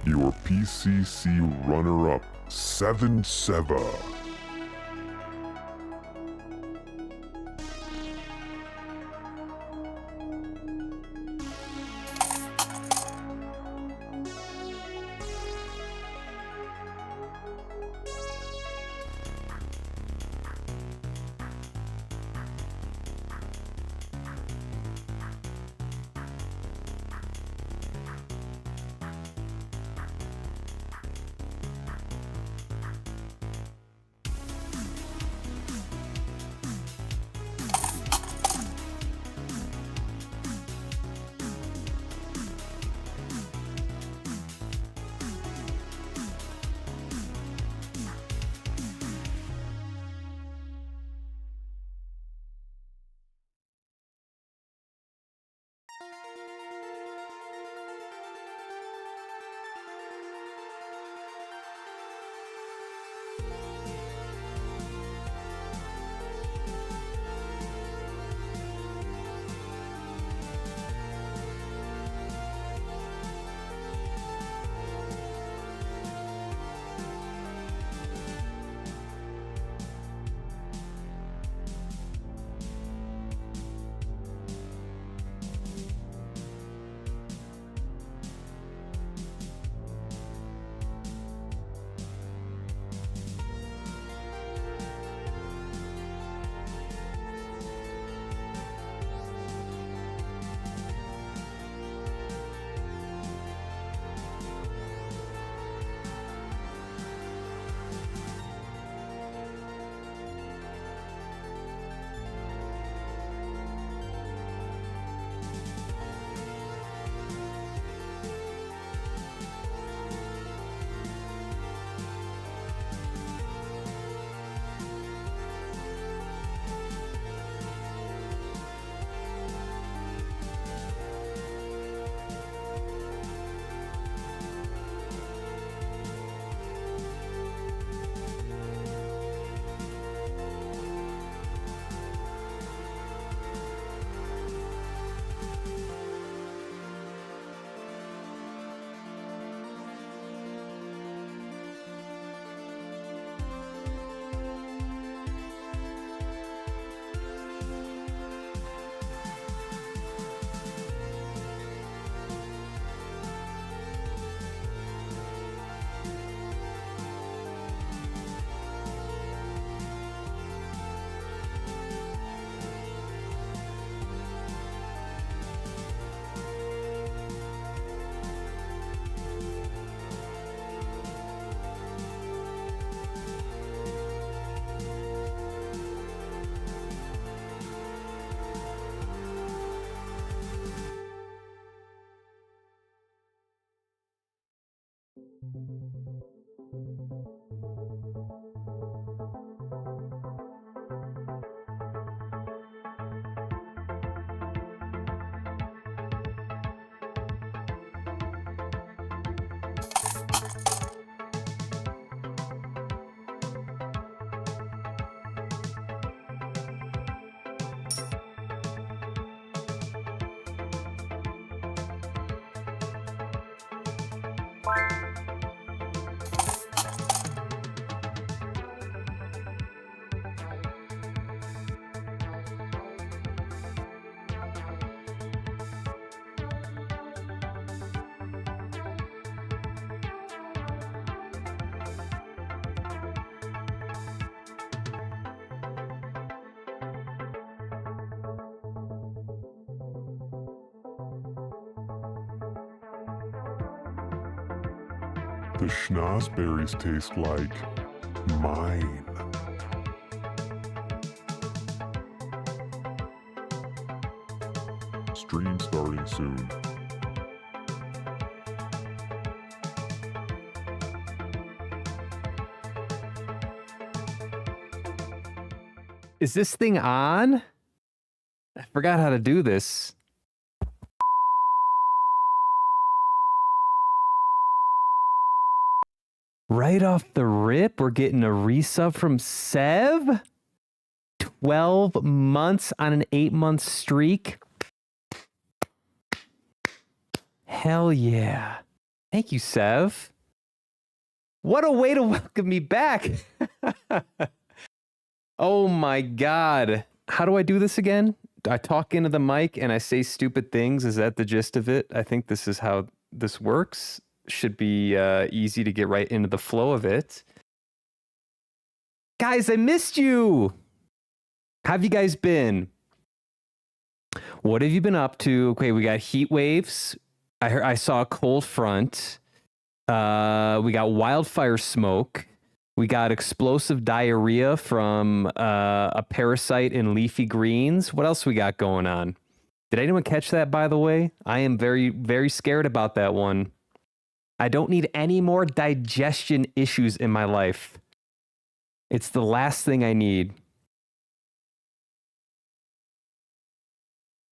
your PCC runner-up, 7-Seva. The schnozberries taste like mine. Stream starting soon. Is this thing on? I forgot how to do this. Right off the rip, we're getting a resub from Sev. 12 months on an 8-month streak. Hell yeah. Thank you, Sev. What a way to welcome me back. Oh my God. How do I do this again? I talk into the mic and I say stupid things. Is that the gist of it? I think this is how this works. Should be easy to get right into the flow of it. Guys, I missed you. How have you guys been? What have you been up to? Okay, we got heat waves. I saw a cold front. We got wildfire smoke. We got explosive diarrhea from a parasite in leafy greens. What else we got going on? Did anyone catch that, by the way? I am very, very scared about that one. I don't need any more digestion issues in my life. It's the last thing I need.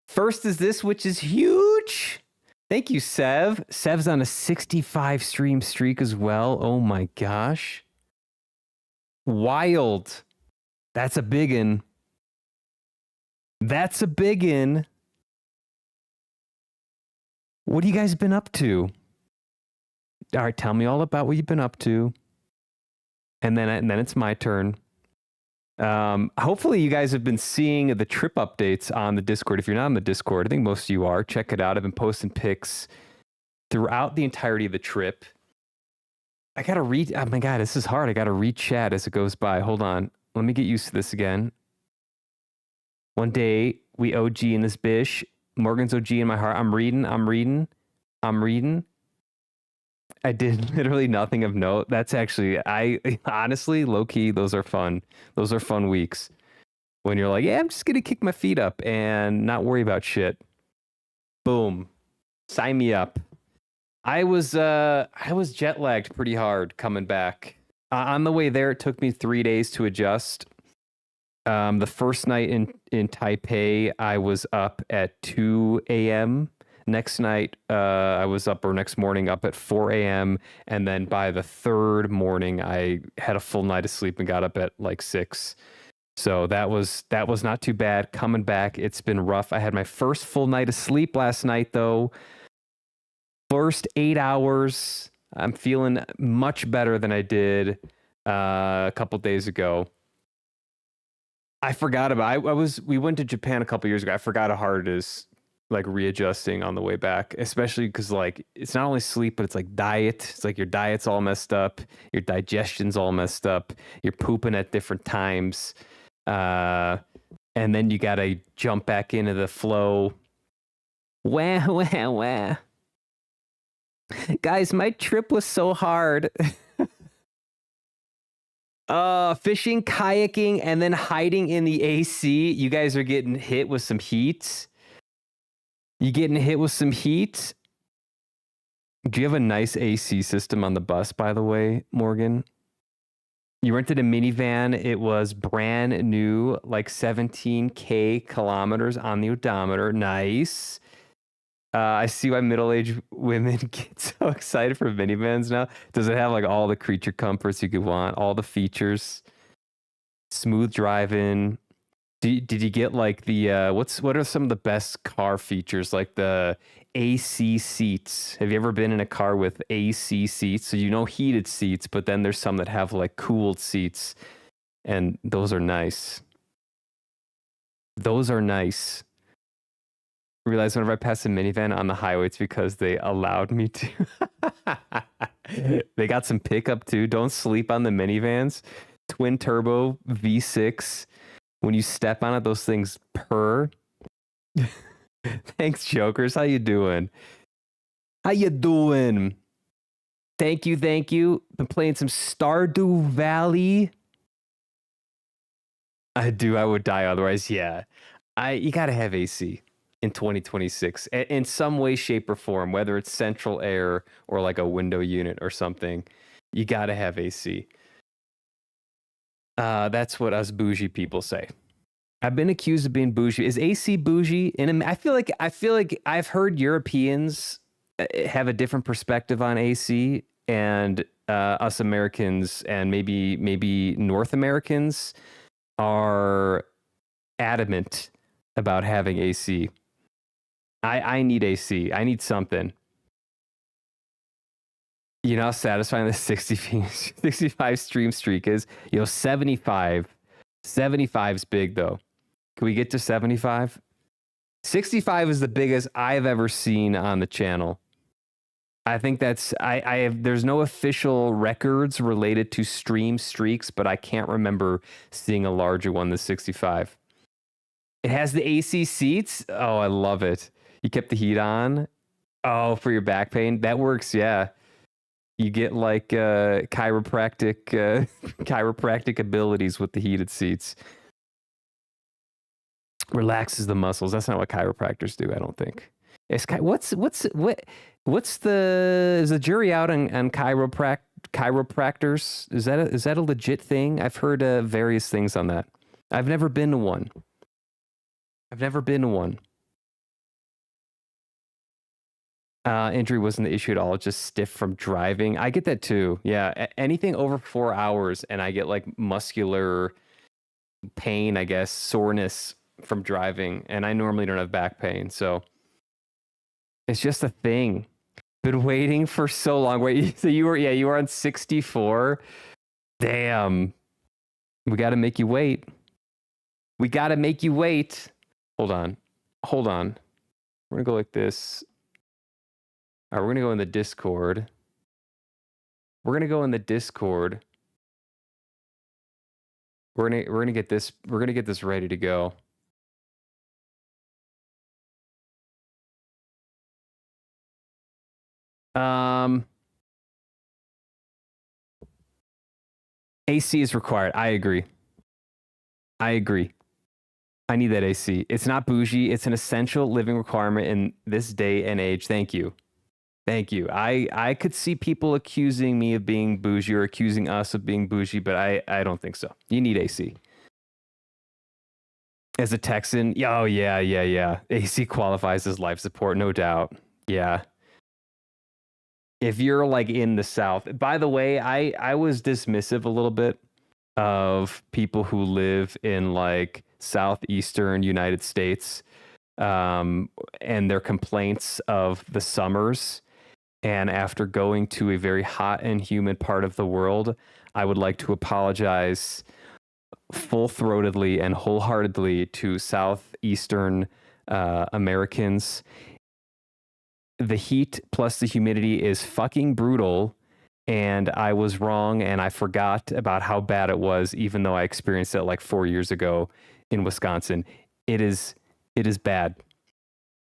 First is this, which is huge. Thank you, Sev. Sev's on a 65 stream streak as well. Oh my gosh. Wild. That's a biggin. That's a biggin. What have you guys been up to? All right, tell me all about what you've been up to. And then it's my turn. Hopefully you guys have been seeing the trip updates on the Discord. If you're not on the Discord, I think most of you are. Check it out. I've been posting pics throughout the entirety of the trip. I gotta read. Oh my God, this is hard. I gotta read chat as it goes by. Hold on. Let me get used to this again. One day we OG in this bish. Morgan's OG in my heart. I'm reading. I did literally nothing of note. That's actually, I honestly, low key, those are fun. Those are fun weeks when you're like, yeah, I'm just gonna kick my feet up and not worry about shit. Boom, sign me up. I was jet lagged pretty hard coming back. On the way there, it took me 3 days to adjust. The first night in Taipei, I was up at 2 a.m. Next night, next morning up at 4 a.m. And then by the third morning, I had a full night of sleep and got up at like 6. So that was not too bad. Coming back, it's been rough. I had my first full night of sleep last night, though. First 8 hours, I'm feeling much better than I did a couple days ago. I forgot about. We went to Japan a couple years ago. I forgot how hard it is, like readjusting on the way back, especially because like it's not only sleep, but it's like diet. It's like your diet's all messed up, your digestion's all messed up, you're pooping at different times, and then you gotta jump back into the flow. Wah. Guys, my trip was so hard. Fishing, kayaking, and then hiding in the AC. You guys are getting hit with some heat. You getting hit with some heat? Do you have a nice AC system on the bus, by the way, Morgan? You rented a minivan. It was brand new, like 17K kilometers on the odometer. Nice. I see why middle-aged women get so excited for minivans now. Does it have like all the creature comforts you could want, all the features, smooth driving? Did you get like the what are some of the best car features, like the AC seats? Have you ever been in a car with AC seats? So heated seats, but then there's some that have like cooled seats, and those are nice. Those are nice. Realize whenever I pass a minivan on the highway, it's because they allowed me to. They got some pickup too. Don't sleep on the minivans. Twin turbo V6. When you step on it, those things purr. Thanks, Jokers. How you doing? Thank you. Been playing some Stardew Valley. I would die otherwise. Yeah. You gotta have AC in 2026 in some way, shape, or form, whether it's central air or like a window unit or something. You gotta have AC. That's what us bougie people say. I've been accused of being bougie. Is AC bougie? I feel like I've heard Europeans have a different perspective on AC, and us Americans and maybe North Americans are adamant about having AC. I need AC. I need something. You know how satisfying the 65 stream streak is? 75. 75's big though. Can we get to 75? 65 is the biggest I've ever seen on the channel. I think that's I have there's no official records related to stream streaks, but I can't remember seeing a larger one than 65. It has the AC seats. Oh, I love it. You kept the heat on. Oh, for your back pain. That works, yeah. You get like chiropractic abilities with the heated seats. Relaxes the muscles. That's not what chiropractors do, I don't think. Is the jury out on chiropractors? Is that a legit thing? I've heard various things on that. I've never been to one. Injury wasn't the issue at all. Just stiff from driving. I get that too. Yeah, anything over 4 hours, and I get like muscular pain, I guess, soreness from driving, and I normally don't have back pain, so it's just a thing. Been waiting for so long. Wait, so you were on 64? Damn. We got to make you wait. Hold on. We're going to go like this. All right, we're going to go in the Discord. We're going to get this ready to go. AC is required. I agree. I need that AC. It's not bougie. It's an essential living requirement in this day and age. Thank you. I could see people accusing me of being bougie or accusing us of being bougie, but I don't think so. You need AC. As a Texan, oh yeah. AC qualifies as life support, no doubt. Yeah. If you're like in the South, by the way, I was dismissive a little bit of people who live in like southeastern United States and their complaints of the summers. And after going to a very hot and humid part of the world, I would like to apologize full-throatedly and wholeheartedly to southeastern Americans. The heat plus the humidity is fucking brutal, and I was wrong, and I forgot about how bad it was, even though I experienced it like 4 years ago in Wisconsin. It is bad.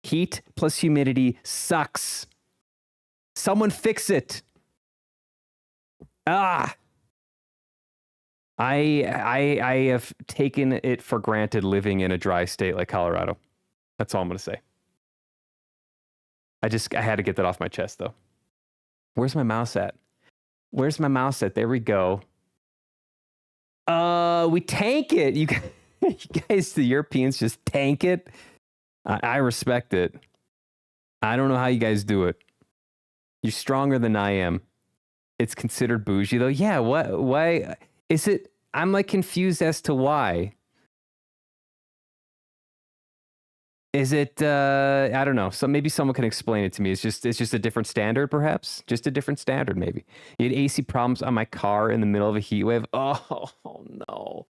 Heat plus humidity sucks. Someone fix it. I have taken it for granted living in a dry state like Colorado. That's all I'm going to say. I had to get that off my chest, though. Where's my mouse at? There we go. We tank it. You guys, the Europeans just tank it. I respect it. I don't know how you guys do it. You're stronger than I am. It's considered bougie, though. Yeah, what? Why is it? I'm like confused as to why. Is it? I don't know. So maybe someone can explain it to me. It's just a different standard, perhaps. Just a different standard, maybe. You had AC problems on my car in the middle of a heat wave. Oh no.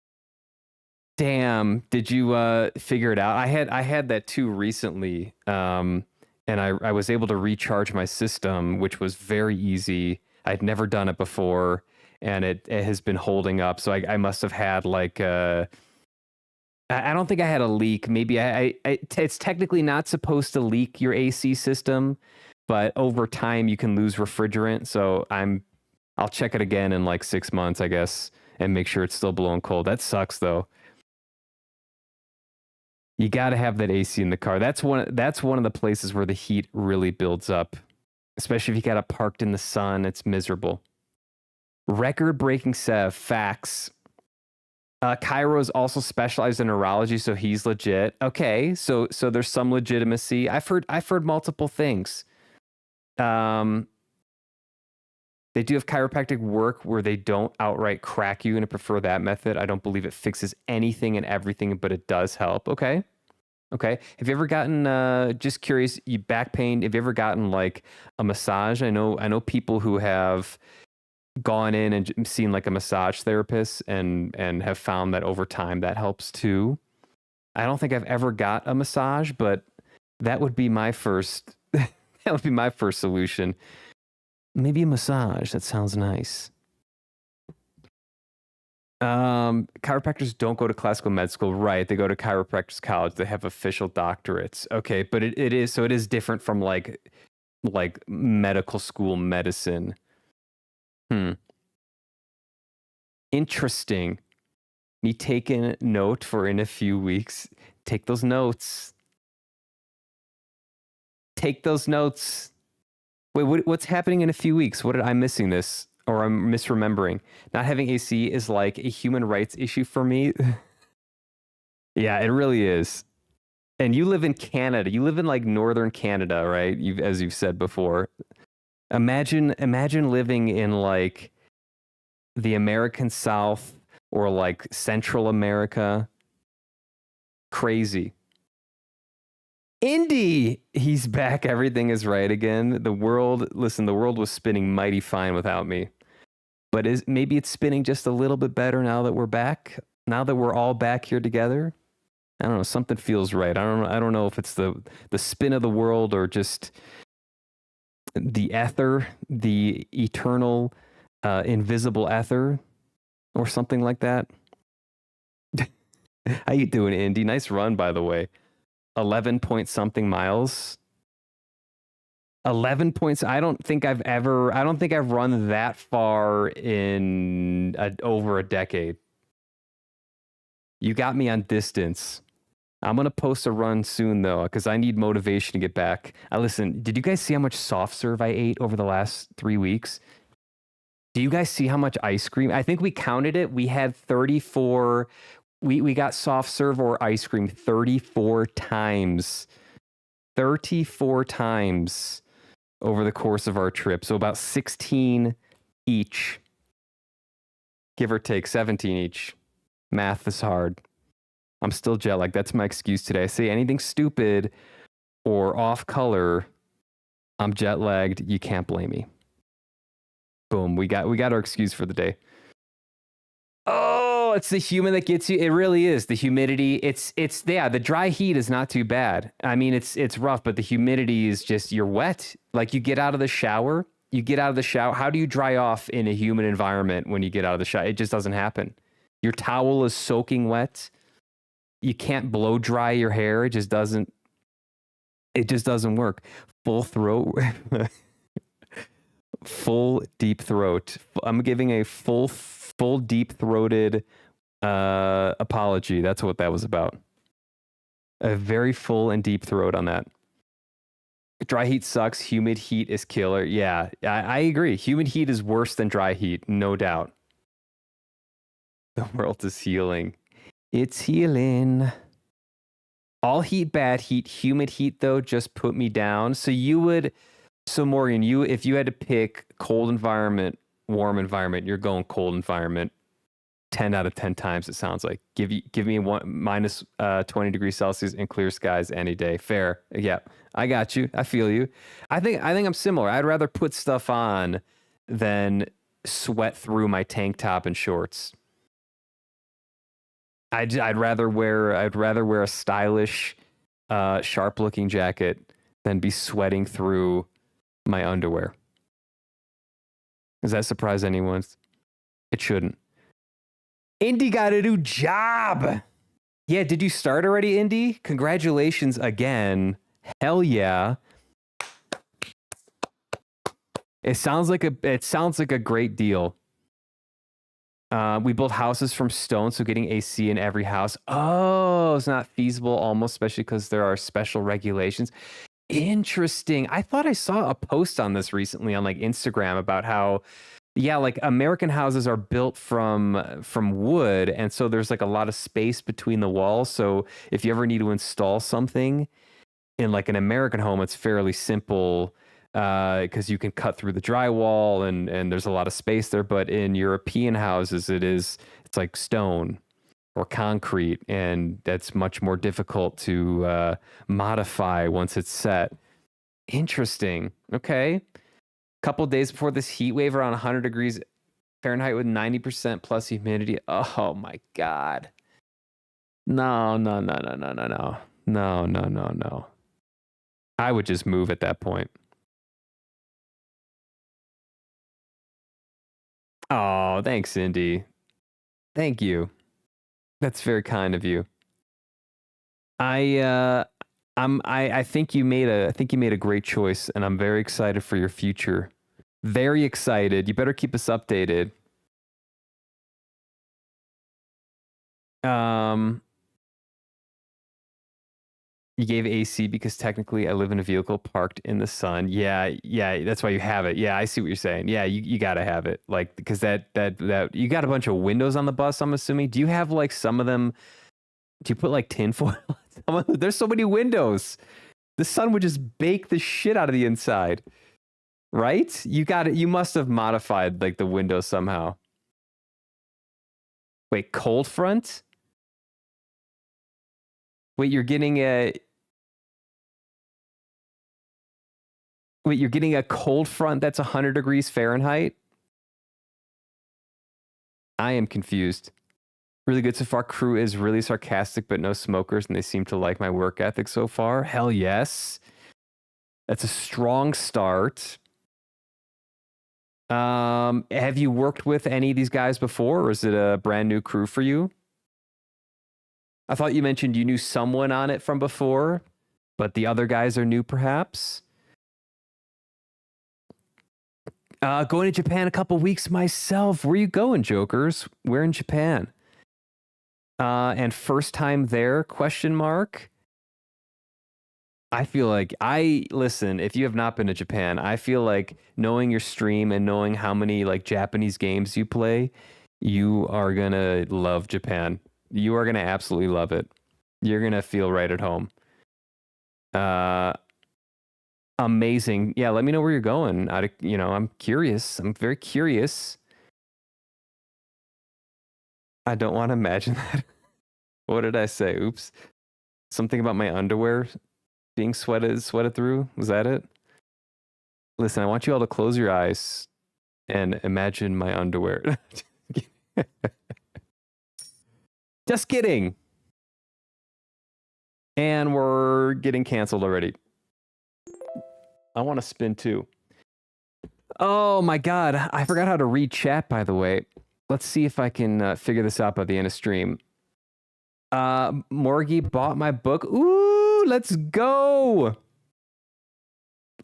Damn. Did you figure it out? I had that too recently. And I was able to recharge my system, which was very easy. I'd never done it before, and it has been holding up. So I must have had like I don't think I had a leak. Maybe it's technically not supposed to leak your AC system, but over time you can lose refrigerant. So I'll check it again in like 6 months, I guess, and make sure it's still blowing cold. That sucks though. You got to have that AC in the car. That's one of the places where the heat really builds up, especially if you got it parked in the sun. It's miserable. Record-breaking Sev, facts. Cairo is also specialized in neurology, so he's legit. Okay, so there's some legitimacy. I've heard multiple things. They do have chiropractic work where they don't outright crack you, and I prefer that method. I don't believe it fixes anything and everything, but it does help. Okay. Okay. Have you ever gotten just curious, you back pain, have you ever gotten like a massage? I know people who have gone in and seen like a massage therapist and have found that over time that helps too. I don't think I've ever got a massage, but that would be my first that would be my first solution. Maybe a massage. That sounds nice. Chiropractors don't go to classical med school, right? They go to chiropractors college. They have official doctorates. Okay, but it is different from like medical school medicine. Interesting. Me taking note for in a few weeks. Take those notes. Take those notes. Wait, what's happening in a few weeks? What did I missing this? Or I'm misremembering. Not having AC is like a human rights issue for me. Yeah, it really is. And you live in Canada. You live in like northern Canada, right? As you've said before. Imagine living in like the American South or like Central America. Crazy. Indy, he's back. Everything is right again. The world was spinning mighty fine without me. But maybe it's spinning just a little bit better now that we're back. Now that we're all back here together. I don't know, something feels right. I don't know if it's the spin of the world or just the ether, the eternal invisible ether or something like that. How you doing, Indy? Nice run, by the way. 11 point something miles. 11 points. I don't think I've run that far in over a decade. You got me on distance. I'm going to post a run soon, though, because I need motivation to get back. Listen, did you guys see how much soft serve I ate over the last 3 weeks? Do you guys see how much ice cream? I think we counted it. We had 34. We got soft serve or ice cream 34 times. 34 times over the course of our trip. So about 16 each. Give or take 17 each. Math is hard. I'm still jet lagged. That's my excuse today. I say anything stupid or off color, I'm jet lagged. You can't blame me. Boom. We got our excuse for the day. Oh, it's the humid that gets you. It really is. The humidity. It's the dry heat is not too bad. I mean, it's rough, but the humidity is just, you're wet. Like you get out of the shower. How do you dry off in a humid environment when you get out of the shower? It just doesn't happen. Your towel is soaking wet. You can't blow dry your hair. It just doesn't work. Full throat. Full deep throat. I'm giving a full deep throated apology. That's what that was about. A very full and deep throat on that. Dry heat sucks. Humid heat is killer. Yeah, I agree. Humid heat is worse than dry heat, no doubt. The world is healing. It's healing. All heat, bad heat. Humid heat, though, just put me down. So Morgan, if you had to pick cold environment, warm environment, you're going cold environment 10 out of 10 times, it sounds like. Give me minus 20 degrees Celsius and clear skies any day. Fair. Yeah, I got you. I feel you. I think I'm similar. I'd rather put stuff on than sweat through my tank top and shorts. I'd rather wear a stylish, sharp-looking jacket than be sweating through my underwear. Does that surprise anyone? It shouldn't. Indy got a new job. Yeah, did you start already, Indy? Congratulations again. Hell yeah. It sounds like a great deal. We built houses from stone, so getting AC in every house. Oh, it's not feasible almost, especially because there are special regulations. Interesting. I thought I saw a post on this recently on like Instagram about how, yeah, like American houses are built from wood, and so there's like a lot of space between the walls. So if you ever need to install something in like an American home, it's fairly simple. Because you can cut through the drywall and there's a lot of space there. But in European houses, it's like stone. or concrete, and that's much more difficult to modify once it's set. Interesting. Okay. Couple days before this heat wave around 100 degrees Fahrenheit with 90% plus humidity. Oh my God. No. No. I would just move at that point. Oh, thanks, Cindy. Thank you. That's very kind of you. I think you made a great choice, and I'm very excited for your future. Very excited. You better keep us updated. You gave AC because technically I live in a vehicle parked in the sun. Yeah, that's why you have it. Yeah, I see what you're saying. Yeah, you gotta have it. Like, because that you got a bunch of windows on the bus, I'm assuming. Do you have like some of them? Do you put like tinfoil? There's so many windows. The sun would just bake the shit out of the inside. Right? You got it. You must have modified like the windows somehow. Wait, cold front? Wait, you're getting a cold front that's 100 degrees Fahrenheit? I am confused. Really good so far. Crew is really sarcastic, but no smokers, and they seem to like my work ethic so far. Hell yes. That's a strong start. Have you worked with any of these guys before, or is it a brand new crew for you? I thought you mentioned you knew someone on it from before, but the other guys are new, perhaps. Going to Japan a couple weeks myself. Where you going, Jokers? Where in Japan? And first time there? Question mark. I feel like listen, if you have not been to Japan, I feel like knowing your stream and knowing how many like Japanese games you play, you are gonna love Japan. You are gonna absolutely love it. You're gonna feel right at home. Amazing. Yeah, let me know where you're going. I'm curious. I'm very curious. I don't want to imagine that. What did I say? Oops. Something about my underwear being sweated through. Was that it? Listen, I want you all to close your eyes and imagine my underwear. Just kidding. And we're getting canceled already. I want to spin too. Oh my God. I forgot how to read chat, by the way. Let's see if I can figure this out by the end of stream. Morgie bought my book. Ooh, let's go.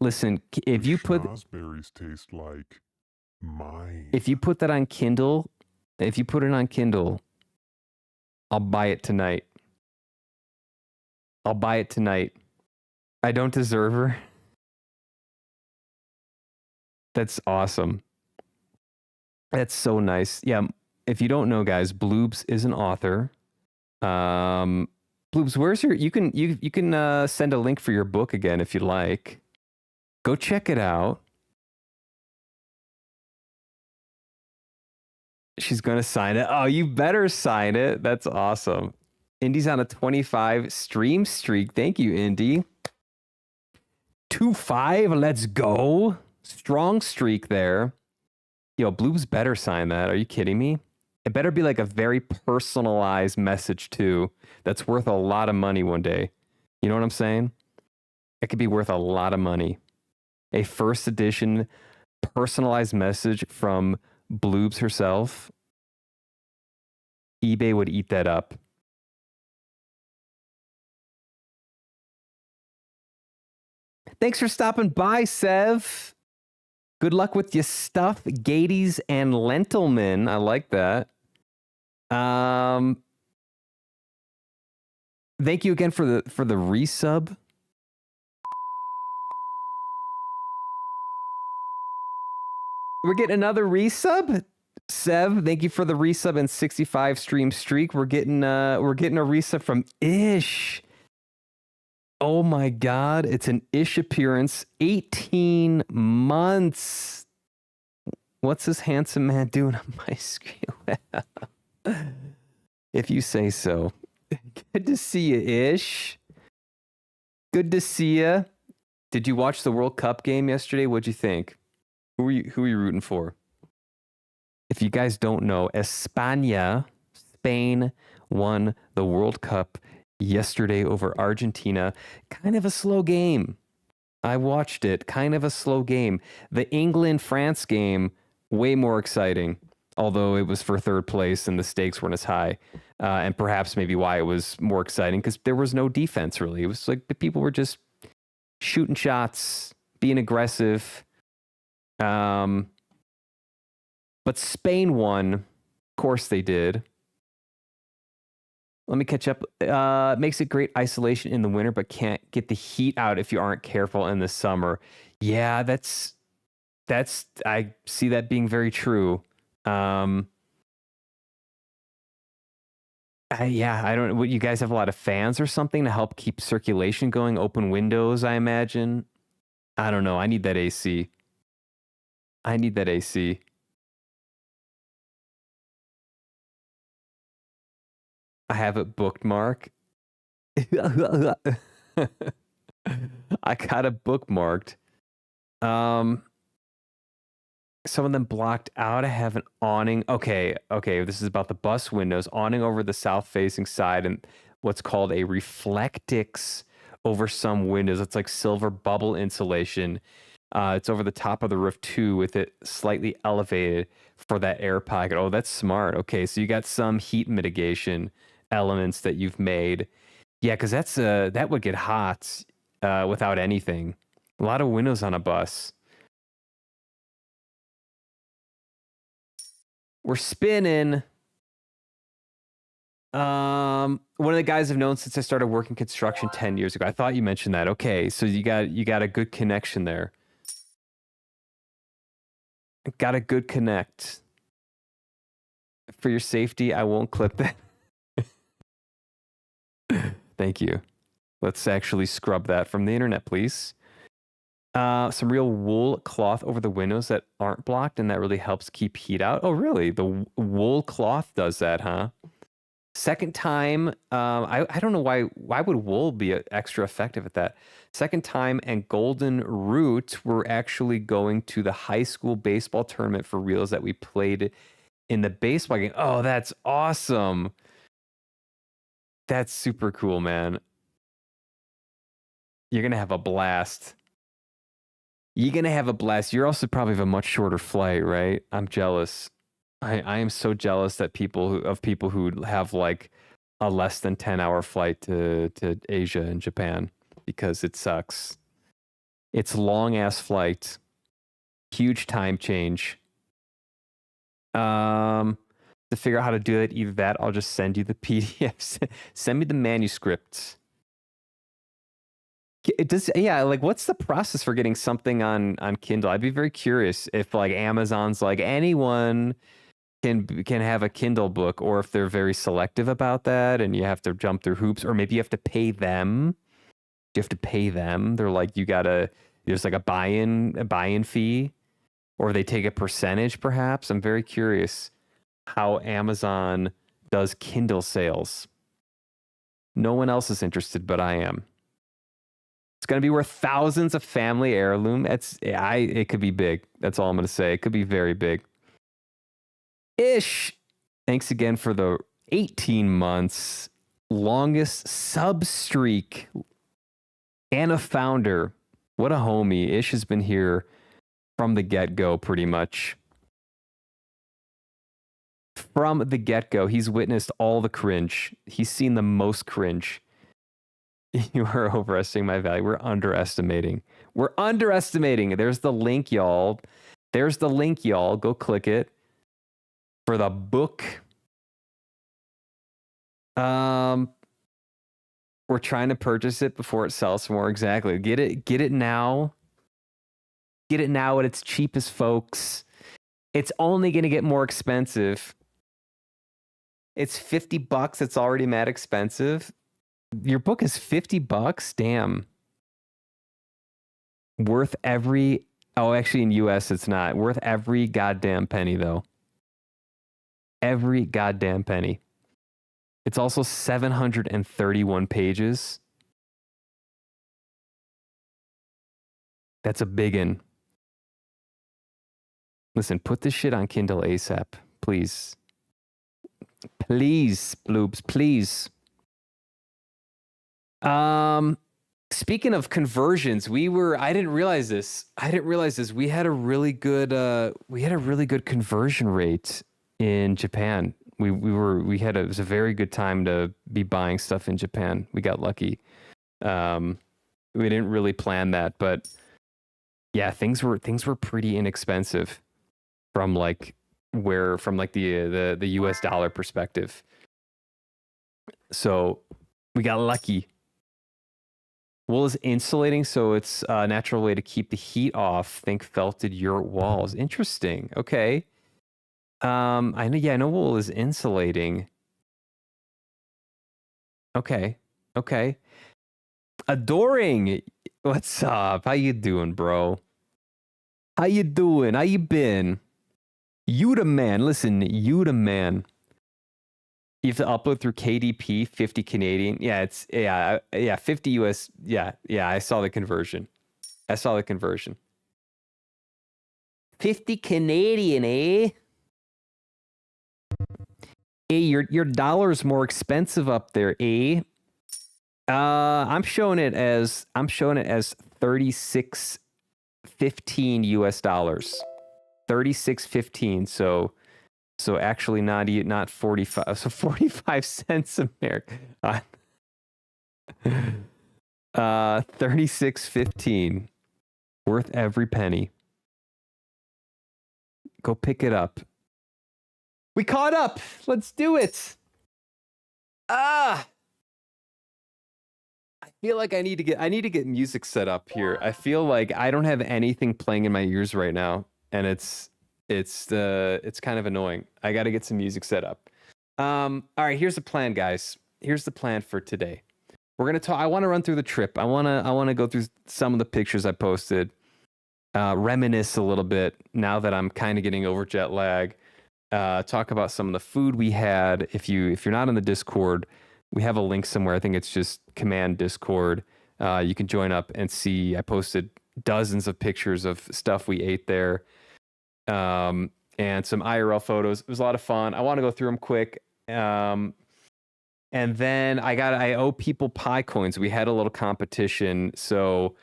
Listen, if you put Schnozberries taste like mine. If you put that on Kindle, if you put it on Kindle, I'll buy it tonight. I'll buy it tonight. I don't deserve her. That's awesome. That's so nice. Yeah, if you don't know, guys, Bloobs is an author. Bloobs, where's your? You can send a link for your book again if you'd like. Go check it out. She's gonna sign it. Oh, you better sign it. That's awesome. Indy's on a 25 stream streak. Thank you, Indy. 2-5. Let's go. Strong streak there. Yo, Bloobs better sign that. Are you kidding me? It better be like a very personalized message too. That's worth a lot of money one day. You know what I'm saying? It could be worth a lot of money. A first edition personalized message from Bloobs herself. eBay would eat that up. Thanks for stopping by, Sev. Good luck with your stuff, Gades and Lentilman. I like that. Thank you again for the resub. We're getting another resub. Sev, thank you for the resub and 65 stream streak. We're getting a resub from Ish. Oh my God, it's an Ish appearance. 18 months. What's this handsome man doing on my screen? If you say so. Good to see you, Ish. Good to see you. Did you watch the World Cup game yesterday? What'd you think? Who are you rooting for? If you guys don't know, España, Spain won the World Cup yesterday over Argentina. Kind of a slow game. I watched it. Kind of a slow game. The England-France game, way more exciting, although it was for third place and the stakes weren't as high. And perhaps maybe why it was more exciting, because there was no defense, really. It was like the people were just shooting shots, being aggressive. But Spain won. Of course they did. Let me catch up. Makes it great isolation in the winter, but can't get the heat out if you aren't careful in the summer. Yeah, that's I see that being very true. I don't know. What, you guys have a lot of fans or something to help keep circulation going? Open windows, I imagine. I don't know. I need that AC. I need that AC. I have it booked, Mark. I got it bookmarked. Some of them blocked out. I have an awning. Okay. This is about the bus windows. Awning over the south-facing side and what's called a reflectix over some windows. It's like silver bubble insulation. It's over the top of the roof too, with it slightly elevated for that air pocket. Oh, that's smart. Okay, so you got some heat mitigation elements that you've made. Yeah, because that would get hot without anything. A lot of windows on a bus. We're spinning. One of the guys I've known since I started working construction 10 years ago. I thought you mentioned that. Okay, so you got a good connection there. Got a good connect. For your safety, I won't clip that. Thank you. Let's actually scrub that from the internet, please. Some real wool cloth over the windows that aren't blocked, and that really helps keep heat out. Oh, really? The wool cloth does that, huh? Second time, I don't know why would wool be extra effective at that? Second time and Golden Root were actually going to the high school baseball tournament for reals that we played in the baseball game. Oh, that's awesome. That's super cool, man. You're going to have a blast. You're also probably have a much shorter flight, right? I'm jealous. I am so jealous that people who have like a less than 10-hour flight to Asia and Japan, because it sucks. It's long ass flight, huge time change. To figure out how to do it, either that, I'll just send you the PDFs. Send me the manuscripts. Like what's the process for getting something on Kindle? I'd be very curious if like Amazon's like anyone can have a Kindle book, or if they're very selective about that and you have to jump through hoops, or maybe you have to pay them. You have to pay them. They're like, there's like a buy-in fee, or they take a percentage perhaps. I'm very curious how Amazon does Kindle sales. No one else is interested, but I am. It's going to be worth thousands of family heirloom. It could be big. That's all I'm going to say. It could be very big. Ish. Thanks again for the 18 months. Longest sub streak. And a founder. What a homie. Ish has been here from the get-go, pretty much. From the get-go. He's witnessed all the cringe. He's seen the most cringe. You are overestimating my value. We're underestimating. There's the link, y'all. Go click it for the book. We're trying to purchase it before it sells some more. Exactly. Get it now. Get it now at its cheapest, folks. It's only going to get more expensive. It's $50. It's already mad expensive. Your book is $50? Damn. Worth every... Oh, actually in US it's not. Worth every goddamn penny, though. Every goddamn penny. It's also 731 pages. That's a biggin. Listen, put this shit on Kindle ASAP, please. Please, Bloobs, please. Speaking of conversions, I didn't realize this. We had a really good conversion rate in Japan. It was a very good time to be buying stuff in Japan. We got lucky. We didn't really plan that, but yeah, things were pretty inexpensive from the US dollar perspective. So we got lucky. Wool is insulating, so it's a natural way to keep the heat off. Think felted yurt walls. Interesting. Okay. I know wool is insulating. Okay. Adoring. What's up? How you doing, bro? How you doing? How you been? You the man. Listen, you the man. You have to upload through KDP, 50 Canadian. Yeah, 50 US. Yeah, I saw the conversion. 50 Canadian, eh? Hey, your dollar's more expensive up there, eh? I'm showing it as 36.15 US dollars. 36.15. So actually not 45. So 45 cents American. 36.15. Worth every penny. Go pick it up. We caught up. Let's do it. I feel like I need to get music set up here. I feel like I don't have anything playing in my ears right now, and it's kind of annoying. I got to get some music set up. All right, here's the plan, guys. Here's the plan for today. We're gonna talk. I want to run through the trip. I want to go through some of the pictures I posted. Reminisce a little bit now that I'm kind of getting over jet lag. Talk about some of the food we had. If you're not in the Discord, we have a link somewhere. I think it's just command Discord. You can join up and see. I posted dozens of pictures of stuff we ate there, and some IRL photos. It was a lot of fun. I want to go through them quick. And then I owe people Pi coins. We had a little competition. So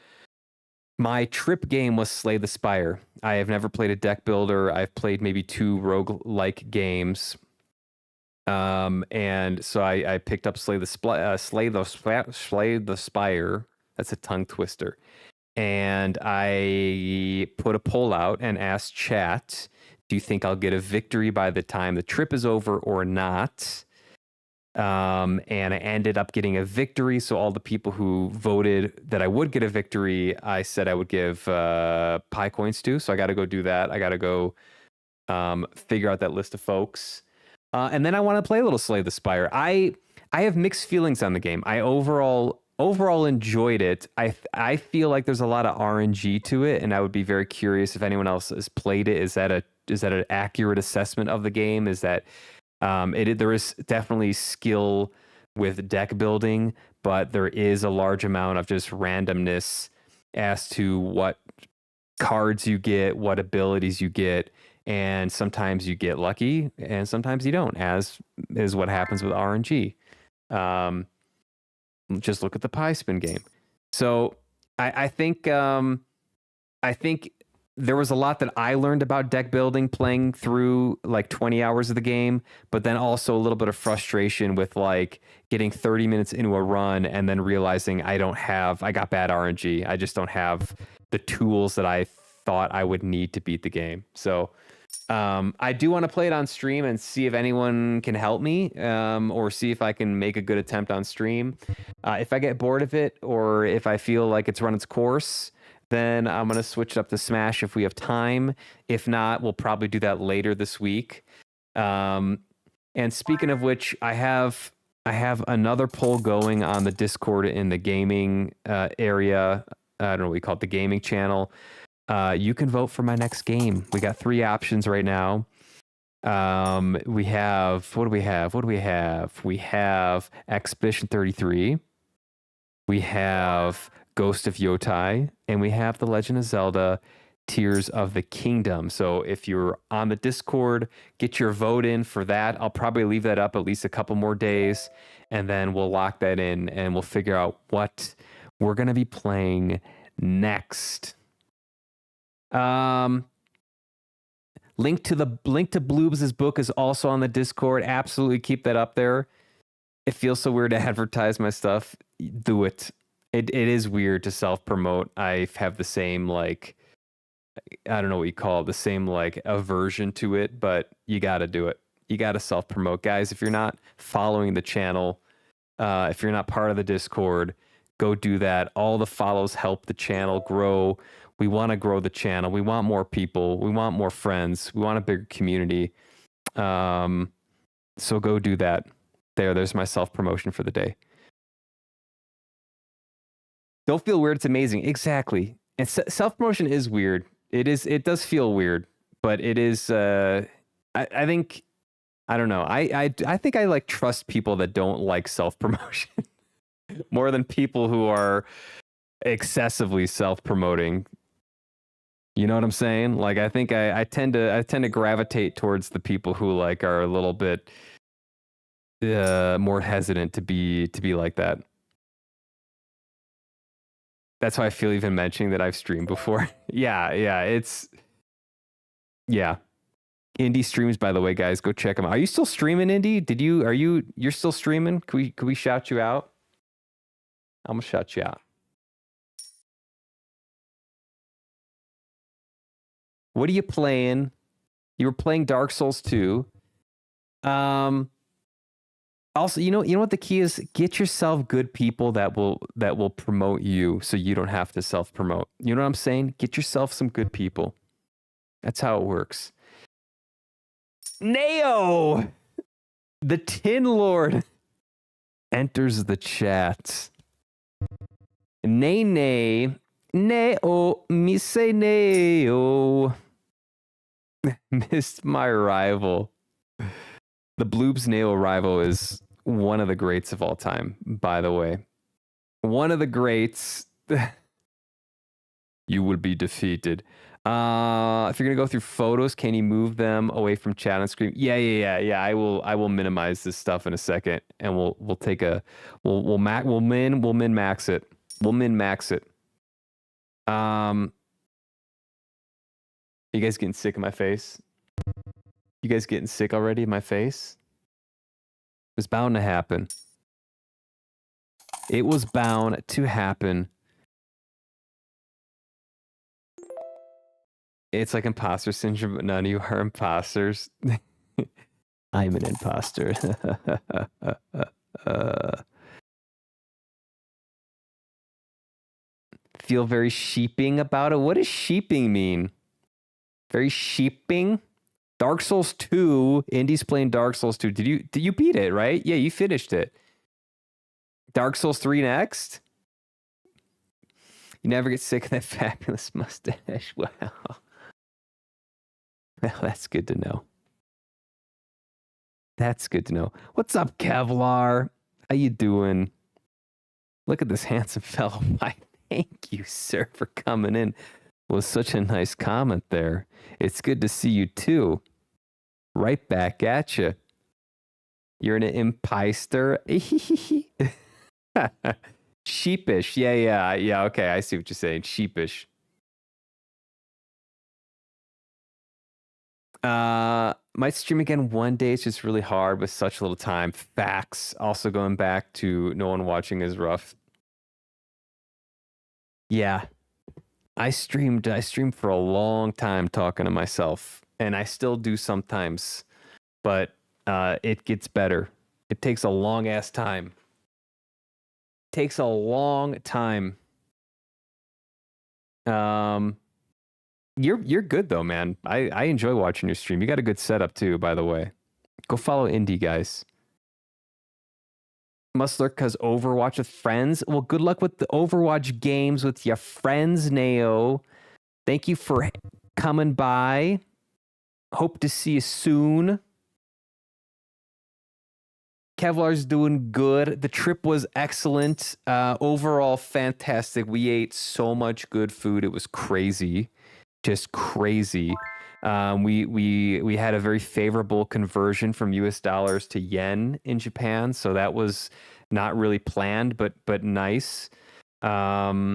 my trip game was Slay the Spire. I have never played a deck builder. I've played maybe 2 roguelike games. And so I picked up Slay the Spire. That's a tongue twister. And I put a poll out and asked chat, do you think I'll get a victory by the time the trip is over or not? And I ended up getting a victory. So all the people who voted that I would get a victory, I said I would give Pi coins to. So I got to go do that. I got to go figure out that list of folks. And then I want to play a little Slay the Spire. I have mixed feelings on the game. I overall enjoyed it. I feel like there's a lot of RNG to it, and I would be very curious if anyone else has played it. Is that an accurate assessment of the game? Is that there is definitely skill with deck building, but there is a large amount of just randomness as to what cards you get, what abilities you get, and sometimes you get lucky and sometimes you don't, as is what happens with RNG. Just look at the Pi spin game. So I think there was a lot that I learned about deck building playing through like 20 hours of the game, but then also a little bit of frustration with like getting 30 minutes into a run and then realizing I got bad RNG. I just don't have the tools that I thought I would need to beat the game. So I do want to play it on stream and see if anyone can help me, or see if I can make a good attempt on stream. If I get bored of it, or if I feel like it's run its course, then I'm going to switch it up to Smash if we have time. If not, we'll probably do that later this week. And speaking of which, I have another poll going on the Discord in the gaming area. I don't know what we call it, the gaming channel. You can vote for my next game. We got 3 options right now. We have what do we have? What do we have? We have Expedition 33. We have Ghost of Yotai, and we have The Legend of Zelda Tears of the Kingdom. So if you're on the Discord, get your vote in for that. I'll probably leave that up at least a couple more days, and then we'll lock that in and we'll figure out what we're going to be playing next. Link to Bloobs' book is also on the Discord. Absolutely keep that up there. It feels so weird to advertise my stuff. Do it. It is weird to self-promote. I have the same, like, I don't know what you call it, the same, like, aversion to it, but you got to do it. You got to self-promote. Guys, if you're not following the channel, if you're not part of the Discord, go do that. All the follows help the channel grow. We want to grow the channel. We want more people. We want more friends. We want a bigger community. So go do that. There's my self-promotion for the day. Don't feel weird. It's amazing. Exactly. And self-promotion is weird. It does feel weird, but it is, I think, I don't know. I think I like trust people that don't like self-promotion more than people who are excessively self-promoting. You know what I'm saying? Like, I think I tend to gravitate towards the people who, like, are a little bit more hesitant to be like that. That's how I feel even mentioning that I've streamed before. yeah. Indie streams, by the way, guys, go check them out. Are you still streaming, Indie? You're still streaming? Could we shout you out? I'm gonna shout you out. What are you playing? You were playing Dark Souls 2. Also, you know what the key is? Get yourself good people that will promote you, so you don't have to self-promote. You know what I'm saying? Get yourself some good people. That's how it works. Neo, the Tin Lord, enters the chat. Neo, me say Neo. Missed my rival. The Bloobs Neo rival is one of the greats of all time, by the way. One of the greats. You will be defeated. If you're gonna go through photos, can you move them away from chat and screen? Yeah. I will minimize this stuff in a second, and we'll take a we'll min max it. We'll min max it. You guys getting sick of my face? You guys getting sick already of my face? It was bound to happen. It was bound to happen. It's like imposter syndrome, but none of you are imposters. I'm an imposter. Feel very sheeping about it. What does sheeping mean? Very sheeping? Dark Souls 2. Indy's playing Dark Souls 2. Did you beat it, right? Yeah, you finished it. Dark Souls 3 next? You never get sick of that fabulous mustache. Wow. Well, that's good to know. That's good to know. What's up, Kevlar? How you doing? Look at this handsome fellow. Why, thank you, sir, for coming in. Was such a nice comment there. It's good to see you too. Right back at you. You're an impister. Sheepish. Yeah. Okay, I see what you're saying. Sheepish. Might stream again one day. It's just really hard with such little time. Facts. Also going back to no one watching is rough. Yeah. I streamed for a long time talking to myself, and I still do sometimes, but it gets better. It takes a long ass time. It takes a long time. You're good though, man. I enjoy watching your stream. You got a good setup too, by the way. Go follow Indie, guys. Must lurk because Overwatch with friends. Well, good luck with the Overwatch games with your friends, Neo. Thank you for coming by. Hope to see you soon. Kevlar's doing good. The trip was excellent. Overall, fantastic. We ate so much good food. It was crazy, just crazy. We had a very favorable conversion from U.S. dollars to yen in Japan, so that was not really planned, but nice. Weather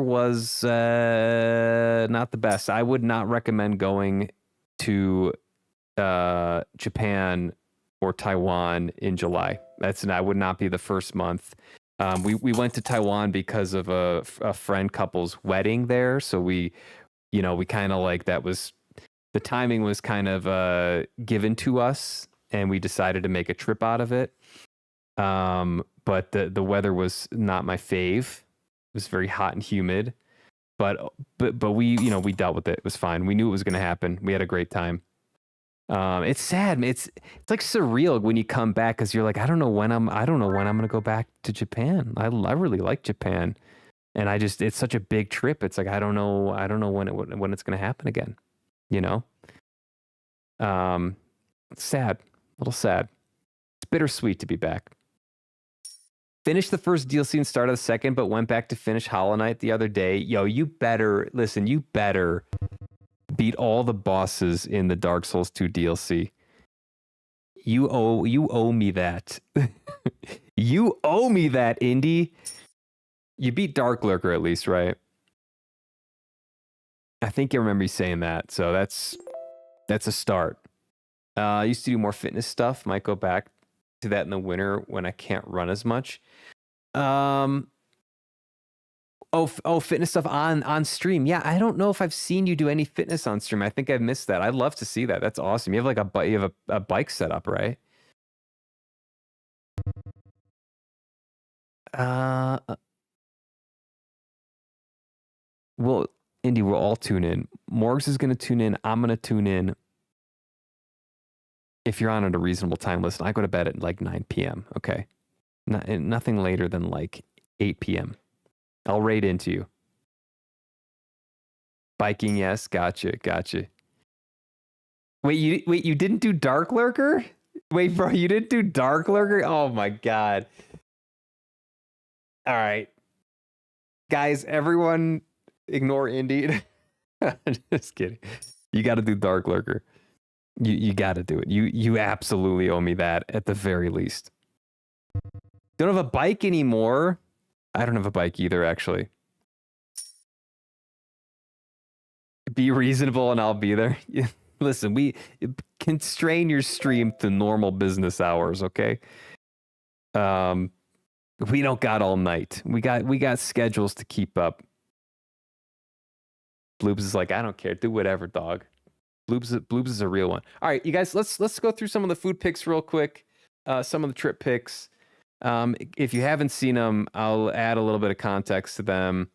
was not the best. I would not recommend going to Japan or Taiwan in July. I would not be the first month. We went to Taiwan because of a friend couple's wedding there, so we kind of like that was the timing was kind of given to us, and we decided to make a trip out of it. But the weather was not my fave. It was very hot and humid, but we we dealt with it. It was fine. We knew it was going to happen. We had a great time. It's sad. It's like surreal when you come back because you're like, I don't know when I'm going to go back to Japan. I really like Japan, and it's such a big trip. It's like I don't know when it's going to happen again. It's sad, a little sad. It's bittersweet to be back. Finished the first DLC and started the second, but went back to finish Hollow Knight the other day. Yo, you better beat all the bosses in the Dark Souls 2 DLC. You owe me that. You owe me that, Indy. You beat Dark Lurker at least, right? I think you remember you saying that, so that's a start. I used to do more fitness stuff. Might go back to that in the winter when I can't run as much. Fitness stuff on stream. Yeah, I don't know if I've seen you do any fitness on stream. I think I've missed that. I'd love to see that. That's awesome. You have like a bike set up, right? Well, Indy, we'll all tune in. Morgs is going to tune in. I'm going to tune in. If you're on at a reasonable time, listen, I go to bed at like 9 p.m., okay? Nothing later than like 8 p.m. I'll raid into you. Biking, yes. Gotcha. Wait, you didn't do Dark Lurker? Wait, bro, you didn't do Dark Lurker? Oh my god. All right. Guys, everyone ignore Indy. Just kidding. You got to do Dark Lurker. You got to do it. You absolutely owe me that at the very least. Don't have a bike anymore. I don't have a bike either, actually. Be reasonable and I'll be there. Listen, we constrain your stream to normal business hours, okay? We don't got all night. We got schedules to keep up. Bloobs is like, I don't care. Do whatever, dog. Bloobs is a real one. All right, you guys, let's go through some of the food picks real quick. Some of the trip picks. If you haven't seen them, I'll add a little bit of context to them.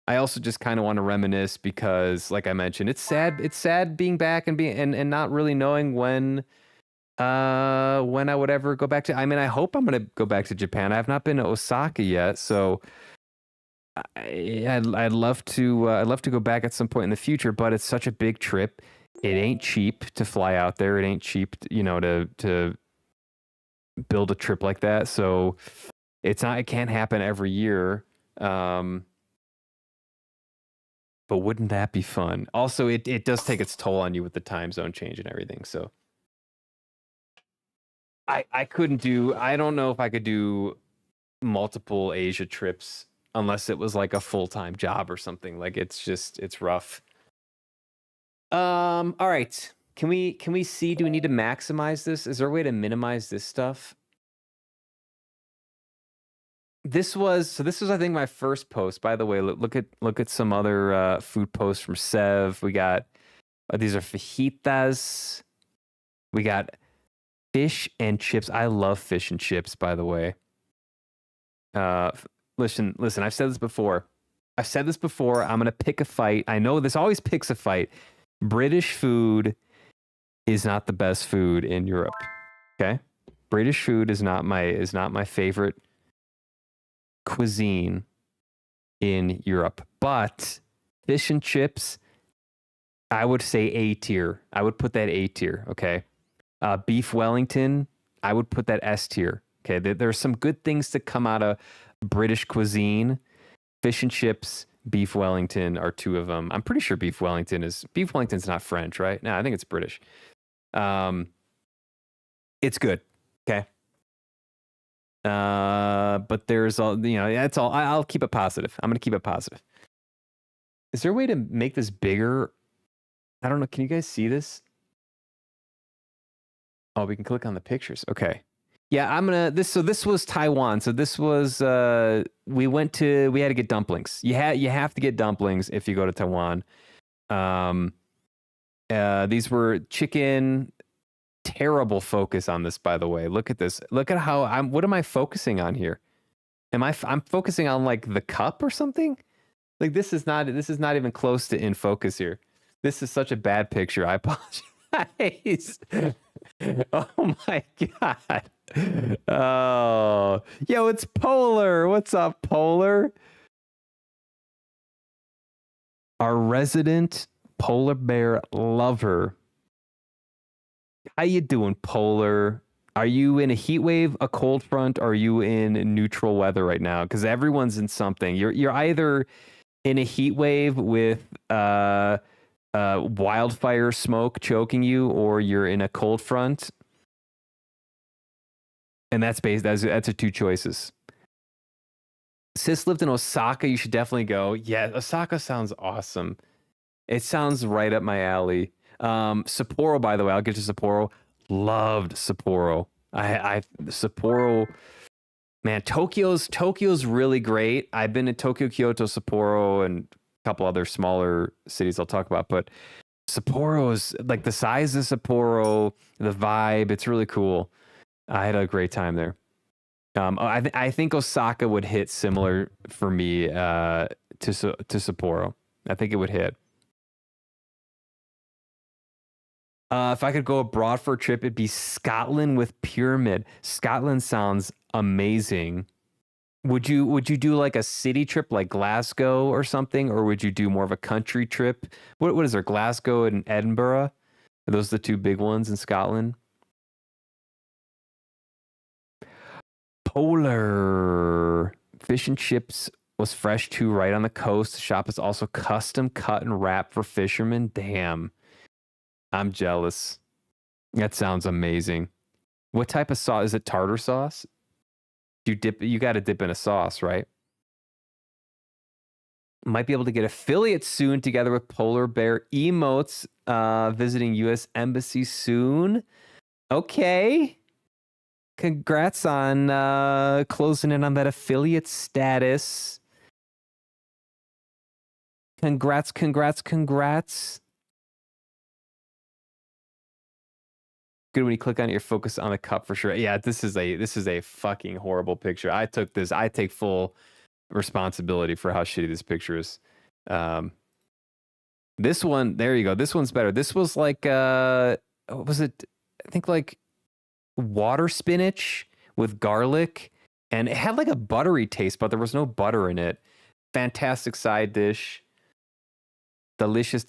I also just kind of want to reminisce because, like I mentioned, it's sad. It's sad being back and not really knowing when I would ever go back to. I mean, I hope I'm gonna go back to Japan. I have not been to Osaka yet, so I'd love to go back at some point in the future. But it's such a big trip. It ain't cheap to fly out there. It ain't cheap, to build a trip like that. So it can't happen every year. But wouldn't that be fun? Also, it does take its toll on you with the time zone change and everything. So I don't know if I could do multiple Asia trips unless it was like a full-time job or something. Like it's rough. All right. Can we see, do we need to maximize this? Is there a way to minimize this stuff? This was I think my first post. By the way, look at some other food posts from Sev. We got these are fajitas. We got fish and chips. I love fish and chips, by the way. Listen, I've said this before. I'm gonna pick a fight. I know this always picks a fight. British food is not the best food in Europe. Okay? British food is not my favorite cuisine in Europe. But fish and chips, I would say A tier. I would put that A tier. Okay. Beef Wellington, I would put that S tier. Okay. There's some good things to come out of British cuisine. Fish and chips, beef Wellington are two of them. I'm pretty sure beef Wellington's not French, right? No, I think it's British. It's good. Okay. But there's all, that's all. I'll keep it positive. I'm gonna keep it positive. Is there a way to make this bigger? I don't know. Can you guys see this? Oh, we can click on the pictures. Okay. Yeah, so this was Taiwan. So this was we had to get dumplings. You have to get dumplings if you go to Taiwan. These were chicken. Terrible focus on this, by the way. Look at this. Look at how what am I focusing on here? I'm focusing on like the cup or something? Like this is not even close to in focus here. This is such a bad picture. I apologize. Oh my god. Oh, yo, it's Polar. What's up, Polar? Our resident polar bear lover. How you doing, Polar? Are you in a heat wave, a cold front, or are you in neutral weather right now? Because everyone's in something. You're either in a heat wave with wildfire smoke choking you, or you're in a cold front. And that's a two choices. Sis lived in Osaka. You should definitely go. Yeah, Osaka sounds awesome. It sounds right up my alley. Sapporo, by the way, I'll get to Sapporo. Loved Sapporo. Sapporo, man, Tokyo's really great. I've been to Tokyo, Kyoto, Sapporo, and a couple other smaller cities I'll talk about, but Sapporo is like the size of Sapporo, the vibe. It's really cool. I had a great time there. I think Osaka would hit similar for me to Sapporo. I think it would hit. If I could go abroad for a trip, it'd be Scotland with Pyramid. Scotland sounds amazing. Would you do like a city trip like Glasgow or something, or would you do more of a country trip? What is there? Glasgow and Edinburgh? Are those the two big ones in Scotland? Polar fish and chips was fresh too, right on the coast. The shop is also custom cut and wrapped for fishermen. Damn. I'm jealous. That sounds amazing. What type of sauce? Is it tartar sauce? You got to dip in a sauce, right? Might be able to get affiliates soon together with Polar Bear Emotes visiting U.S. Embassy soon. Okay. Congrats on closing in on that affiliate status. Congrats. Good when you click on it, you're focused on the cup for sure. Yeah, this is a fucking horrible picture. I take full responsibility for how shitty this picture is. This one, there you go. This one's better. This was like what was it? I think like water spinach with garlic, and it had like a buttery taste, but there was no butter in it. Fantastic side dish. Delicious.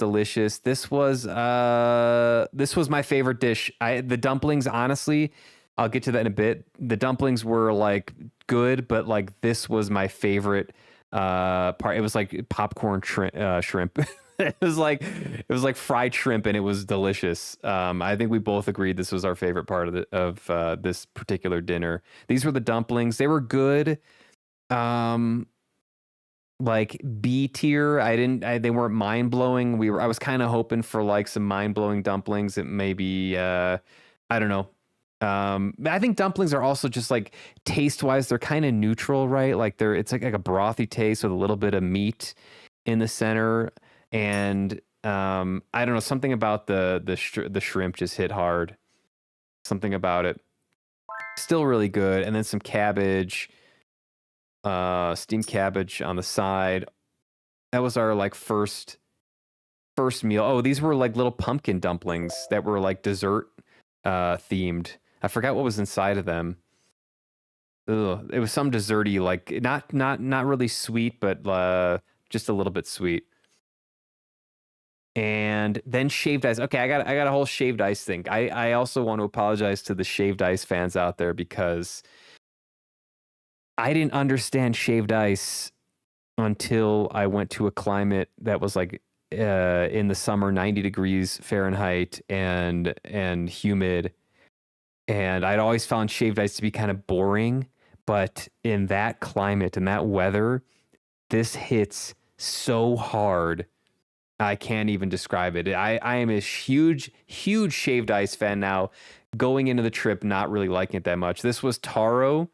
This was my favorite dish. The dumplings, honestly, I'll get to that in a bit. The dumplings were like good, but like this was my favorite part. It was like popcorn shrimp. It was like fried shrimp, and it was delicious. I think we both agreed this was our favorite part of this particular dinner. These were the dumplings. They were good. Like B tier. They weren't mind blowing. I was kind of hoping for like some mind blowing dumplings. It maybe I don't know. I think dumplings are also just like taste wise, they're kind of neutral, right? Like it's like a brothy taste with a little bit of meat in the center, and I don't know, something about the shrimp just hit hard. Something about it. Still really good, and then some cabbage. Steamed cabbage on the side. That was our like first meal. Oh, these were like little pumpkin dumplings that were like dessert themed. I forgot what was inside of them. Ugh, it was some desserty, like not really sweet, but just a little bit sweet. and then shaved ice. Okay, I got a whole shaved ice thing. I also want to apologize to the shaved ice fans out there because I didn't understand shaved ice until I went to a climate that was like in the summer 90 degrees Fahrenheit and humid, and I'd always found shaved ice to be kind of boring, but in that climate and that weather, this hits so hard. I can't even describe it. I am a huge shaved ice fan now. Going into the trip, not really liking it that much. This was taro.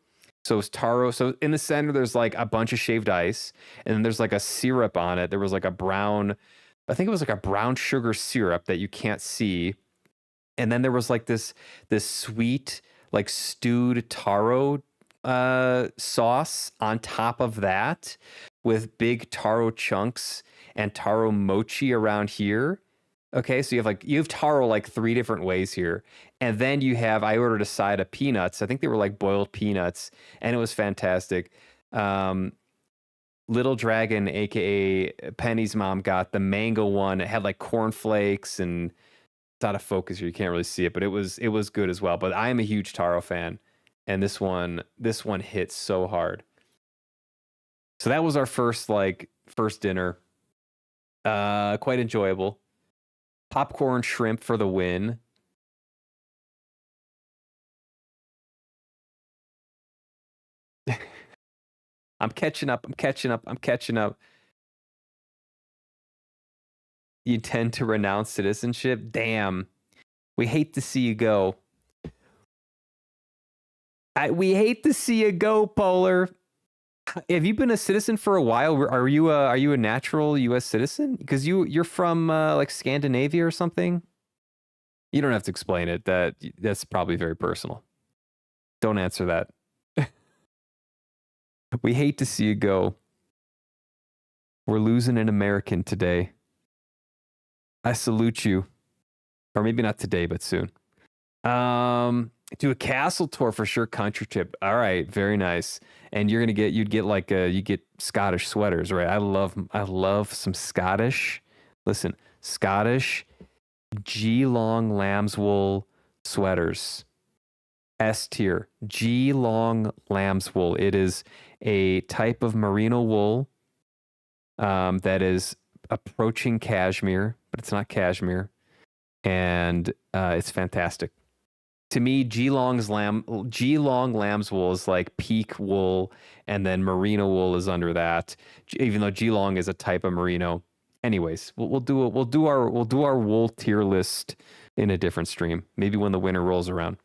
So it's taro. So in the center, there's like a bunch of shaved ice, and then there's like a syrup on it. There was like a brown, I think it was like a brown sugar syrup that you can't see. And then there was like this sweet, like stewed taro sauce on top of that with big taro chunks and taro mochi around here. Okay, so you have taro like 3 different ways here. And then I ordered a side of peanuts. I think they were like boiled peanuts, and it was fantastic. Little Dragon, aka Penny's mom, got the mango one. It had like cornflakes, and it's out of focus here. You can't really see it, but it was good as well. But I am a huge taro fan, and this one hits so hard. So that was our first dinner. Quite enjoyable. Popcorn shrimp for the win. I'm catching up. You intend to renounce citizenship? Damn. We hate to see you go. We hate to see you go, Polar. Have you been a citizen for a while? Are you a natural U.S. citizen? Because you're from like Scandinavia or something. You don't have to explain it. That's probably very personal. Don't answer that. We hate to see you go. We're losing an American today. I salute you. Or maybe not today, but soon. Do a castle tour for sure. Country trip. All right, very nice. And you'd get Scottish sweaters, right? I love some Scottish. Listen, Scottish Geelong lamb's wool sweaters. S tier. Geelong lamb's wool. It is a type of merino wool that is approaching cashmere, but it's not cashmere, and it's fantastic. To me, Geelong lamb's wool is like peak wool, and then merino wool is under that. Even though Geelong is a type of merino. Anyways, we'll do our wool tier list in a different stream. Maybe when the winter rolls around.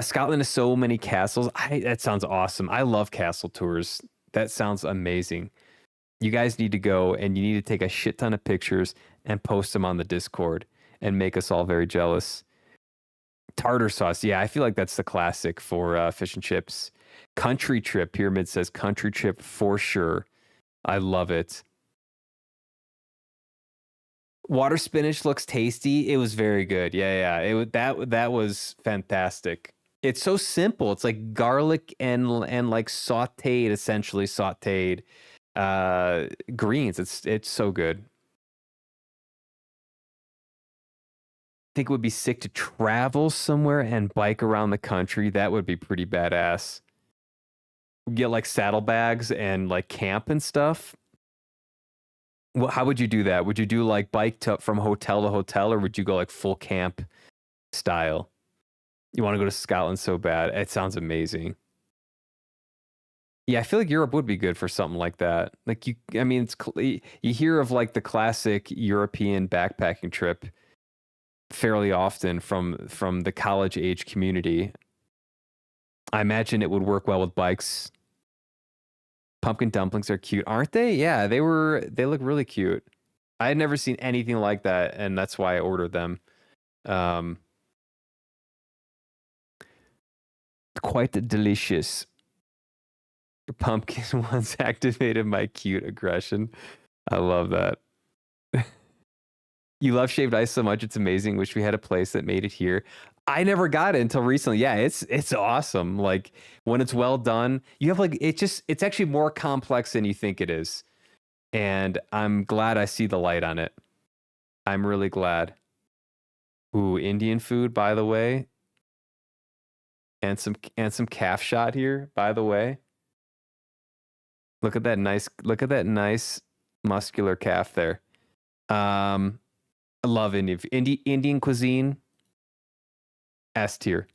Scotland has so many castles. That sounds awesome. I love castle tours. That sounds amazing. You guys need to go, and you need to take a shit ton of pictures and post them on the Discord and make us all very jealous. Tartar sauce. Yeah, I feel like that's the classic for fish and chips. Country trip. Pyramid says country trip for sure. I love it. Water spinach looks tasty. It was very good. Yeah. That was fantastic. It's so simple. It's like garlic and like essentially sautéed greens. It's so good. I think it would be sick to travel somewhere and bike around the country. That would be pretty badass. Get like saddlebags and like camp and stuff. Well, how would you do that? Would you do like bike from hotel to hotel, or would you go like full camp style? You want to go to Scotland so bad. It sounds amazing. Yeah, I feel like Europe would be good for something like that. Like you hear of like the classic European backpacking trip fairly often from the college age community. I imagine it would work well with bikes. Pumpkin dumplings are cute, aren't they? Yeah, they look really cute. I had never seen anything like that, and that's why I ordered them. Quite delicious. Pumpkin once activated my cute aggression. I love that. You love shaved ice so much, it's amazing. Wish we had a place that made it here. I never got it until recently. Yeah, it's awesome. Like when it's well done, you have like it's actually more complex than you think it is. and I'm glad I see the light on it. I'm really glad. Ooh, Indian food, by the way, and some calf shot here, by the way. Look at that nice muscular calf there. I love Indian cuisine. S tier.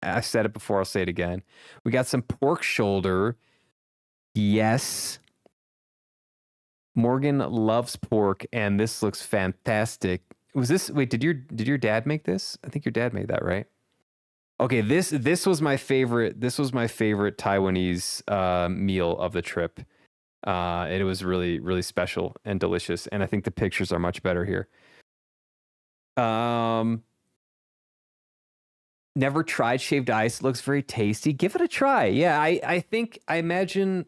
I said it before, I'll say it again. We got some pork shoulder. Yes. Morgan loves pork, and this looks fantastic. Did your dad make this? I think your dad made that, right? Okay, this was my favorite Taiwanese meal of the trip. And it was really, really special and delicious. And I think the pictures are much better here. Never tried shaved ice. It looks very tasty. Give it a try. Yeah, I imagine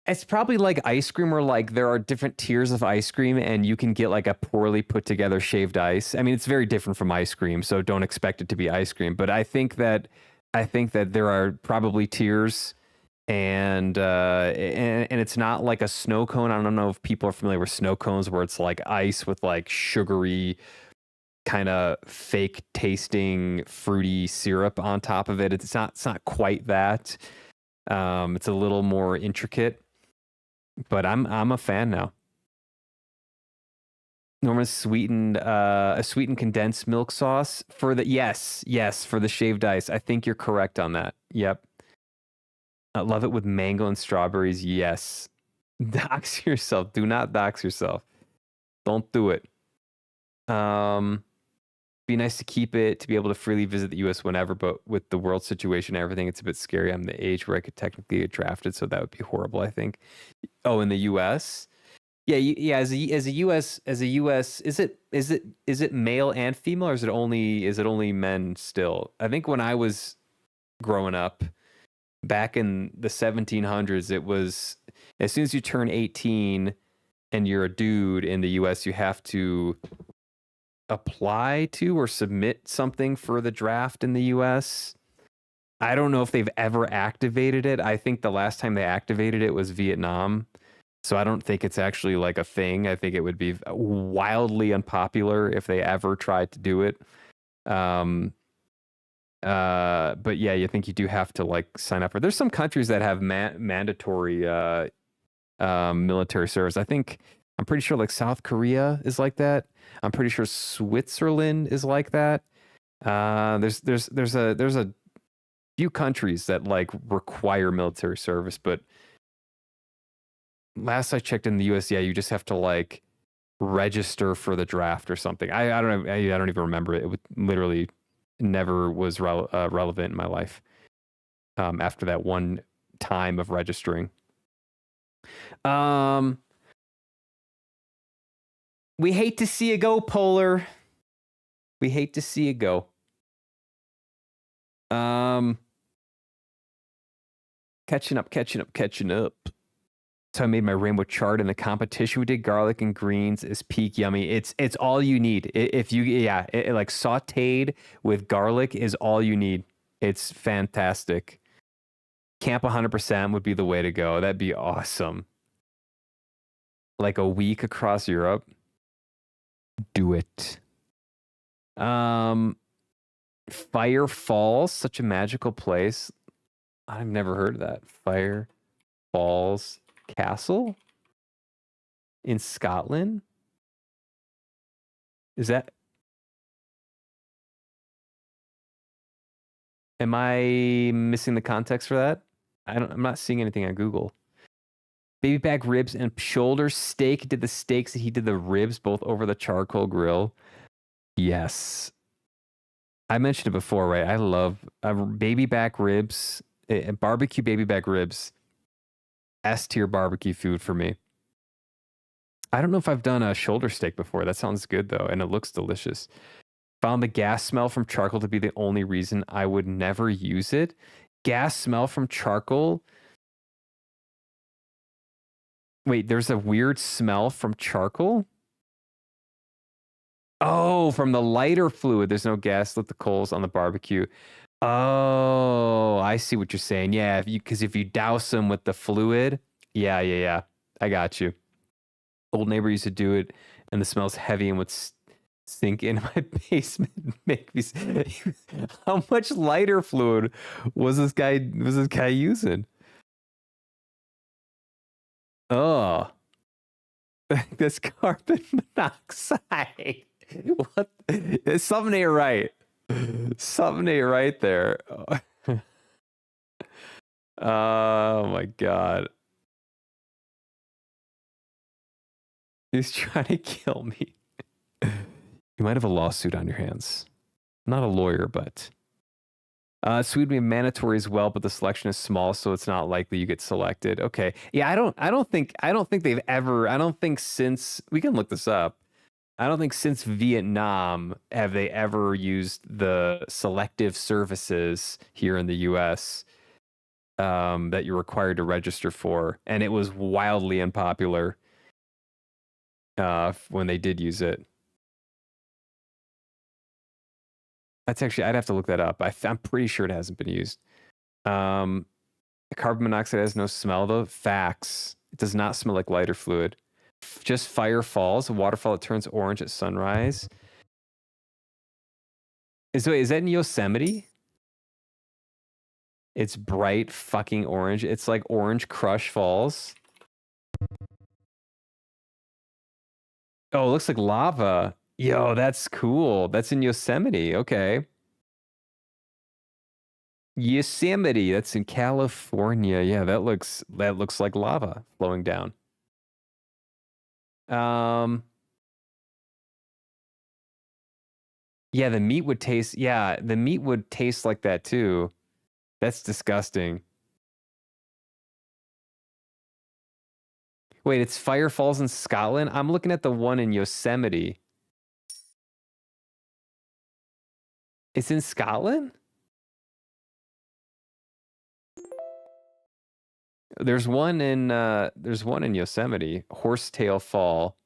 it's probably like ice cream, or like there are different tiers of ice cream and you can get like a poorly put together shaved ice. I mean, it's very different from ice cream, so don't expect it to be ice cream. But I think that there are probably tiers, and it's not like a snow cone. I don't know if people are familiar with snow cones, where it's like ice with like sugary, kind of fake tasting fruity syrup on top of it. It's not quite that. It's a little more intricate, but I'm a fan now. Norman sweetened a sweetened condensed milk sauce for the yes for the shaved ice. I think you're correct on that. Yep. I love it with mango and strawberries. Yes. Dox yourself. Do not dox yourself. Don't do it. Be nice to keep it, to be able to freely visit the U.S. whenever, but with the world situation and everything, it's a bit scary. I'm the age where I could technically get drafted, so that would be horrible, I think. Oh, in the U.S.? Yeah. As a U.S., is it male and female, or is it only men still? I think when I was growing up, back in the 1700s, it was as soon as you turn 18 and you're a dude in the U.S., you have to apply to or submit something for the draft in the US. I don't know if they've ever activated it. I think the last time they activated it was Vietnam. So I don't think it's actually like a thing. I think it would be wildly unpopular if they ever tried to do it. But yeah, you think you do have to like sign up for. There's some countries that have mandatory military service. I'm pretty sure like South Korea is like that. I'm pretty sure Switzerland is like that. There's a few countries that like require military service, but last I checked in the US, yeah, you just have to like register for the draft or something. I don't know. I don't even remember it. It literally never was relevant in my life after that one time of registering. We hate to see it go, Polar. We hate to see it go. Catching up. So I made my rainbow chart in the competition. We did garlic and greens is peak yummy. It's all you need. If you like sautéed with garlic is all you need. It's fantastic. Camp 100% would be the way to go. That'd be awesome. Like a week across Europe. Do it. Fire Falls, such a magical place. I've never heard of that. Fire Falls Castle in Scotland. Is that? Am I missing the context for that? I'm not seeing anything on Google. Baby back ribs and shoulder steak. Did the steaks, he did the ribs both over the charcoal grill. Yes. I mentioned it before, right? I love baby back ribs, barbecue baby back ribs. S tier barbecue food for me. I don't know if I've done a shoulder steak before. That sounds good though, and it looks delicious. Found the gas smell from charcoal to be the only reason I would never use it. Gas smell from charcoal. Wait, there's a weird smell from charcoal? Oh, from the lighter fluid. There's no gas lit the coals on the barbecue. Oh, I see what you're saying. Yeah, because if you douse them with the fluid, Yeah. I got you. Old neighbor used to do it, and the smell's heavy and would sink in my basement and make me. How much lighter fluid was this guy using? Oh, this carbon monoxide. What? Something ain't right. Something ain't right there. Oh my god. He's trying to kill me. You might have a lawsuit on your hands. I'm not a lawyer, but Sweden would be mandatory as well, but the selection is small, so it's not likely you get selected. Okay. Yeah, I don't think they've ever, I don't think since, we can look this up. I don't think since Vietnam have they ever used the selective services here in the US that you're required to register for. And it was wildly unpopular when they did use it. That's actually, I'd have to look that up. I'm pretty sure it hasn't been used. Carbon monoxide has no smell, though. Facts. It does not smell like lighter fluid. Just fire falls. A waterfall that turns orange at sunrise. Is that in Yosemite? It's bright fucking orange. It's like Orange Crush Falls. Oh, it looks like lava. Yo, that's cool. That's in Yosemite. Okay. Yosemite. That's in California. Yeah, that looks like lava flowing down. Yeah, the meat would taste like that too. That's disgusting. Wait, it's Fire Falls in Scotland? I'm looking at the one in Yosemite. It's in Scotland? There's one in Yosemite, Horsetail Fall.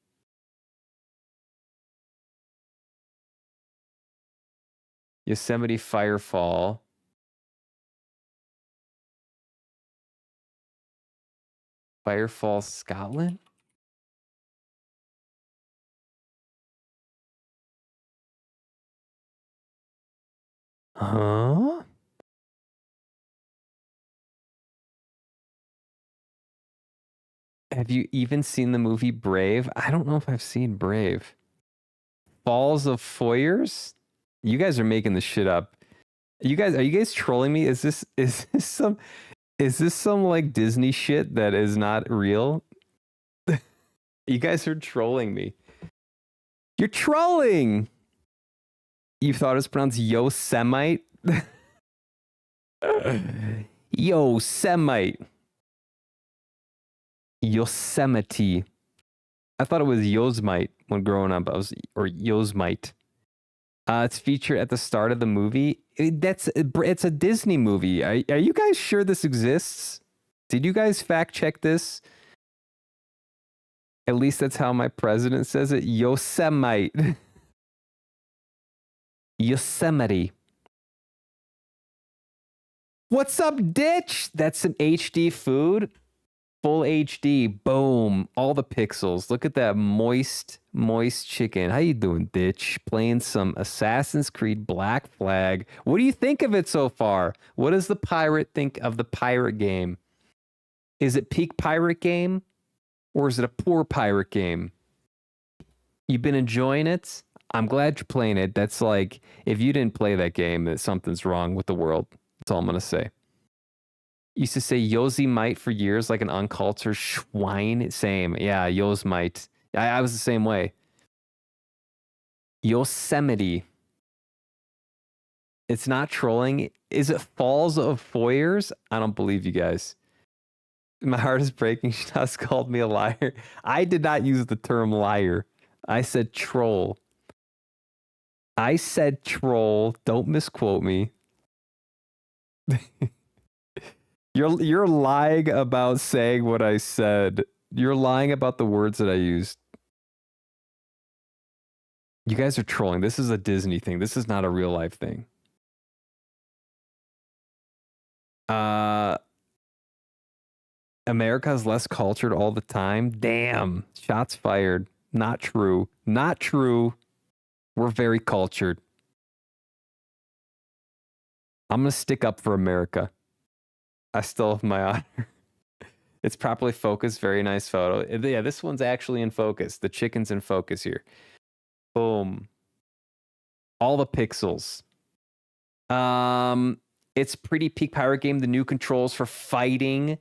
Yosemite Firefall. Firefall, Scotland? Huh? Have you even seen the movie Brave? I don't know if I've seen Brave. Falls of Foyers? You guys are making this shit up. Are you guys trolling me? Is this some like Disney shit that is not real? You guys are trolling me. You're trolling. You thought it was pronounced Yosemite? Yosemite. Yosemite. I thought it was Yosemite when growing up. Or Yosemite. It's featured at the start of the movie. It's a Disney movie. Are you guys sure this exists? Did you guys fact check this? At least that's how my president says it. Yosemite. Yosemite. What's up, ditch? That's some HD food. Full HD. Boom. All the pixels. Look at that moist chicken. How you doing, ditch? Playing some Assassin's Creed Black Flag. What do you think of it so far? What does the pirate think of the pirate game? Is it peak pirate game? Or is it a poor pirate game? You've been enjoying it? I'm glad you're playing it. That's like, if you didn't play that game, then something's wrong with the world. That's all I'm going to say. Used to say Yosemite for years, like an uncultured schwein. Same. Yeah, Yosemite. I was the same way. Yosemite. It's not trolling. Is it Falls of Foyers? I don't believe you guys. My heart is breaking. She just called me a liar. I did not use the term liar. I said troll. I said troll. Don't misquote me. You're lying about saying what I said. You're lying about the words that I used. You guys are trolling. This is a Disney thing. This is not a real life thing. America's less cultured all the time. Damn. Shots fired. Not true. Not true. We're very cultured. I'm going to stick up for America. I still have my honor. It's properly focused. Very nice photo. Yeah, this one's actually in focus. The chicken's in focus here. Boom. All the pixels. It's pretty peak pirate game. The new controls for fighting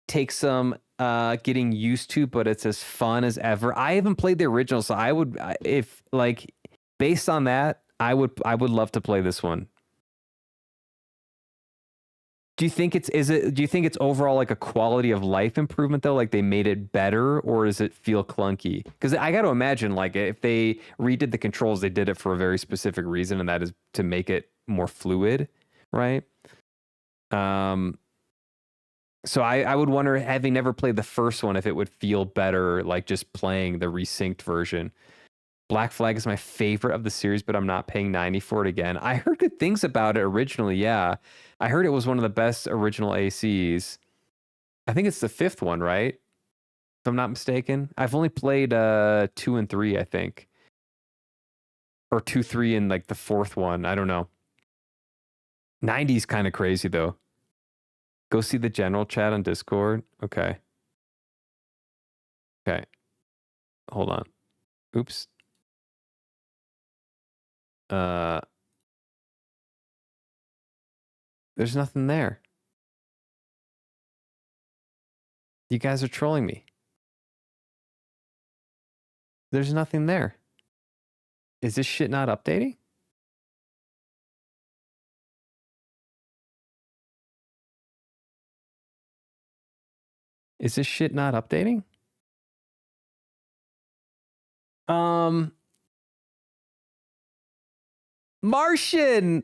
take some getting used to, but it's as fun as ever. I haven't played the original, so I would, if like based on that, I would love to play this one. Do you think it's overall like a quality of life improvement though? Like they made it better, or does it feel clunky? Because I got to imagine like if they redid the controls, they did it for a very specific reason, and that is to make it more fluid, right? So I would wonder, having never played the first one, if it would feel better like just playing the resynced version. Black Flag is my favorite of the series, but I'm not paying $90 for it again. I heard good things about it originally. Yeah, I heard it was one of the best original ACs. I think it's the 5th one, right? If I'm not mistaken. I've only played 2 and 3, I think. Or 2, 3, and like the 4th one. I don't know. 90's kind of crazy, though. Go see the general chat on Discord. Okay. Okay. Hold on. Oops. There's nothing there. You guys are trolling me. There's nothing there. Is this shit not updating? Is this shit not updating? Martian,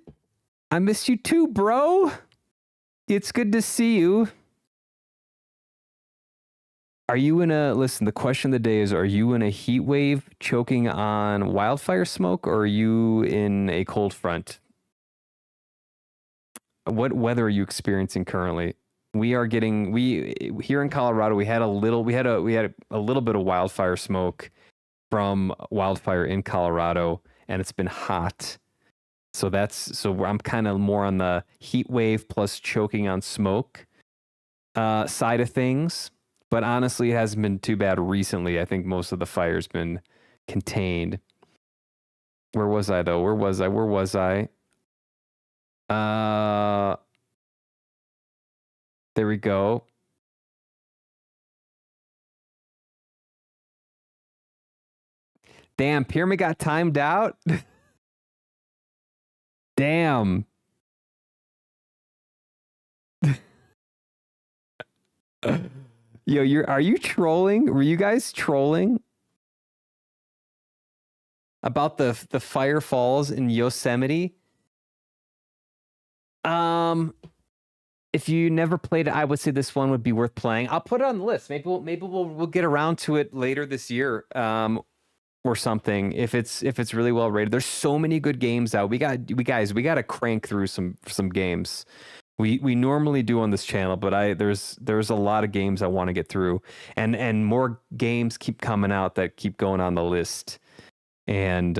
I miss you too, bro. It's good to see you. Are you in a, listen, the question of the day is, are you in a heat wave choking on wildfire smoke, or are you in a cold front? What weather are you experiencing currently? We are getting, here in Colorado, we had a little bit of wildfire smoke from wildfire in Colorado, and it's been hot. So I'm kind of more on the heat wave plus choking on smoke side of things. But honestly, it hasn't been too bad recently. I think most of the fire's been contained. Where was I though? Where was I? There we go. Damn, Pyramid got timed out. Damn. Yo, are you trolling? Were you guys trolling about the fire falls in Yosemite? If you never played it, I would say this one would be worth playing. I'll put it on the list. Maybe we'll get around to it later this year, or something. If it's really well rated. There's so many good games out. We got to crank through some games. We normally do on this channel, but there's a lot of games I want to get through, and more games keep coming out that keep going on the list, and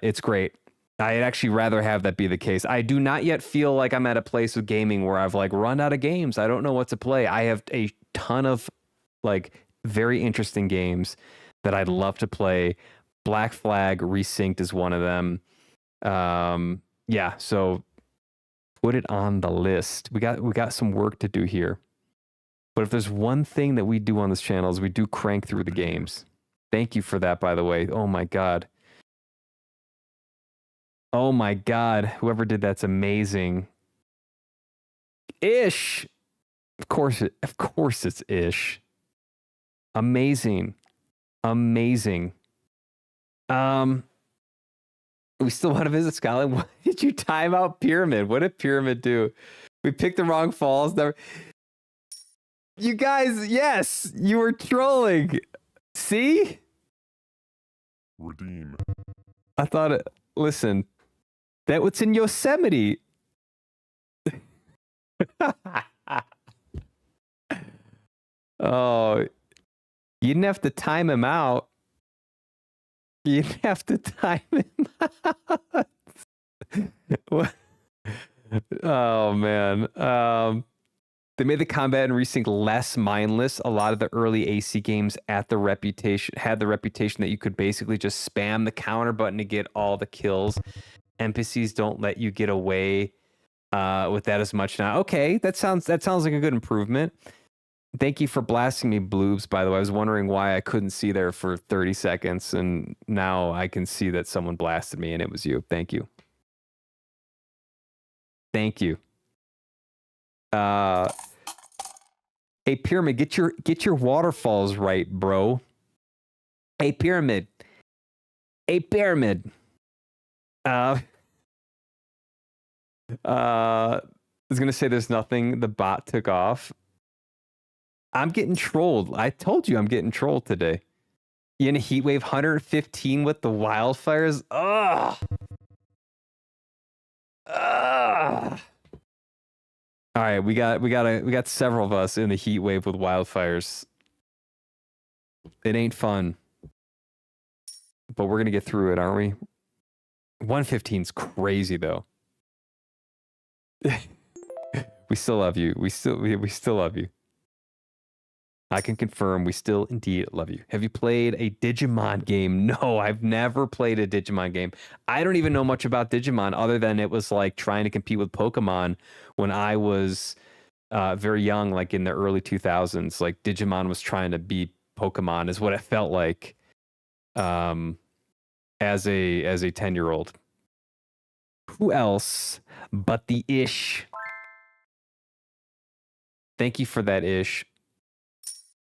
it's great. I'd actually rather have that be the case. I do not yet feel like I'm at a place with gaming where I've like run out of games. I don't know what to play. I have a ton of like very interesting games that I'd love to play. Black Flag Resynced is one of them. Yeah, so put it on the list. We got some work to do here. But if there's one thing that we do on this channel is we do crank through the games. Thank you for that, by the way. Oh my God. Oh my God. Whoever did that's amazing. Ish. Of course it's Ish. Amazing. Amazing. We still want to visit Scotland. Why did you time out Pyramid? What did Pyramid do? We picked the wrong falls. You guys, yes, you were trolling. See? Redeem. I thought it. Listen, that was in Yosemite. Oh, you didn't have to time him out. You didn't have to time him out. What? Oh man. They made the combat in Resync less mindless. A lot of the early AC games had the reputation that you could basically just spam the counter button to get all the kills. NPCs don't let you get away with that as much now. Okay, that sounds like a good improvement. Thank you for blasting me, Bloobs, by the way. I was wondering why I couldn't see there for 30 seconds, and now I can see that someone blasted me, and it was you. Thank you. Thank you. Hey Pyramid, get your waterfalls right, bro. Hey Pyramid. Hey Pyramid. I was gonna say there's nothing. The bot took off. I'm getting trolled. I told you I'm getting trolled today. You in a heat wave 115 with the wildfires? Ugh. Ugh. All right, we got several of us in the heat wave with wildfires. It ain't fun. But we're gonna get through it, aren't we? 115's crazy though. We still love you. We still love you. I can confirm we still indeed love you. Have you played a Digimon game? No, I've never played a Digimon game. I don't even know much about Digimon other than it was like trying to compete with Pokemon when I was very young, like in the early 2000s. Like Digimon was trying to beat Pokemon is what it felt like as a 10-year-old. Who else but the Ish? Thank you for that, Ish.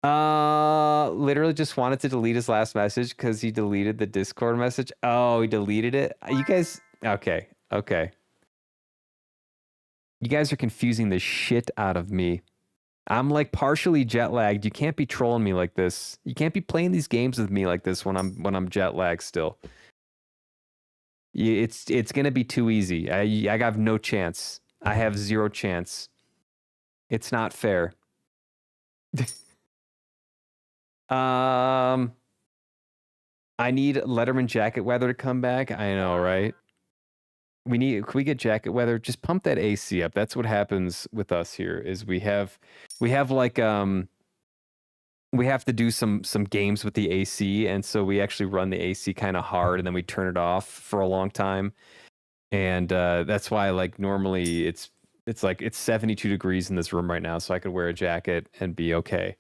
Literally just wanted to delete his last message because he deleted the Discord message. Oh, he deleted it. You guys, okay. You guys are confusing the shit out of me. I'm like partially jet lagged. You can't be trolling me like this. You can't be playing these games with me like this when I'm jet lagged still. It's gonna be too easy. I have no chance. I have zero chance. It's not fair. I need Letterman Jacket Weather to come back. I know, right? Can we get Jacket Weather? Just pump that AC up. That's what happens with us here is we have like we have to do some games with the AC, and so we actually run the AC kind of hard and then we turn it off for a long time. And that's why like normally it's like it's 72 degrees in this room right now, so I could wear a jacket and be okay.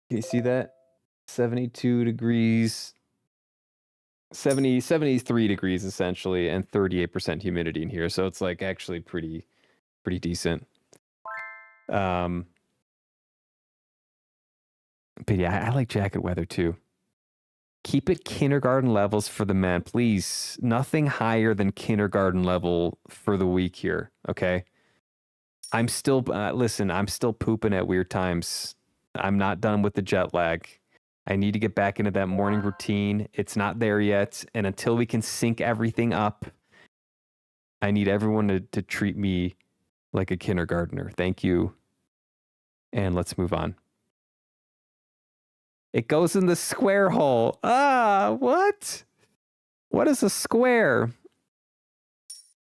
Can you see that? 72 degrees, 73 degrees essentially, and 38% humidity in here. So it's like actually pretty decent. But yeah, I like jacket weather too. Keep it kindergarten levels for the men, please. Nothing higher than kindergarten level for the week here, okay? I'm still, listen, I'm still pooping at weird times. I'm not done with the jet lag. I need to get back into that morning routine. It's not there yet. And until we can sync everything up, I need everyone to treat me like a kindergartner. Thank you. And let's move on. It goes in the square hole. Ah, what? What is a square?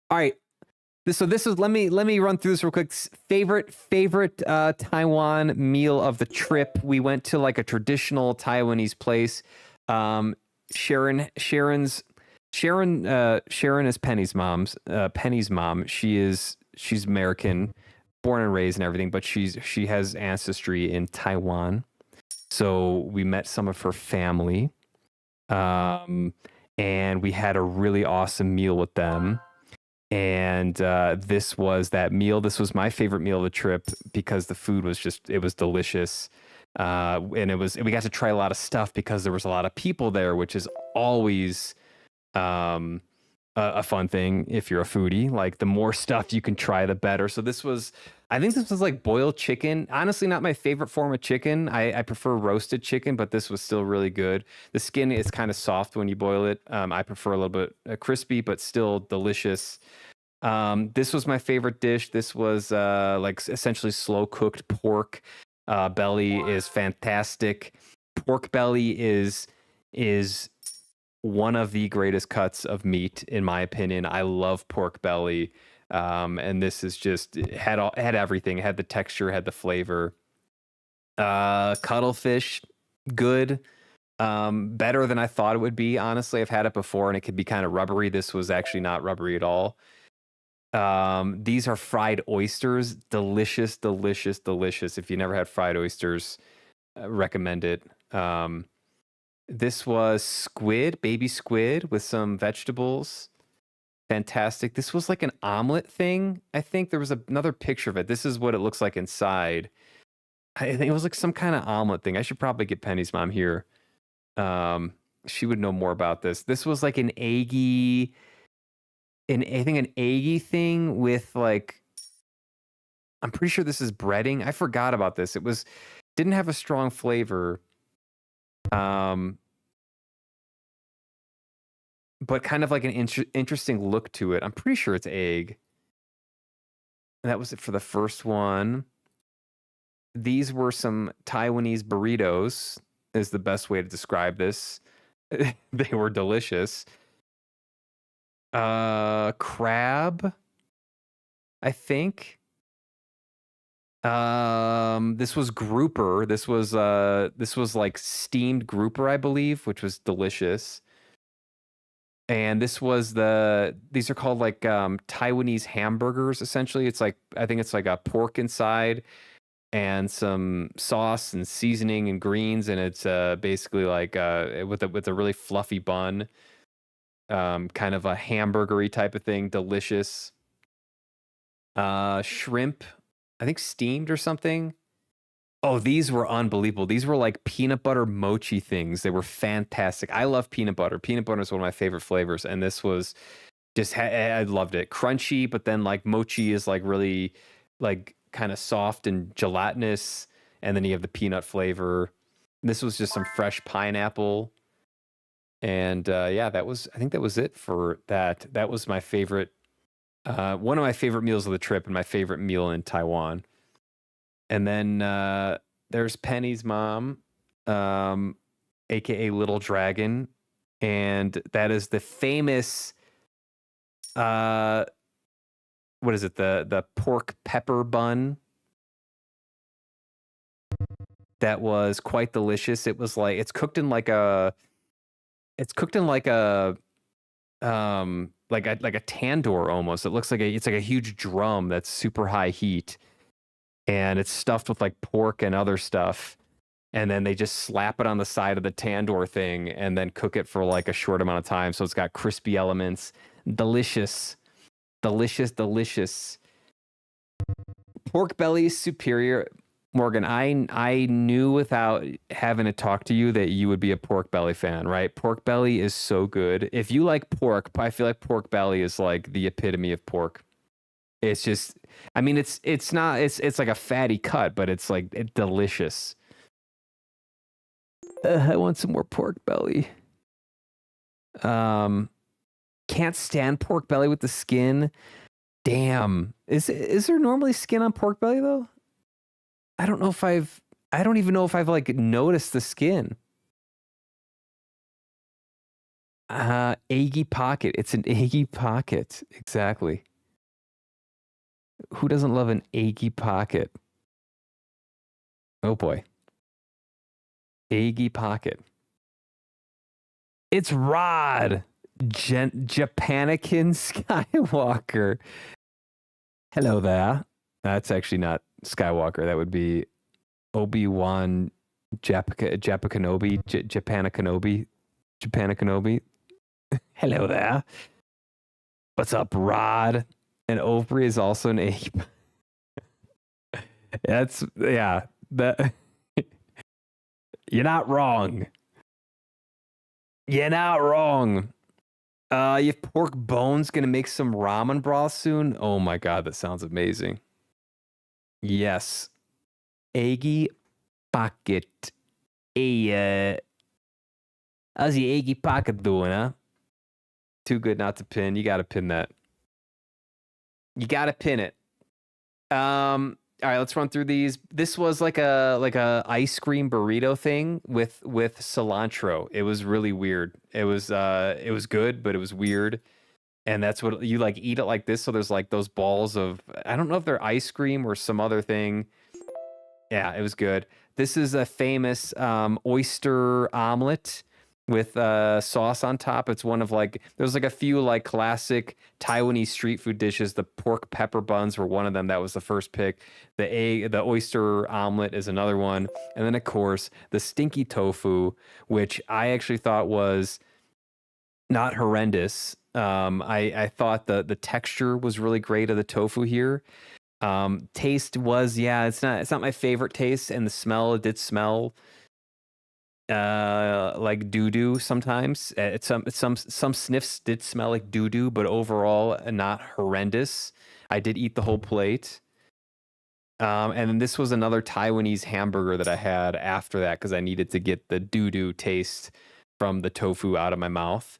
All right. So this is let me run through this real quick. Favorite Taiwan meal of the trip. We went to like a traditional Taiwanese place. Sharon is Penny's mom. She's American, born and raised and everything, but she has ancestry in Taiwan. So we met some of her family, and we had a really awesome meal with them. And this was that meal. This was my favorite meal of the trip because the food was it was delicious. And we got to try a lot of stuff because there was a lot of people there, which is always a fun thing if you're a foodie. Like the more stuff you can try, the better. So I think this was like boiled chicken. Honestly, not my favorite form of chicken. I prefer roasted chicken, but this was still really good. The skin is kind of soft when you boil it. I prefer a little bit crispy, but still delicious. This was my favorite dish. This was like essentially slow cooked pork belly is fantastic. Pork belly is one of the greatest cuts of meat, in my opinion. I love pork belly. And this is just it had everything. It had the texture, had the flavor. Cuttlefish, good. Better than I thought it would be. Honestly, I've had it before and it could be kind of rubbery. This was actually not rubbery at all. These are fried oysters. Delicious, delicious, delicious. If you never had fried oysters, recommend it. This was squid, baby squid with some vegetables. Fantastic. This was like an omelet thing. I think there was another picture of it. This is what it looks like inside. I think it was like some kind of omelet thing. I should probably get Penny's mom here. She would know more about this. This was like an eggy, I think an eggy thing with like, I'm pretty sure this is breading. I forgot about this. Didn't have a strong flavor. But kind of like an interesting look to it. I'm pretty sure it's egg. And that was it for the first one. These were some Taiwanese burritos, is the best way to describe this. They were delicious. Crab, I think. This was grouper. This was like steamed grouper, I believe, which was delicious. And these are called like Taiwanese hamburgers, essentially. It's like, I think it's like a pork inside and some sauce and seasoning and greens, and it's basically like with a really fluffy bun, kind of a hamburgery type of thing. Delicious. Shrimp, I think steamed or something. Oh, these were unbelievable. These were like peanut butter mochi things. They were fantastic. I love peanut butter. Peanut butter is one of my favorite flavors, and this was just I loved it. Crunchy, but then like mochi is like really like kind of soft and gelatinous, and then you have the peanut flavor. This was just some fresh pineapple, and yeah, I think that was it for that. That was my favorite, one of my favorite meals of the trip, and my favorite meal in Taiwan. And then there's Penny's mom, aka Little Dragon, and that is the famous what is it, the pork pepper bun that was quite delicious. It was like it's cooked in like a like a tandoor almost. It looks like it's like a huge drum that's super high heat, and it's stuffed with like pork and other stuff, and then they just slap it on the side of the tandoor thing and then cook it for like a short amount of time, so it's got crispy elements. Delicious, delicious, delicious. Pork belly is superior. Morgan, I knew without having to talk to you that you would be a pork belly fan, right? Pork belly is so good. If you like pork, I feel like pork belly is like the epitome of pork. It's just, I mean, it's like a fatty cut, but it's like delicious. I want some more pork belly. Can't stand pork belly with the skin. Damn. Is there normally skin on pork belly though? I don't even know if I've like noticed the skin. Eggy pocket. It's an eggy pocket. Exactly. Who doesn't love an eggy pocket? Oh boy. Eggy pocket. It's Rod. Japanican Skywalker. Hello there. That's actually not Skywalker. That would be Obi-Wan Japakenobi. Japanikenobi. Hello there. What's up, Rod? And Ovary is also an ape. That's, yeah. You're not wrong. You're not wrong. You have pork bones gonna make some ramen broth soon? Oh my god, that sounds amazing. Yes. Eggy pocket. Hey, how's the eggy pocket doing, huh? Too good not to pin. You gotta pin that. You gotta pin it. All right, let's run through these. This was like a ice cream burrito thing with cilantro. It was really weird. It was good, but it was weird. And that's what you like eat it like this. So there's like those balls of, I don't know if they're ice cream or some other thing. Yeah, it was good. This is a famous oyster omelet with sauce on top. It's one of like, there's like a few like classic Taiwanese street food dishes. The pork pepper buns were one of them. That was the first pick. The oyster omelet is another one. And then of course the stinky tofu, which I actually thought was not horrendous. I thought the texture was really great of the tofu here. Taste was, yeah, it's not my favorite taste, and the smell, it did smell like doo-doo sometimes. Some sniffs did smell like doo-doo, but overall not horrendous. I did eat the whole plate. And then this was another Taiwanese hamburger that I had after that because I needed to get the doo-doo taste from the tofu out of my mouth.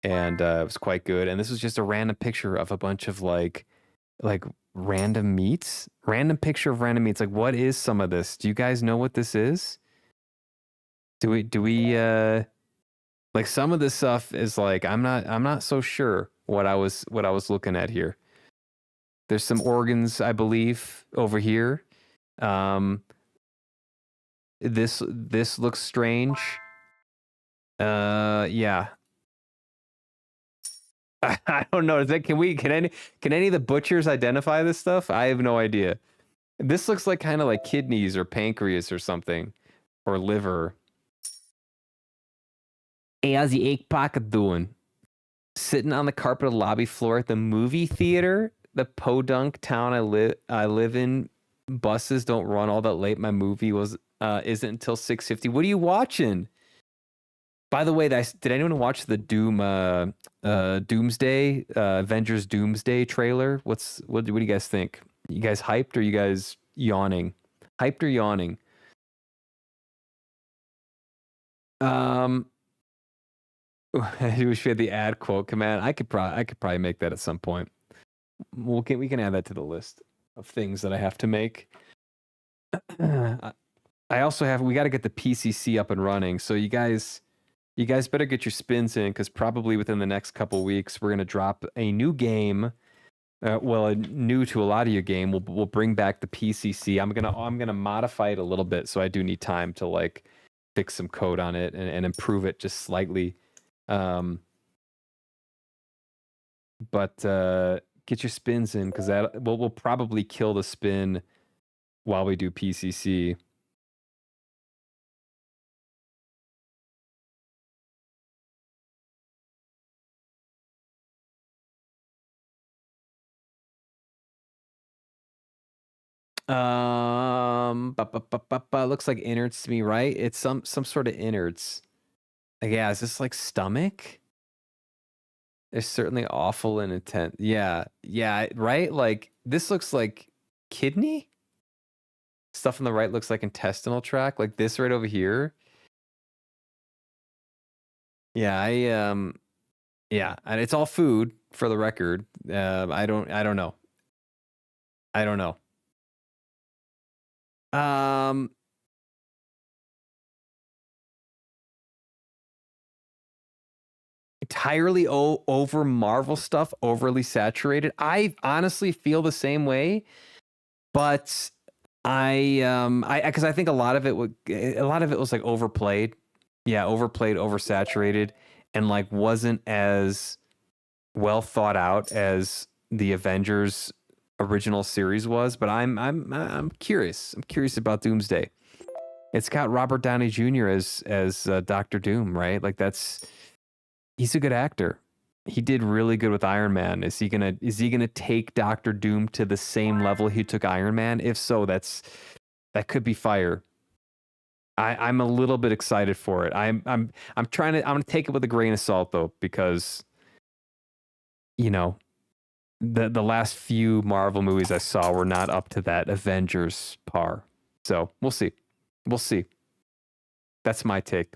And it was quite good. And this was just a random picture of a bunch of like random meats. Random picture of random meats. Like, what is some of this? Do you guys know what this is? Do we like some of this stuff is like I'm not so sure what I was looking at here. There's some organs, I believe, over here. This looks strange. Yeah. I don't know. Can any of the butchers identify this stuff? I have no idea. This looks like kind of like kidneys or pancreas or something, or liver. Hey, how's the egg pocket doing? Sitting on the carpeted lobby floor at the movie theater, the podunk town I live in. Buses don't run all that late. My movie isn't until 6:50. What are you watching? By the way, did anyone watch the Doomsday Avengers Doomsday trailer? What do you guys think? You guys hyped or you guys yawning? Hyped or yawning? I wish we had the ad quote command. I could probably make that at some point. We can add that to the list of things that I have to make. I also we got to get the PCC up and running. So you guys better get your spins in because probably within the next couple weeks we're gonna drop a new game. New to a lot of your game. We'll bring back the PCC. I'm gonna modify it a little bit, so I do need time to like fix some code on it and improve it just slightly. But get your spins in because we'll probably kill the spin while we do PCC. Looks like innards to me, right? It's some sort of innards. Yeah, is this like stomach? It's certainly awful and intent. Yeah, right? Like this looks like kidney. Stuff on the right looks like intestinal tract. Like this right over here. Yeah, yeah, and it's all food for the record. I don't know. I don't know. Entirely over Marvel stuff, overly saturated. I honestly feel the same way, but because I think a lot of it was like overplayed. Yeah, overplayed, oversaturated, and like wasn't as well thought out as the Avengers original series was. But I'm curious. I'm curious about Doomsday. It's got Robert Downey Jr. as Doctor Doom, right? Like he's a good actor. He did really good with Iron Man. Is he gonna take Doctor Doom to the same level he took Iron Man? If so, that could be fire. I'm a little bit excited for it. I'm gonna take it with a grain of salt though, because you know the last few Marvel movies I saw were not up to that Avengers par. So we'll see. We'll see. That's my take.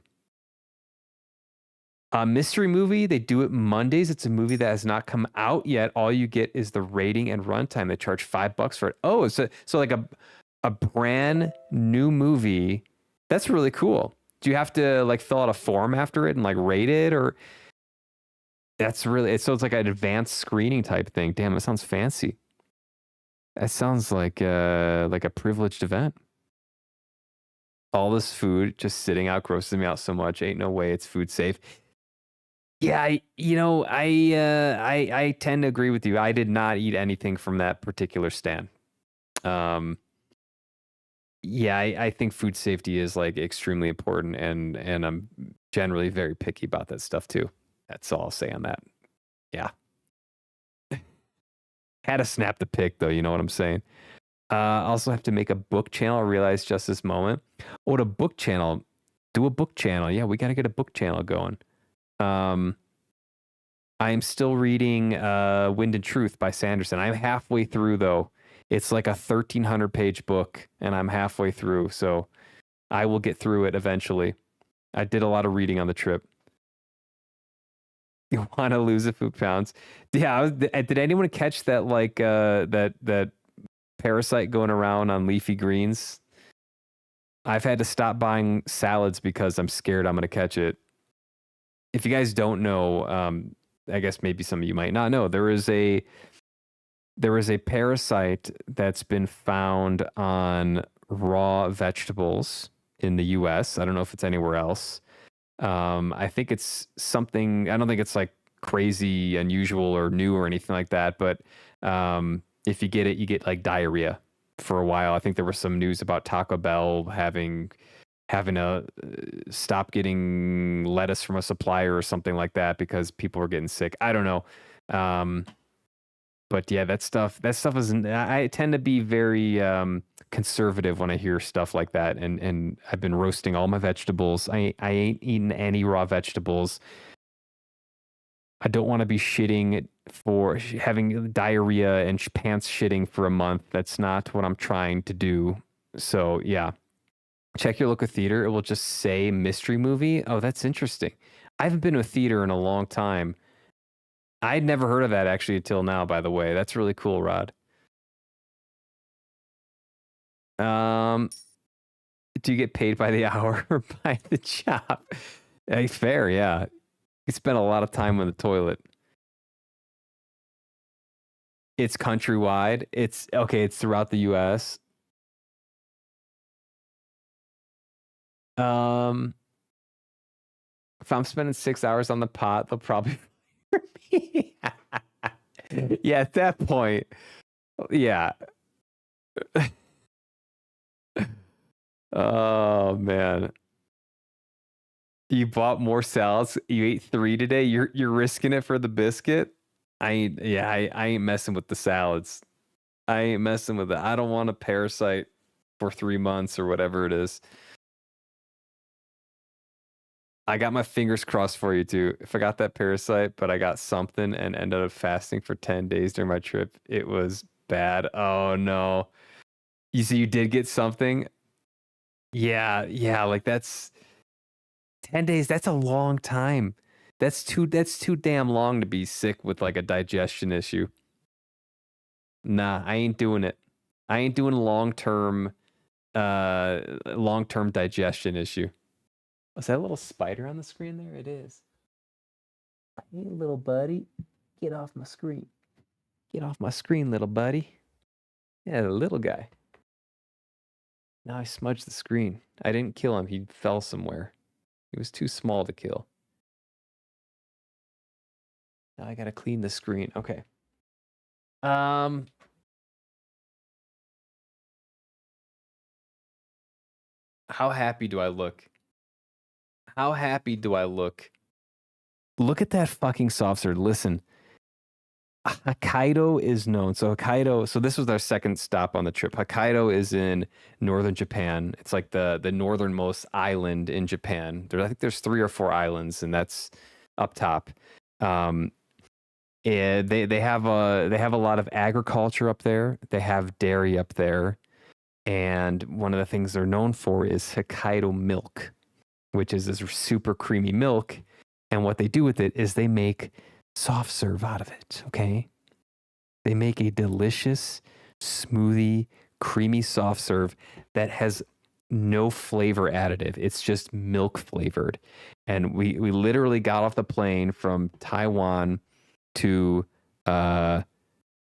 A mystery movie, they do it Mondays. It's a movie that has not come out yet. All you get is the rating and runtime. They charge $5 for it. Oh, so like a brand new movie. That's really cool. Do you have to like fill out a form after it and like rate it, or that's really so it's like an advanced screening type thing. Damn, it sounds fancy. That sounds like a privileged event. All this food just sitting out grosses me out so much. Ain't no way it's food safe. Yeah, I tend to agree with you. I did not eat anything from that particular stand. Yeah, I think food safety is like extremely important, and I'm generally very picky about that stuff too. That's all I'll say on that. Yeah. Had to snap the pic though, you know what I'm saying? Also have to make a book channel. I realized just this moment. Oh, the book channel. Do a book channel. Yeah, we got to get a book channel going. I am still reading Wind and Truth by Sanderson. I'm halfway through though. It's like a 1,300 page book, and I'm halfway through, so I will get through it eventually. I did a lot of reading on the trip. You want to lose a few pounds? Yeah. Did anyone catch that? Like that parasite going around on leafy greens? I've had to stop buying salads because I'm scared I'm going to catch it. If you guys don't know, I guess maybe some of you might not know, there is a parasite that's been found on raw vegetables in the US. I don't know if it's anywhere else. I think it's something, I don't think it's like crazy unusual or new or anything like that, but if you get it, you get like diarrhea for a while. I think there was some news about Taco Bell having to stop getting lettuce from a supplier or something like that because people were getting sick. I don't know. But yeah, that stuff isn't, I tend to be very conservative when I hear stuff like that. And I've been roasting all my vegetables. I ain't eating any raw vegetables. I don't want to be shitting for having diarrhea and pants shitting for a month. That's not what I'm trying to do. So yeah, check your local theater. It will just say mystery movie. Oh, that's interesting. I haven't been to a theater in a long time. I'd never heard of that actually until now, by the way. That's really cool, Rod. Do you get paid by the hour or by the job? Hey, fair, yeah. You spend a lot of time on the toilet. It's countrywide. It's throughout the US. If I'm spending 6 hours on the pot, they'll probably for me. Yeah, at that point. Yeah. Oh man. You bought more salads. You ate 3 today. You're risking it for the biscuit. I ain't messing with the salads. I ain't messing with it. I don't want a parasite for 3 months or whatever it is. I got my fingers crossed for you too. If I got that parasite, but I got something and ended up fasting for 10 days during my trip, it was bad. Oh no. You see, you did get something. Yeah, like that's 10 days. That's a long time. That's too damn long to be sick with like a digestion issue. Nah, I ain't doing it. I ain't doing long-term digestion issue. Was that a little spider on the screen there? It is. Hey, little buddy. Get off my screen. Get off my screen, little buddy. Yeah, the little guy. Now I smudged the screen. I didn't kill him. He fell somewhere. He was too small to kill. Now I gotta clean the screen. Okay. How happy do I look? How happy do I look? Look at that fucking soft serve. Listen. Hokkaido is known. So this was our second stop on the trip. Hokkaido is in northern Japan. It's like the northernmost island in Japan. I think there's 3 or 4 islands, and that's up top. And they have a lot of agriculture up there. They have dairy up there. And one of the things they're known for is Hokkaido milk, which is this super creamy milk. And what they do with it is they make soft serve out of it. Okay. They make a delicious smoothie, creamy soft serve that has no flavor additive. It's just milk flavored. And we literally got off the plane from Taiwan to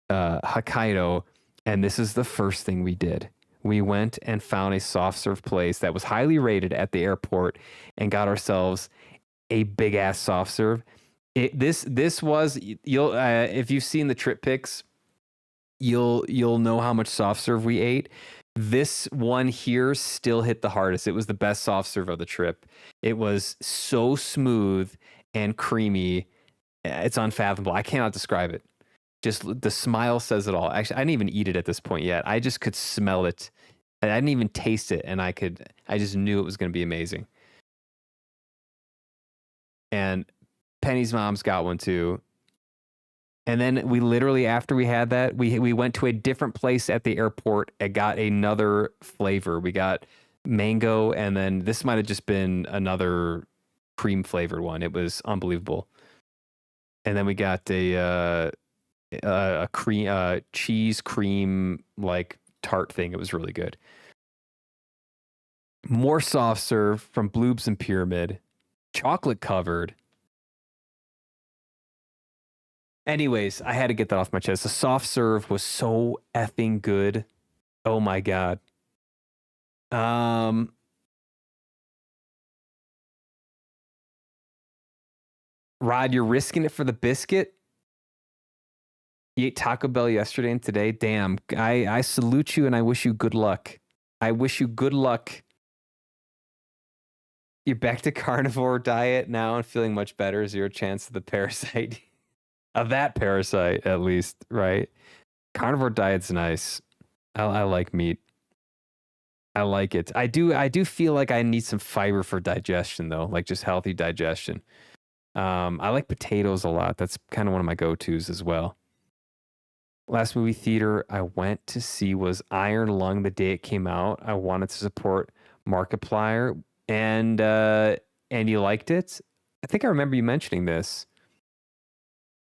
Hokkaido, and this is the first thing we did. We went and found a soft serve place that was highly rated at the airport and got ourselves a big ass soft serve. This was, you'll if you've seen the trip pics, you'll know how much soft serve we ate. This one here still hit the hardest. It was the best soft serve of the trip. It was so smooth and creamy. It's unfathomable. I cannot describe it. Just the smile says it all. Actually, I didn't even eat it at this point yet. I just could smell it. I didn't even taste it, and I just knew it was going to be amazing. And Penny's mom's got one too. And then we literally, after we had that, we went to a different place at the airport and got another flavor. We got mango, and then this might have just been another cream flavored one. It was unbelievable. And then we got a cream cheese cream like tart thing. It was really good. More soft serve from Bloobs and Pyramid, chocolate covered. Anyways, I had to get that off my chest. The soft serve was so effing good. Oh my god. Rod, you're risking it for the biscuit? You ate Taco Bell yesterday and today? Damn. I salute you and I wish you good luck. I wish you good luck. You're back to carnivore diet now and feeling much better. Zero chance of the parasite. Of that parasite, at least, right? Carnivore diet's nice. I like meat. I like it. I do feel like I need some fiber for digestion, though, like just healthy digestion. I like potatoes a lot. That's kind of one of my go-tos as well. Last movie theater I went to see was Iron Lung the day it came out. I wanted to support Markiplier, and you liked it. I think I remember you mentioning this.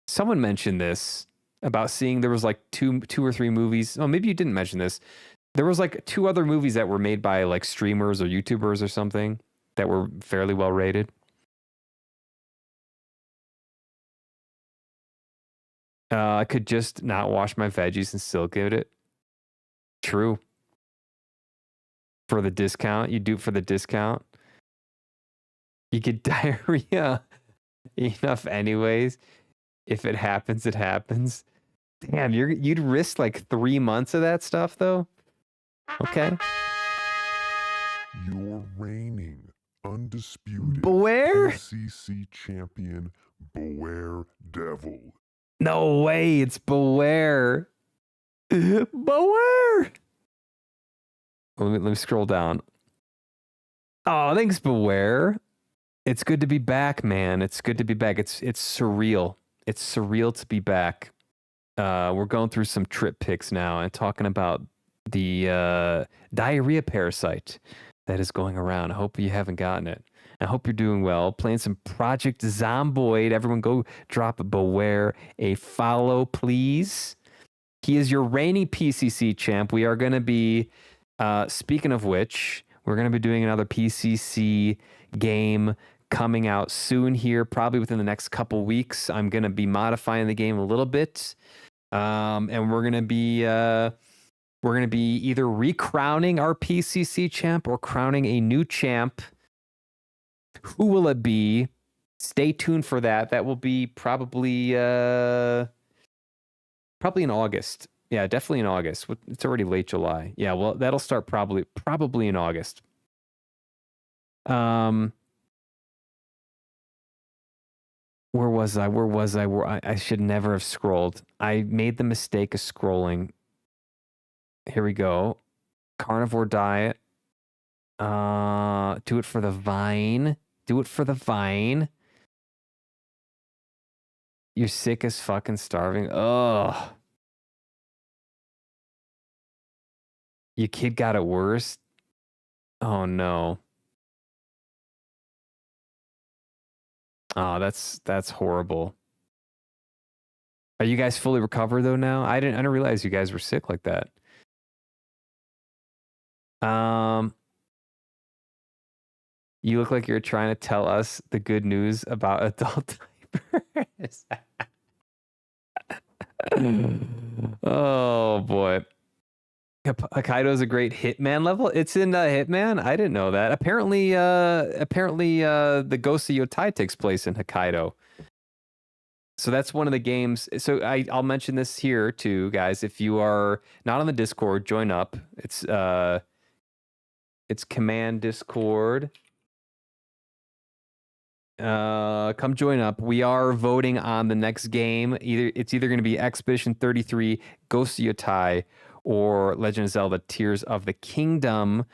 Someone mentioned this about seeing there was like two or three movies. Oh, maybe you didn't mention this. There was like 2 other movies that were made by like streamers or YouTubers or something that were fairly well rated. I could just not wash my veggies and still get it. True. For the discount, you do it for the discount. You get diarrhea enough anyways. If it happens, it happens. Damn, you'd risk like 3 months of that stuff though. Okay. Your reigning, undisputed Beware? PCC champion, Beware Devil. No way, it's Beware. Beware. Let me scroll down. Oh, thanks, Beware. It's good to be back, man. It's good to be back. It's surreal. It's surreal to be back. We're going through some trip pics now and talking about the diarrhea parasite that is going around. I hope you haven't gotten it. I hope you're doing well. Playing some Project Zomboid. Everyone go drop Beware a follow, please. He is your reigning PCC champ. We are going to be, speaking of which, we're going to be doing another PCC game coming out soon here, probably within the next couple weeks. I'm going to be modifying the game a little bit. And we're going to be either recrowning our PCC champ or crowning a new champ. Who will it be? Stay tuned for that. That will be probably in August. Yeah, definitely in August. It's already late July. Yeah, well, that'll start probably in August. Where was I? I should never have scrolled. I made the mistake of scrolling. Here we go. Carnivore diet. Do it for the Vine. Do it for the Vine. You're sick as fucking starving. Ugh. Your kid got it worse. Oh no. Oh, that's horrible. Are you guys fully recovered though now? I didn't realize you guys were sick like that. You look like you're trying to tell us the good news about adult diapers. Oh boy. Hokkaido's a great Hitman level. It's in Hitman. I didn't know that. Apparently, the Ghost of Yotai takes place in Hokkaido. So that's one of the games. So I'll mention this here too, guys. If you are not on the Discord, join up. It's Command Discord. Come join up. We are voting on the next game. It's either going to be Expedition 33, Ghost of Yotai, or Legend of Zelda Tears of the Kingdom.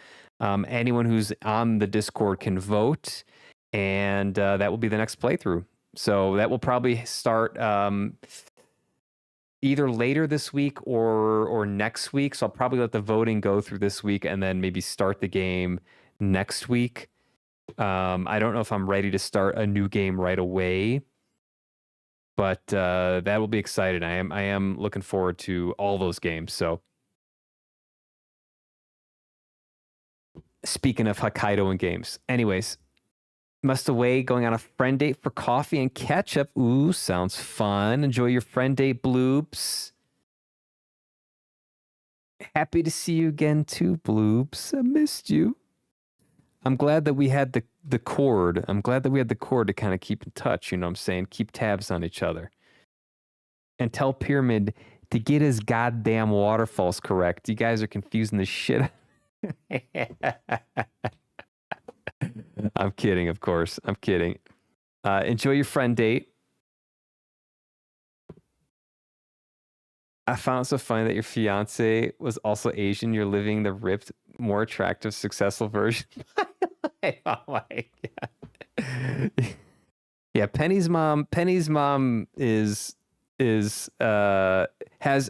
Anyone who's on the Discord can vote, and that will be the next playthrough. So that will probably start either later this week or next week. So I'll probably let the voting go through this week and then maybe start the game next week. I don't know if I'm ready to start a new game right away, but that will be exciting. I am looking forward to all those games. So speaking of Hokkaido and games, anyways, must away going on a friend date for coffee and ketchup. Ooh, sounds fun. Enjoy your friend date, Bloops. Happy to see you again too, Bloops. I missed you. I'm glad that we had the cord. I'm glad that we had the cord to kind of keep in touch, you know what I'm saying? Keep tabs on each other. And tell Pyramid to get his goddamn waterfalls correct. You guys are confusing the shit. I'm kidding, of course. I'm kidding. Enjoy your friend date. I found it so funny that your fiance was also Asian. You're living the ripped, more attractive, successful version. Oh my god. Yeah, Penny's mom is has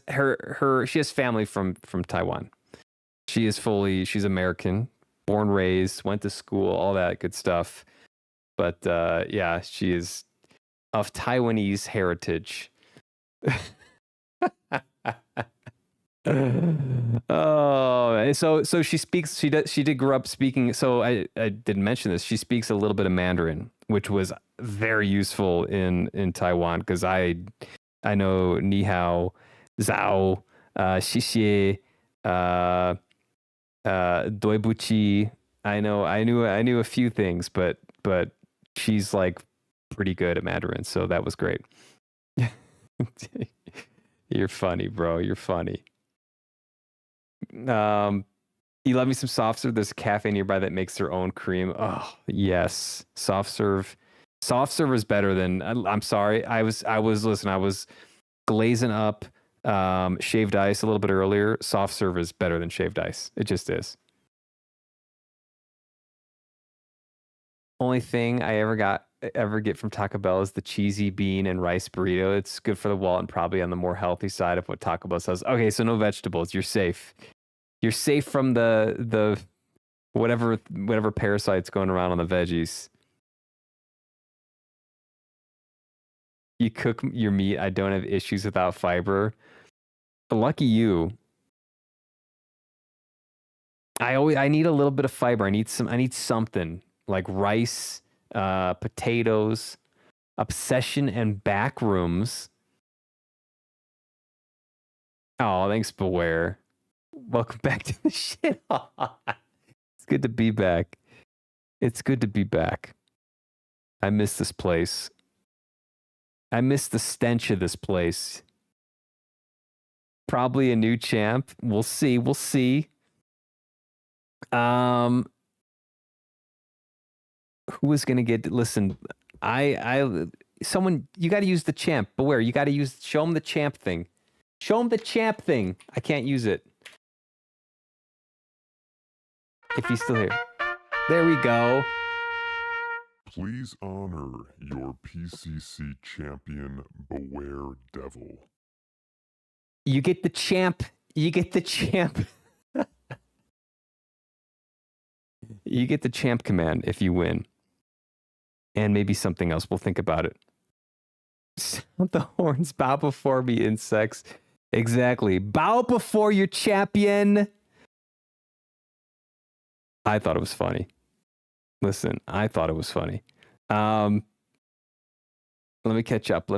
her she has family from Taiwan. She's American, born, raised, went to school, all that good stuff. But yeah, she is of Taiwanese heritage. Oh, so she speaks. She did grow up speaking. So I didn't mention this. She speaks a little bit of Mandarin, which was very useful in Taiwan because I know ni hao, zao, xie xie, doibuchi. I knew a few things, but she's like pretty good at Mandarin, so that was great. You're funny, bro. You're funny. You love me some soft serve. There's a cafe nearby that makes their own cream. Oh yes, soft serve. Soft serve is better than. I'm sorry. I was glazing up shaved ice a little bit earlier. Soft serve is better than shaved ice. It just is. Only thing I ever get from Taco Bell is the cheesy bean and rice burrito. It's good for the wallet and probably on the more healthy side of what Taco Bell says. Okay, so no vegetables. You're safe. You're safe from the whatever parasites going around on the veggies. You cook your meat. I don't have issues without fiber. Lucky you. I need a little bit of fiber. I need something like rice, potatoes, Obsession and Backrooms. Oh, thanks, Beware. Welcome back to the shit. It's good to be back. It's good to be back. I miss this place. I miss the stench of this place. Probably a new champ. We'll see. We'll see. Who is gonna get? Listen, someone. You got to use the champ. Beware. You got to show him the champ thing. Show him the champ thing. I can't use it. If he's still here. There we go. Please honor your PCC champion, Beware Devil. You get the champ. You get the champ. You get the champ command if you win. and maybe something else. We'll think about it. Sound the horns, bow before me, insects. Exactly. Bow before your champion. I thought it was funny. Listen, I thought it was funny. Let me catch up.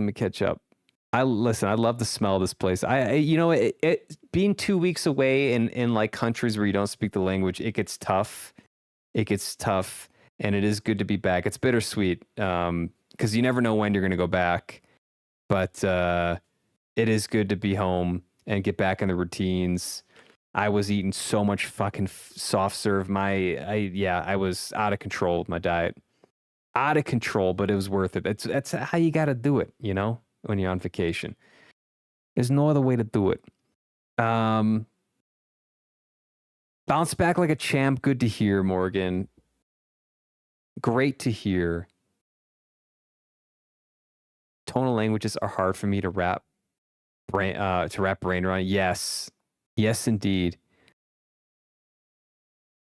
I love the smell of this place. It being 2 weeks away in like countries where you don't speak the language, it gets tough. And it is good to be back. It's bittersweet. Because you never know when you're gonna go back. But it is good to be home and get back in the routines. I was eating so much fucking soft serve. I was out of control with my diet. Out of control, but it was worth it. That's how you got to do it, when you're on vacation. There's no other way to do it. Bounce back like a champ. Good to hear, Morgan. Great to hear. Tonal languages are hard for me to wrap brain around. Yes, indeed.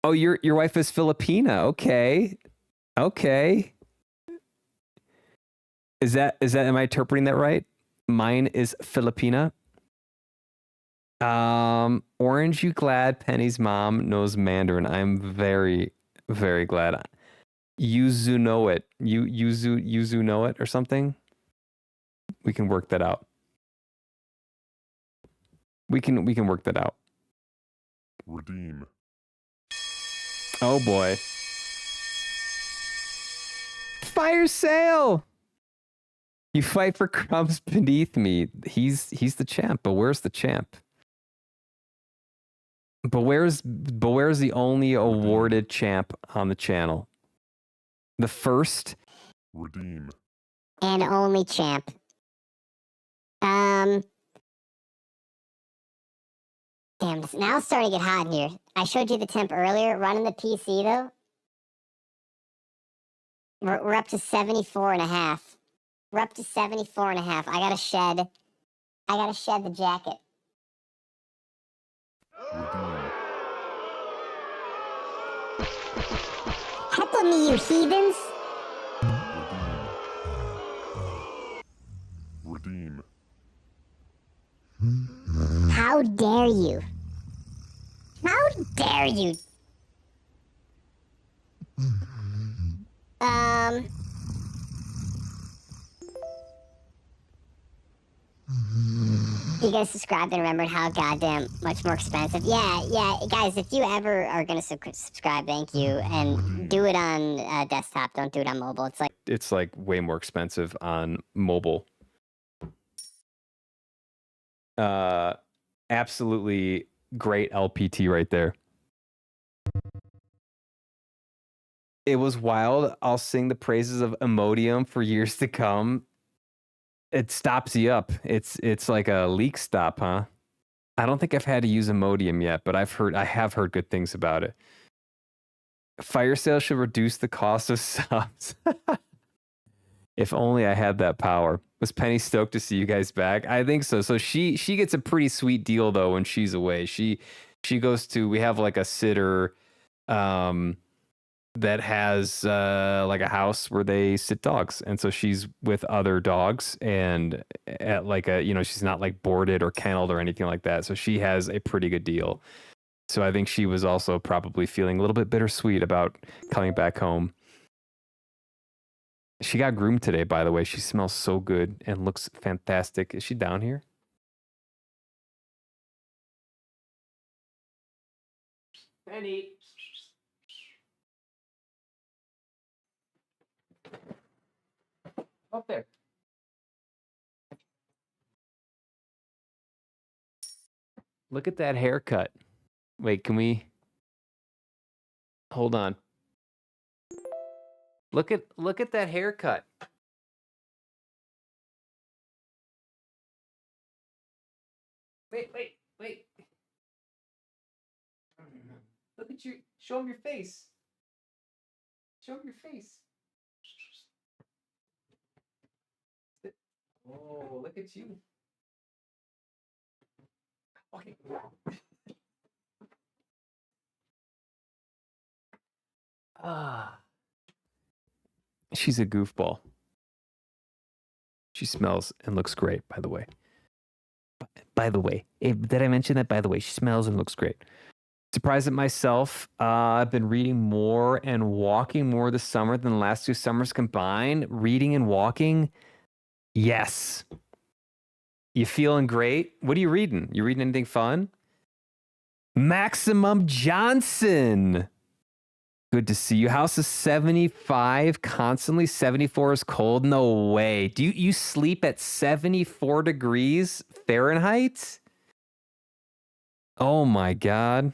Oh, your wife is Filipina. Okay. Is that am I interpreting that right? Mine is Filipina. Orange, you glad Penny's mom knows Mandarin? I'm very, very glad. Yuzu know it. Yuzu know it or something. We can work that out. We can work that out. Redeem. Oh boy. Fire sale. You fight for crumbs beneath me. He's the champ, but where's the champ? But where's the only awarded champ on the channel? The first Redeem. And only champ. Damn, now it's starting to get hot in here. I showed you the temp earlier. Running the PC though, we're up to 74.5. We're up to 74.5. I gotta shed the jacket. Heckle me, you heathens! Redeem. How dare you? How dare you? You guys subscribed and remembered how goddamn much more expensive. Yeah, guys, if you ever are gonna subscribe, thank you, and do it on desktop. Don't do it on mobile. It's like way more expensive on mobile. Absolutely great LPT right there. It was wild. I'll sing the praises of Imodium for years to come. It stops you up. It's like a leak stop, huh? I don't think I've had to use Imodium yet, but I have heard good things about it. Fire sale should reduce the cost of subs. If only I had that power. Was Penny stoked to see you guys back? I think so. So she gets a pretty sweet deal though when she's away. She goes to, we have like a sitter that has like a house where they sit dogs, and so she's with other dogs and at like a, she's not like boarded or kenneled or anything like that, so she has a pretty good deal. So I think she was also probably feeling a little bit bittersweet about coming back home. She got groomed today, by the way. She smells so good and looks fantastic. Is she down here? Penny. Up there. Look at that haircut. Wait, can we hold on? Look at that haircut. Wait. Look at you. Show him your face. Show him your face. Oh, look at you. Okay. She's a goofball. She smells and looks great, by the way. By the way, did I mention that? By the way, she smells and looks great. Surprised at myself. I've been reading more and walking more this summer than the last 2 summers combined. Reading and walking. Yes. You feeling great? What are you reading? You reading anything fun? Maximum Johnson. Good to see you. House is 75 constantly. 74 is cold. No way. Do you sleep at 74 degrees Fahrenheit? Oh my God.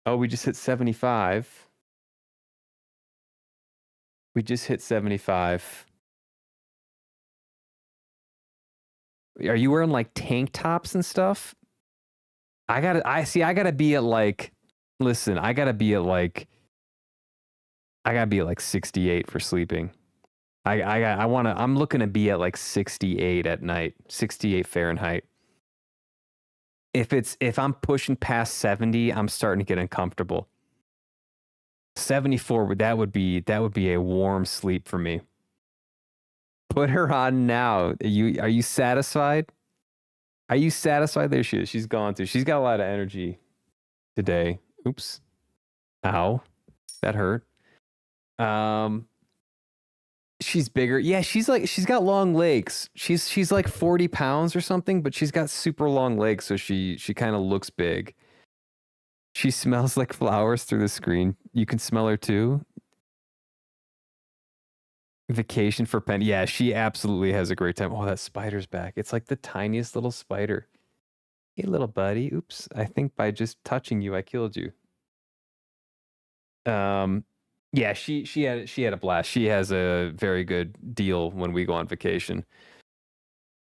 Oh, we just hit 75. We just hit 75. Are you wearing like tank tops and stuff? I gotta be at like, listen, I gotta be at like 68 for sleeping. I'm looking to be at like 68 at night, 68 Fahrenheit. If I'm pushing past 70, I'm starting to get uncomfortable. 74, that would be a warm sleep for me. Put her on now. Are you satisfied? Are you satisfied? There she is. She's gone through. She's got a lot of energy today. Oops. Ow. That hurt. She's bigger. Yeah, she's got long legs. She's like 40 pounds or something, but she's got super long legs, so she kind of looks big. She smells like flowers through the screen. You can smell her too. Vacation for Penny. Yeah, she absolutely has a great time. Oh, that spider's back. It's like the tiniest little spider. Hey, little buddy. Oops. I think by just touching you, I killed you. Yeah, she had a blast. She has a very good deal when we go on vacation.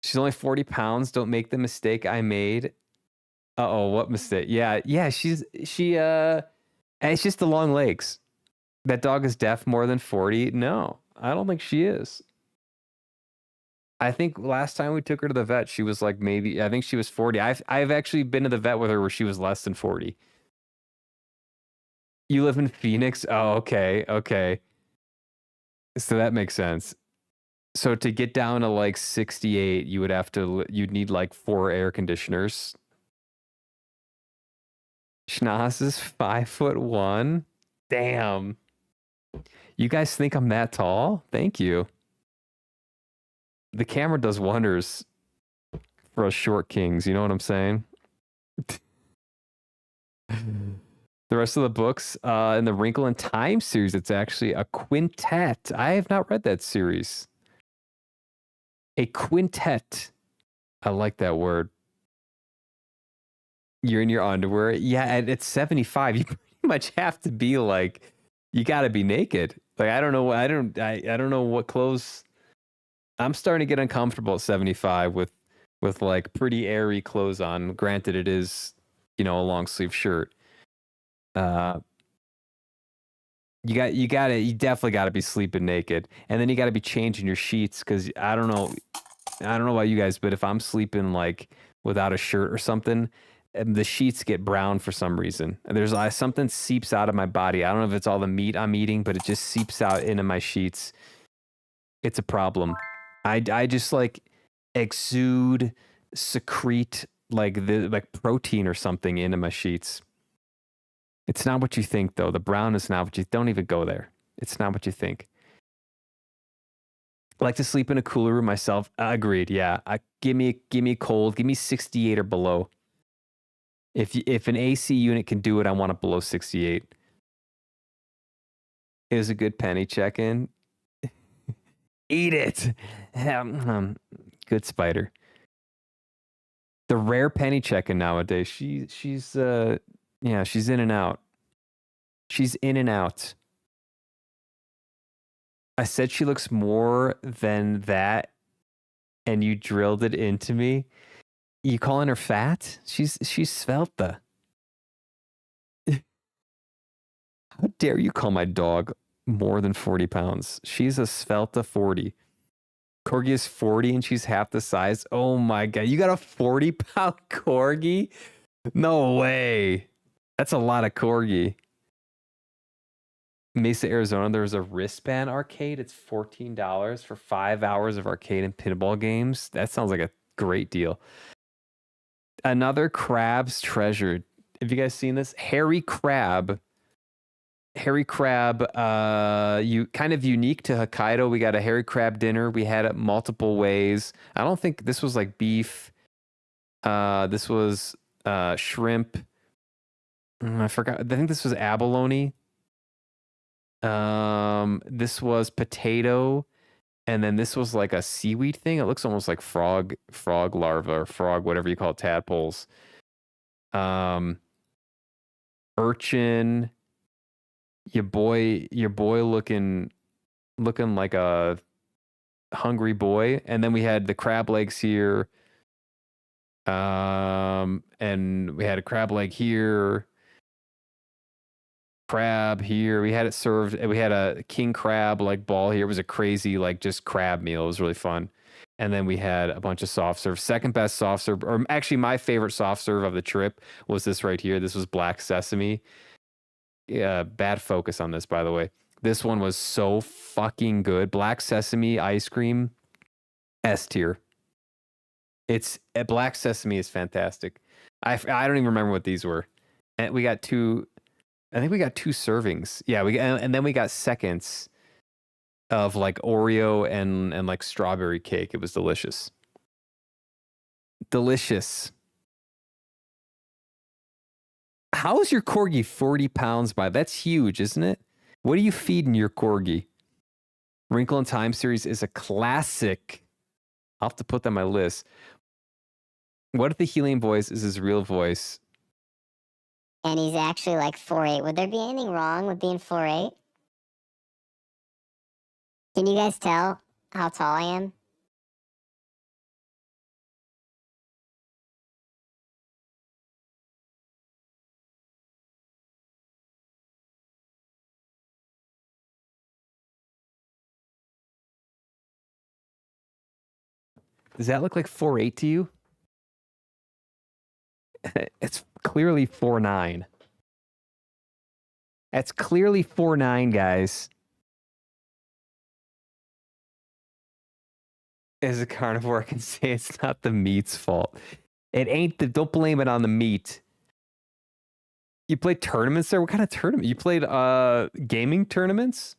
She's only 40 pounds. Don't make the mistake I made. Uh-oh, what mistake? Yeah, it's just the long legs. That dog is deaf more than 40? No, I don't think she is. I think last time we took her to the vet, she was like I think she was 40. I've actually been to the vet with her where she was less than 40. You live in Phoenix? Oh, okay. So that makes sense. So to get down to like 68, you'd need like 4 air conditioners. Schnoz is 5'1". Damn. You guys think I'm that tall? Thank you. The camera does wonders for us short kings. You know what I'm saying? The rest of the books in the Wrinkle in Time series, it's actually a quintet. I have not read that series. A quintet. I like that word. You're in your underwear. Yeah, and it's 75. You pretty much have to be like, you got to be naked. Like I don't know what clothes. I'm starting to get uncomfortable at 75 with like pretty airy clothes on. Granted, it is, a long sleeve shirt. You definitely got to be sleeping naked, and then you got to be changing your sheets because I don't know about you guys, but if I'm sleeping like without a shirt or something, the sheets get brown for some reason. And there's something seeps out of my body. I don't know if it's all the meat I'm eating, but it just seeps out into my sheets. It's a problem. I just like secrete like protein or something into my sheets. It's not what you think, though. The brown is not what you... Don't even go there. It's not what you think. I like to sleep in a cooler room myself. Agreed, yeah. Give me cold. Give me 68 or below. If an AC unit can do it, I want it below 68. It was a good penny check-in. Eat it! Good spider. The rare penny check-in nowadays. She's in and out. She's in and out. I said she looks more than that, and you drilled it into me. You calling her fat? She's svelte. How dare you call my dog more than 40 pounds? She's a svelte 40. Corgi is 40 and she's half the size. Oh my God. You got a 40-pound Corgi? No way. That's a lot of Corgi. Mesa, Arizona, there was a wristband arcade. It's $14 for 5 hours of arcade and pinball games. That sounds like a great deal. Another Crab's Treasure. Have you guys seen this? Harry Crab, you kind of unique to Hokkaido. We got a Harry Crab dinner. We had it multiple ways. I don't think this was like beef. This was shrimp. I forgot. I think this was abalone. This was potato, and then this was like a seaweed thing. It looks almost like frog larva or frog, whatever you call it, tadpoles. Urchin. Your boy looking like a hungry boy. And then we had the crab legs here. And we had a crab leg here. Crab here. We had it served. We had a king crab like ball here. It was a crazy like just crab meal. It was really fun. And then we had a bunch of soft serve. Second best soft serve, or actually my favorite soft serve of the trip was this right here. This was black sesame. Yeah, bad focus on this, by the way. This one was so fucking good. Black sesame ice cream, S tier. It's black sesame is fantastic. I don't even remember what these were. And we got two. I think we got 2 servings. Yeah, and then we got seconds of like Oreo and like strawberry cake. It was delicious. Delicious. How is your corgi 40 pounds by? That's huge, isn't it? What are you feeding your corgi? Wrinkle in Time series is a classic. I'll have to put that on my list. What if the helium voice is his real voice? And he's actually like 4'8". Would there be anything wrong with being 4'8"? Can you guys tell how tall I am? Does that look like 4'8" to you? It's clearly 4'9". That's clearly 4'9", guys. As a carnivore, I can say it's not the meat's fault. It ain't don't blame it on the meat. You played tournaments there? What kind of tournament? You played gaming tournaments?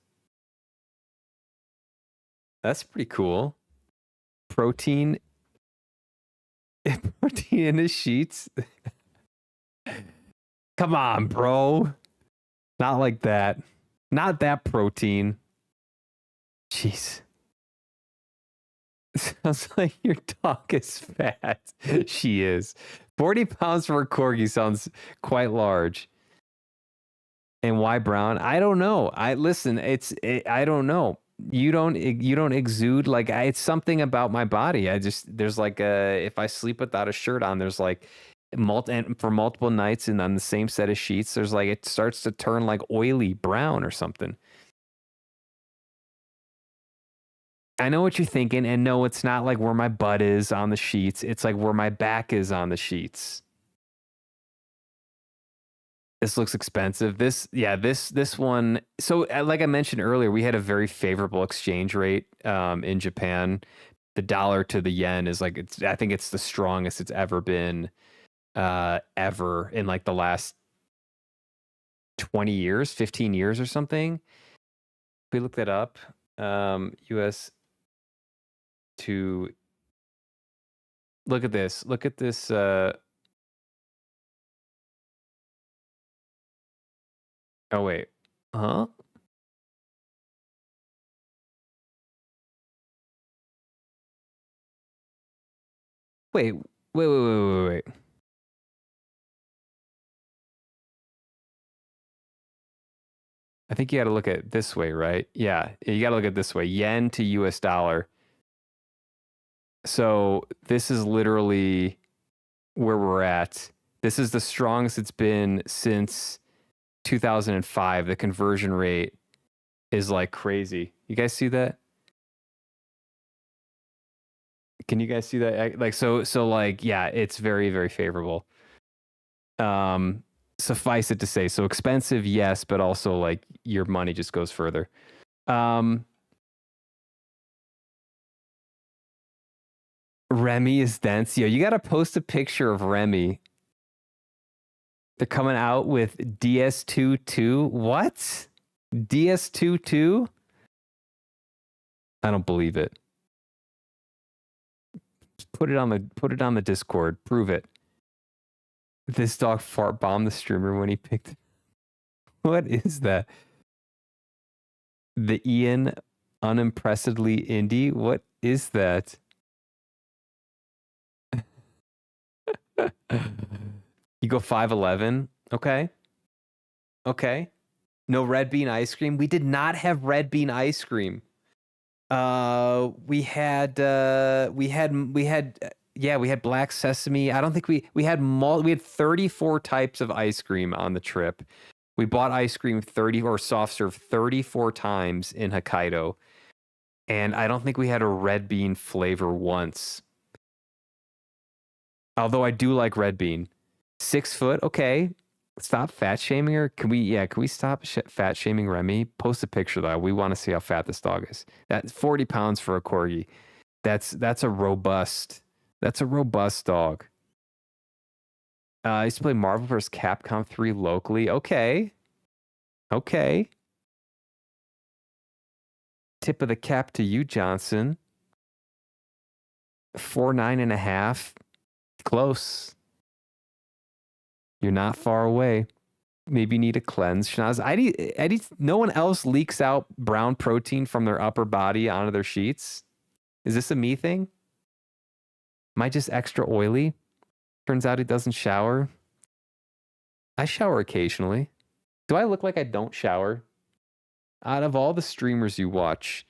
That's pretty cool. Protein in his sheets. Come on, bro. Not like that. Not that protein. Jeez. Sounds like your dog is fat. She is. 40 pounds for a corgi sounds quite large. And why brown? I don't know. I don't know. You don't exude like it's something about my body. There's like if I sleep without a shirt on, there's like for multiple nights and on the same set of sheets, there's like it starts to turn like oily brown or something. I know what you're thinking, and no, it's not like where my butt is on the sheets. It's like where my back is on the sheets. This looks expensive. This one. So, like I mentioned earlier, we had a very favorable exchange rate in Japan. The dollar to the yen is like I think it's the strongest it's ever been, ever in like the last 20 years, 15 years or something. We looked that up. U.S. to look at this. Look at this. Oh, wait. Huh? Wait. I think you got to look at it this way, right? Yeah, you got to look at it this way. Yen to US dollar. So this is literally where we're at. This is the strongest it's been since 2005. The conversion rate is like crazy. You guys see that? Can you guys see that? Like so like yeah, it's very, very favorable. suffice it to say, so expensive, yes, but also like your money just goes further. Remy is dense. Yo, you got to post a picture of Remy. They're coming out with DS22. What? DS22? I don't believe it. Put it on the Discord. Prove it. This dog fart bombed the streamer when he picked. What is that? The Ian unimpressedly indie? What is that? You go 5'11". Okay. Okay. No red bean ice cream. We did not have red bean ice cream. We had black sesame. I don't think we had 34 types of ice cream on the trip. We bought ice cream soft serve 34 times in Hokkaido. And I don't think we had a red bean flavor once. Although I do like red bean. 6 foot, okay. Stop fat shaming her. Can we stop fat shaming Remy? Post a picture though. We want to see how fat this dog is. That's 40 pounds for a corgi. That's a robust dog. I used to play Marvel vs. Capcom 3 locally. Okay. Tip of the cap to you, Johnson. 4'9.5". Close. You're not far away. Maybe you need a cleanse. Shanaz, I need, no one else leaks out brown protein from their upper body onto their sheets. Is this a me thing? Am I just extra oily? Turns out he doesn't shower. I shower occasionally. Do I look like I don't shower? Out of all the streamers you watch,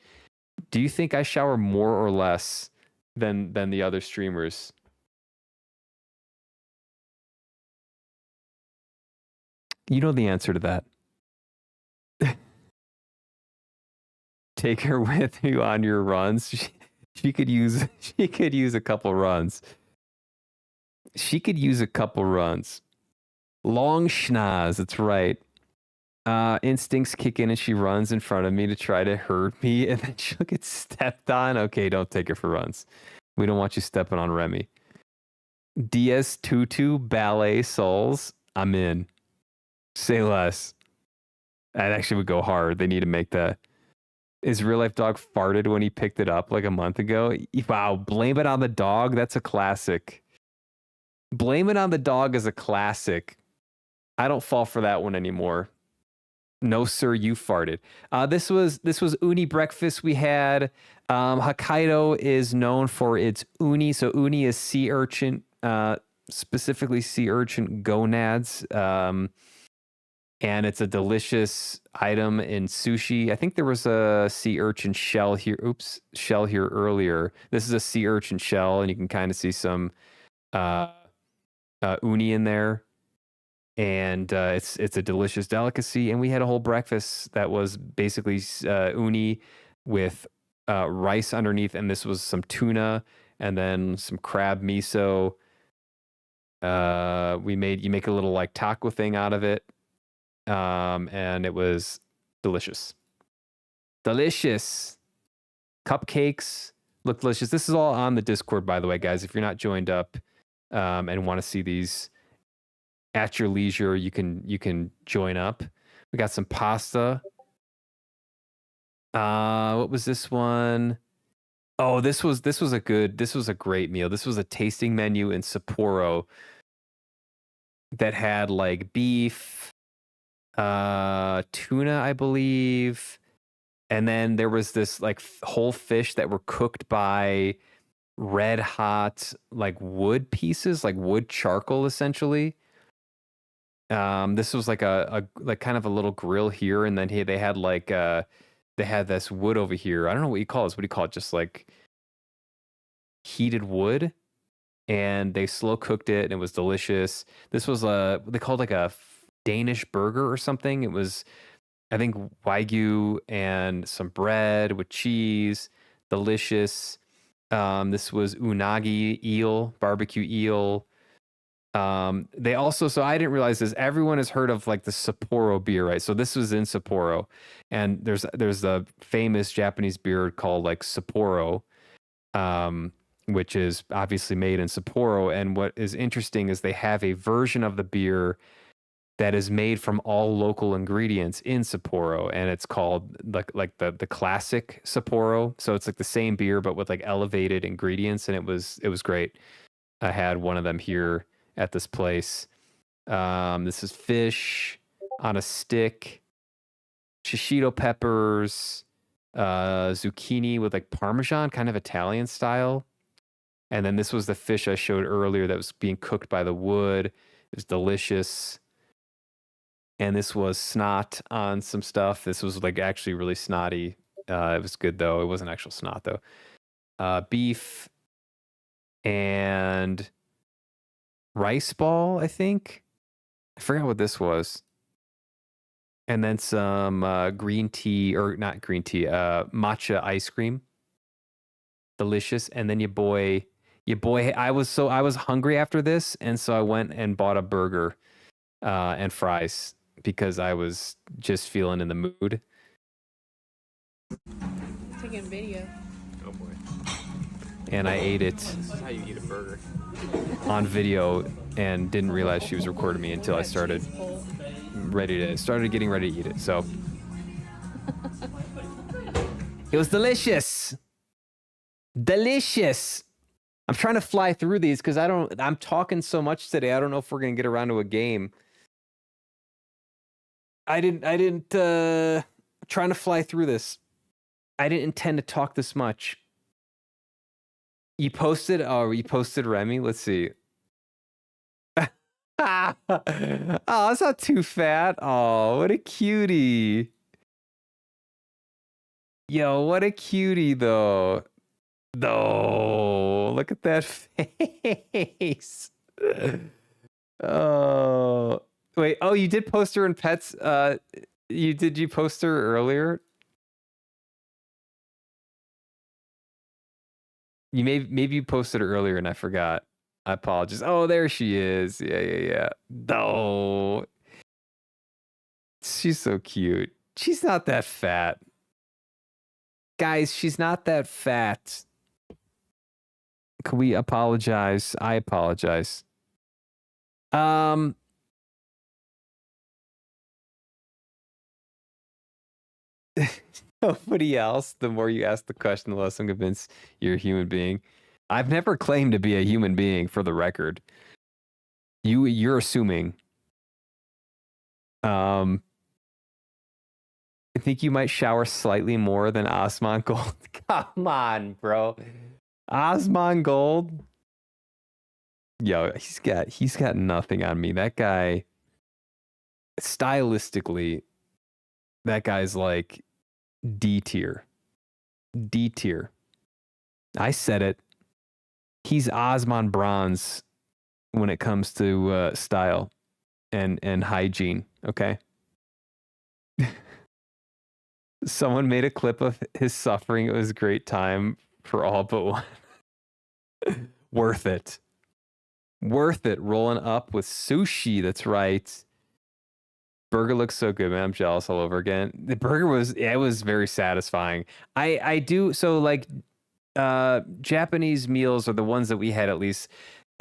do you think I shower more or less than the other streamers? You know the answer to that. Take her with you on your runs. She could use a couple runs. Long schnoz, that's right. Instincts kick in and she runs in front of me to try to hurt me, and then she'll get stepped on. Okay, don't take her for runs. We don't want you stepping on Remy. DS22 Ballet Souls. I'm in. Say less. That actually would go hard. They need to make that. Is real life dog farted when he picked it up like a month ago? Wow, blame it on the dog. That's a classic. Blame it on the dog is a classic. I don't fall for that one anymore. No, sir, you farted. This was uni breakfast we had. Hokkaido is known for its uni. So uni is sea urchin, specifically sea urchin gonads. And it's a delicious item in sushi. I think there was a sea urchin shell here. Shell here earlier. This is a sea urchin shell, and you can kind of see some uni in there. And it's a delicious delicacy. And we had a whole breakfast that was basically uni with rice underneath, and this was some tuna and then some crab miso. You make a little like taco thing out of it. And it was delicious. Cupcakes look delicious. This is all on the Discord, by the way, guys. If you're not joined up and want to see these at your leisure, you can join up. We got some pasta. What was this one? Oh, this was a great meal. This was a tasting menu in Sapporo that had like beef, tuna, I believe, and then there was this like whole fish that were cooked by red hot like wood pieces, like wood charcoal essentially. This was like a kind of a little grill here, and then they had like they had this wood over here. I don't know what you call this. What do you call it? Just like heated wood, and they slow cooked it, and it was delicious. This was what they called like a Danish burger or something. It was, I think, wagyu and some bread with cheese. Delicious. This was unagi eel, barbecue eel. They also, so I didn't realize this. Everyone has heard of like the Sapporo beer, right? So this was in Sapporo, and there's a famous Japanese beer called like Sapporo, which is obviously made in Sapporo. And what is interesting is they have a version of the beer that is made from all local ingredients in Sapporo, and it's called like the classic Sapporo. So it's like the same beer but with like elevated ingredients, and it was great. I had one of them here at this place. This is fish on a stick, shishito peppers, zucchini with like Parmesan, kind of Italian style. And then this was the fish I showed earlier that was being cooked by the wood. It was delicious. And this was snot on some stuff. This was like actually really snotty. It was good though. It wasn't actual snot though. Beef and rice ball, I think. I forgot what this was. And then some green tea, or not green tea, matcha ice cream. Delicious. And then your boy, I was hungry after this, and so I went and bought a burger and fries because I was just feeling in the mood. Taking video. Oh boy. And I ate it This is how you eat a burger. on video and didn't realize she was recording me until I started getting ready to eat it. So it was delicious. Delicious. I'm trying to fly through these because I'm talking so much today. I don't know if we're gonna get around to a game. I didn't trying to fly through this. I didn't intend to talk this much. You posted Remy. Let's see. Oh, it's not too fat. Oh, what a cutie. Yo, what a cutie though. No, look at that face. Oh, wait. Oh, you did post her in Pets. You post her earlier? Maybe you posted her earlier and I forgot. I apologize. Oh, there she is. Yeah. No. She's so cute. She's not that fat. Guys, she's not that fat. Can we apologize? I apologize. Nobody else. The more you ask the question, the less I'm convinced you're a human being. I've never claimed to be a human being, for the record. You're assuming. I think you might shower slightly more than Osman Gold. Come on, bro. Osman Gold. Yo, he's got nothing on me. That guy, stylistically, that guy's like D tier. D tier. I said it. He's Osman Bronze when it comes to style and hygiene, okay? Someone made a clip of his suffering. It was a great time for all but one. Worth it. Worth it. Rolling up with sushi. That's right. Burger looks so good, man. I'm jealous all over again. The burger was very satisfying. I do, so like Japanese meals are the ones that we had, at least.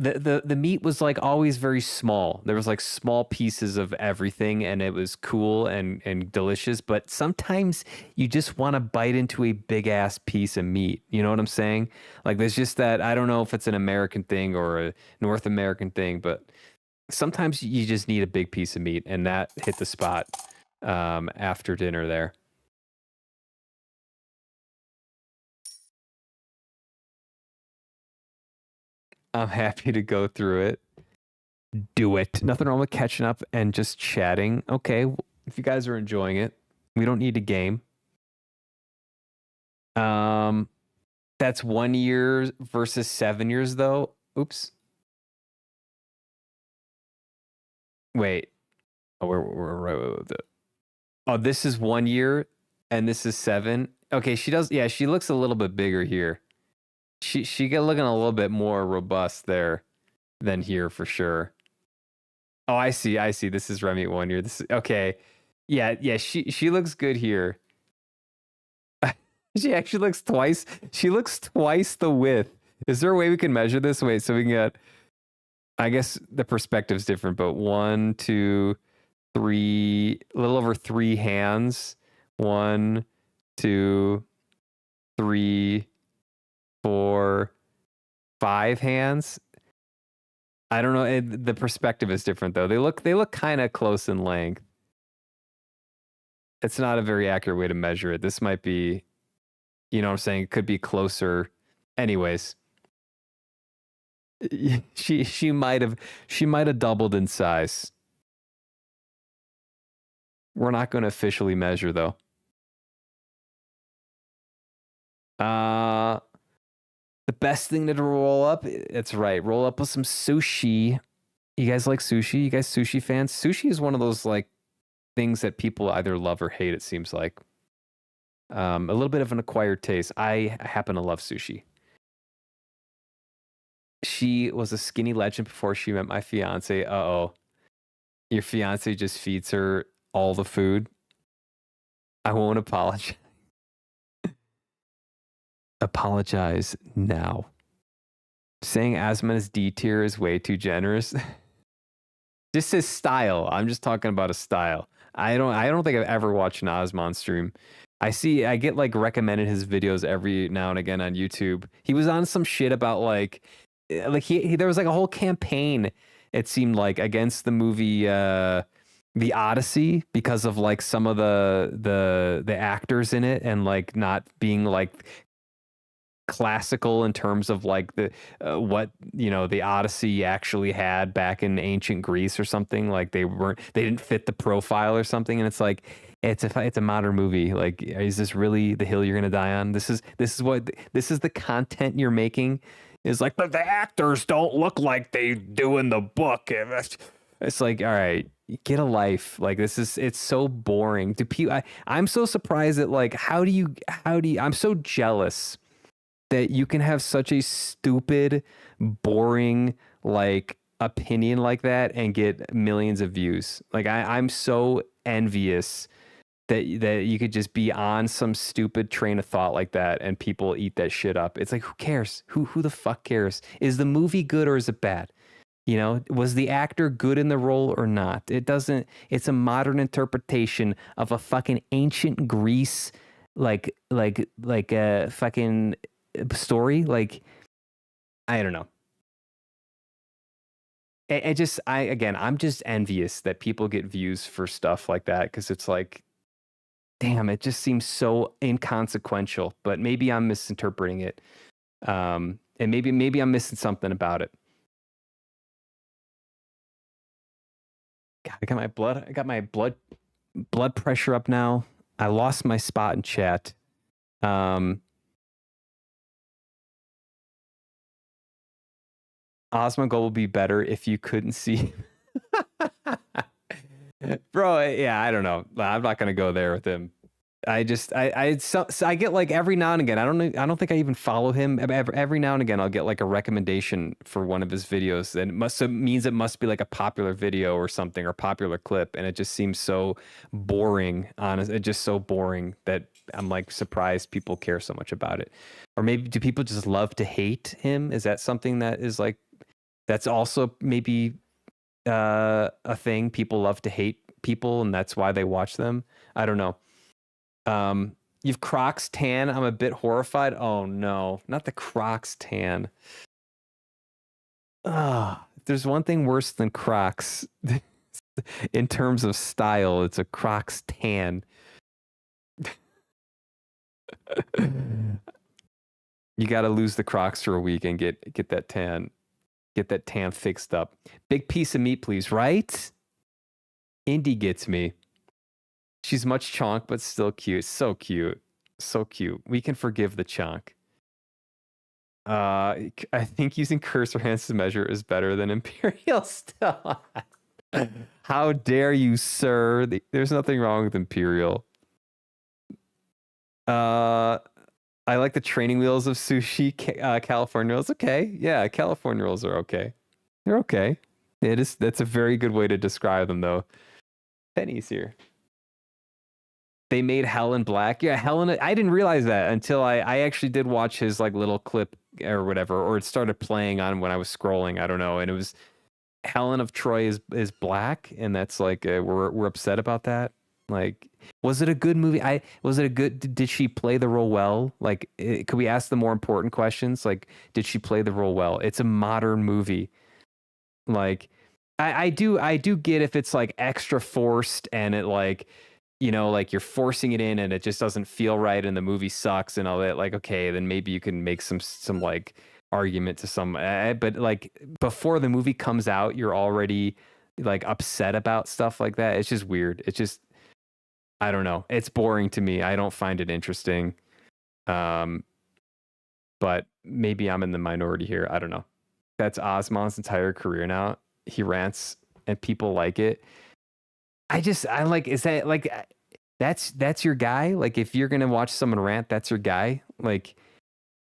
The meat was like always very small. There was like small pieces of everything, and it was cool and delicious. But sometimes you just want to bite into a big ass piece of meat. You know what I'm saying? Like there's just that, I don't know if it's an American thing or a North American thing, but sometimes you just need a big piece of meat, and that hit the spot after dinner there. I'm happy to go through it. Do it. Nothing wrong with catching up and just chatting. Okay, if you guys are enjoying it, we don't need a game. That's 1 year versus 7 years, though. Oops. Wait. Oh, we're right. Oh, this is 1 year, and this is 7. Okay, she does. Yeah, she looks a little bit bigger here. She get looking a little bit more robust there than here for sure. Oh, I see. I see. This is Remy one year. This is okay. Yeah, yeah. She looks good here. She actually looks twice. She looks twice the width. Is there a way we can measure this? Wait, so we can get. I guess the perspective's different, but 1, 2, 3, a little over 3 hands. 1, 2, 3, 4, 5 hands. I don't know. The perspective is different though. They look kind of close in length. It's not a very accurate way to measure it. This might be, you know what I'm saying? It could be closer. Anyways, she might have doubled in size. We're not going to officially measure though. The best thing to roll up, it's right. Roll up with some sushi. You guys like sushi? You guys sushi fans? Sushi is one of those like things that people either love or hate, it seems like. A little bit of an acquired taste. I happen to love sushi. She was a skinny legend before she met my fiance. Uh-oh. Your fiance just feeds her all the food. I won't apologize. Apologize now. Saying Asman is D tier is way too generous. Just his style. I'm just talking about a style. I don't think I've ever watched an Osman stream. I get like recommended his videos every now and again on YouTube. He was on some shit about like he there was like a whole campaign, it seemed like, against the movie The Odyssey because of like some of the actors in it and like not being like classical in terms of like the what, you know, the Odyssey actually had back in ancient Greece or something. Like they didn't fit the profile or something. And it's like it's a modern movie. Like, is this really the hill you're gonna die on? This is the content you're making. Is like, but the actors don't look like they do in the book. It's like, all right, get a life. Like it's so boring. I'm so surprised that like how do you I'm so jealous that you can have such a stupid, boring, like opinion like that and get millions of views. Like I'm so envious that you could just be on some stupid train of thought like that and people eat that shit up. It's like, who cares? Who the fuck cares? Is the movie good or is it bad? You know, was the actor good in the role or not? It's a modern interpretation of a fucking ancient Greece, like a fucking story. Like, I don't know. I'm just envious that people get views for stuff like that, because it's like, damn, it just seems so inconsequential. But maybe I'm misinterpreting it, and maybe I'm missing something about it. God, I got my blood pressure up now. I lost my spot in chat. Osman Gold will be better if you couldn't see. Bro, yeah, I don't know. I'm not gonna go there with him. I get like every now and again. I don't think I even follow him. Every now and again, I'll get like a recommendation for one of his videos, and it must be like a popular video or something, or popular clip, and it just seems so boring. Honest, it's just so boring that I'm like surprised people care so much about it. Or maybe do people just love to hate him? Is that something that is like, that's also maybe a thing? People love to hate people and that's why they watch them. I don't know. You've Crocs tan. I'm a bit horrified. Oh no, not the Crocs tan. There's one thing worse than Crocs in terms of style. It's a Crocs tan. You got to lose the Crocs for a week and get that tan. Get that tan fixed up. Big piece of meat, please. Right? Indy gets me. She's much chonk, but still cute. So cute. So cute. We can forgive the chonk. I think using cursor hands to measure is better than Imperial Stone. How dare you, sir? There's nothing wrong with Imperial. I like the training wheels of sushi. California rolls. Okay. Yeah, California rolls are okay. They're okay. It is. That's a very good way to describe them, though. Penny's here. They made Helen Black. Yeah, Helen. I didn't realize that until I actually did watch his like little clip or whatever, or it started playing on when I was scrolling. I don't know, and it was Helen of Troy is black, and that's like we're upset about that. Like, was it a good movie? Was it a good? Did she play the role well? Like, could we ask the more important questions? Like, did she play the role well? It's a modern movie. Like, I do get if it's like extra forced and it like, you know, like you're forcing it in and it just doesn't feel right and the movie sucks and all that. Like, okay, then maybe you can make some like argument to some. But like before the movie comes out, you're already like upset about stuff like that. It's just weird. It's just, I don't know. It's boring to me. I don't find it interesting. But maybe I'm in the minority here. I don't know. That's Osman's entire career now. He rants and people like it. I like, is that like, that's your guy? Like, if you're going to watch someone rant, that's your guy. Like,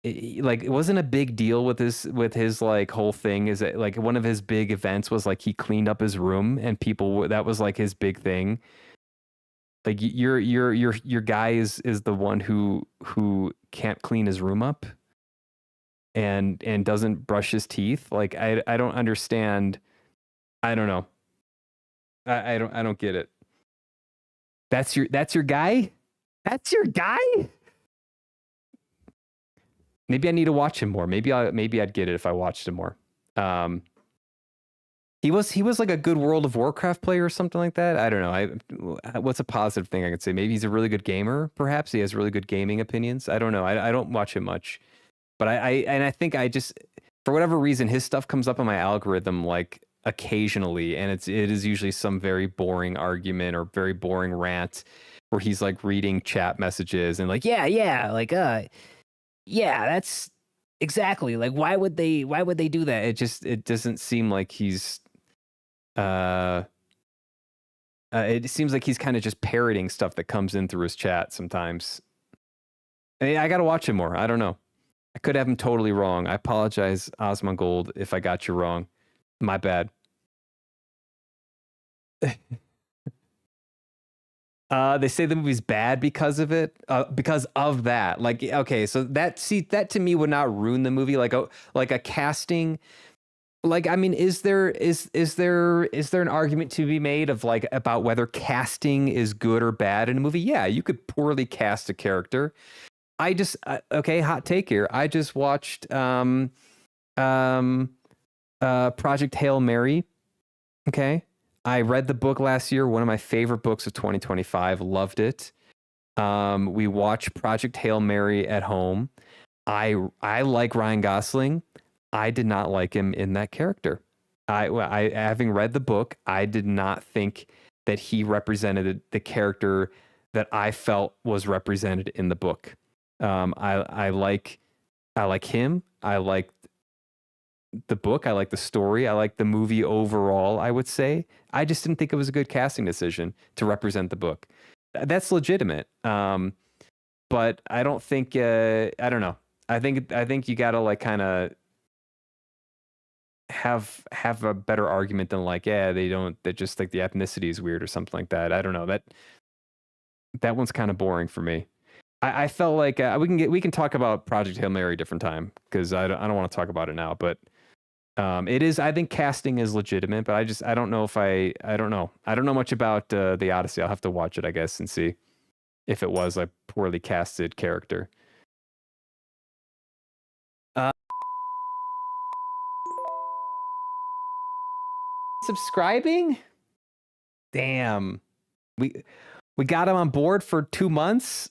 it wasn't a big deal with his like whole thing. Is that like one of his big events was like he cleaned up his room and people, that was like his big thing. Like your guy is the one who can't clean his room up and doesn't brush his teeth. Like I don't understand. I don't know. I don't get it. That's your guy? That's your guy? Maybe I need to watch him more. Maybe I'd get it if I watched him more. He was like a good World of Warcraft player or something like that. I don't know. What's a positive thing I could say? Maybe he's a really good gamer. Perhaps he has really good gaming opinions. I don't know. I don't watch him much, but I think I just, for whatever reason, his stuff comes up on my algorithm like occasionally, and it is usually some very boring argument or very boring rant where he's like reading chat messages and like yeah like yeah, that's exactly like why would they do that? It doesn't seem like he's it seems like he's kind of just parroting stuff that comes in through his chat sometimes. I gotta watch him more. I don't know. I could have him totally wrong. I apologize, Osman Gold, if I got you wrong. My bad. They say the movie's bad because of it, because of that. Like, okay, so that to me would not ruin the movie. Like a casting. Like, I mean, is there an argument to be made of like about whether casting is good or bad in a movie? Yeah, you could poorly cast a character. Okay, hot take here. I just watched Project Hail Mary. Okay. I read the book last year, one of my favorite books of 2025. Loved it. We watched Project Hail Mary at home. I like Ryan Gosling. I did not like him in that character. I having read the book, I did not think that he represented the character that I felt was represented in the book. I like him. I like the book. I like the story. I like the movie overall, I would say. I just didn't think it was a good casting decision to represent the book. That's legitimate. But I don't think, I don't know. I think you gotta like kind of have a better argument than like, yeah, they just like the ethnicity is weird or something like that. I don't know. That one's kind of boring for me. I felt like we can talk about Project Hail Mary a different time because I don't want to talk about it now, but it is, I think casting is legitimate, but I don't know if I don't know much about the Odyssey. I'll have to watch it, I guess, and see if it was a poorly casted character. Subscribing? Damn. We got him on board for 2 months.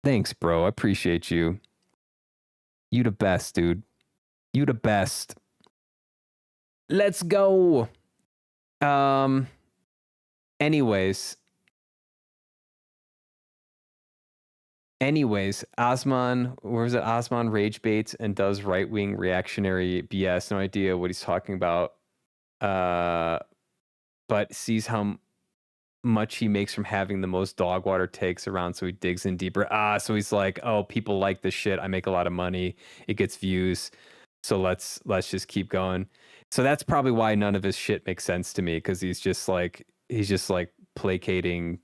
Thanks, bro. I appreciate you. You the best, dude. You the best. Let's go. Anyways, Osman, where was it? Osman rage baits and does right-wing reactionary BS. No idea what he's talking about. But sees how much he makes from having the most dog water takes around, so he digs in deeper. So he's like, oh, people like this shit. I make a lot of money. It gets views. So let's just keep going. So that's probably why none of his shit makes sense to me, because he's just like placating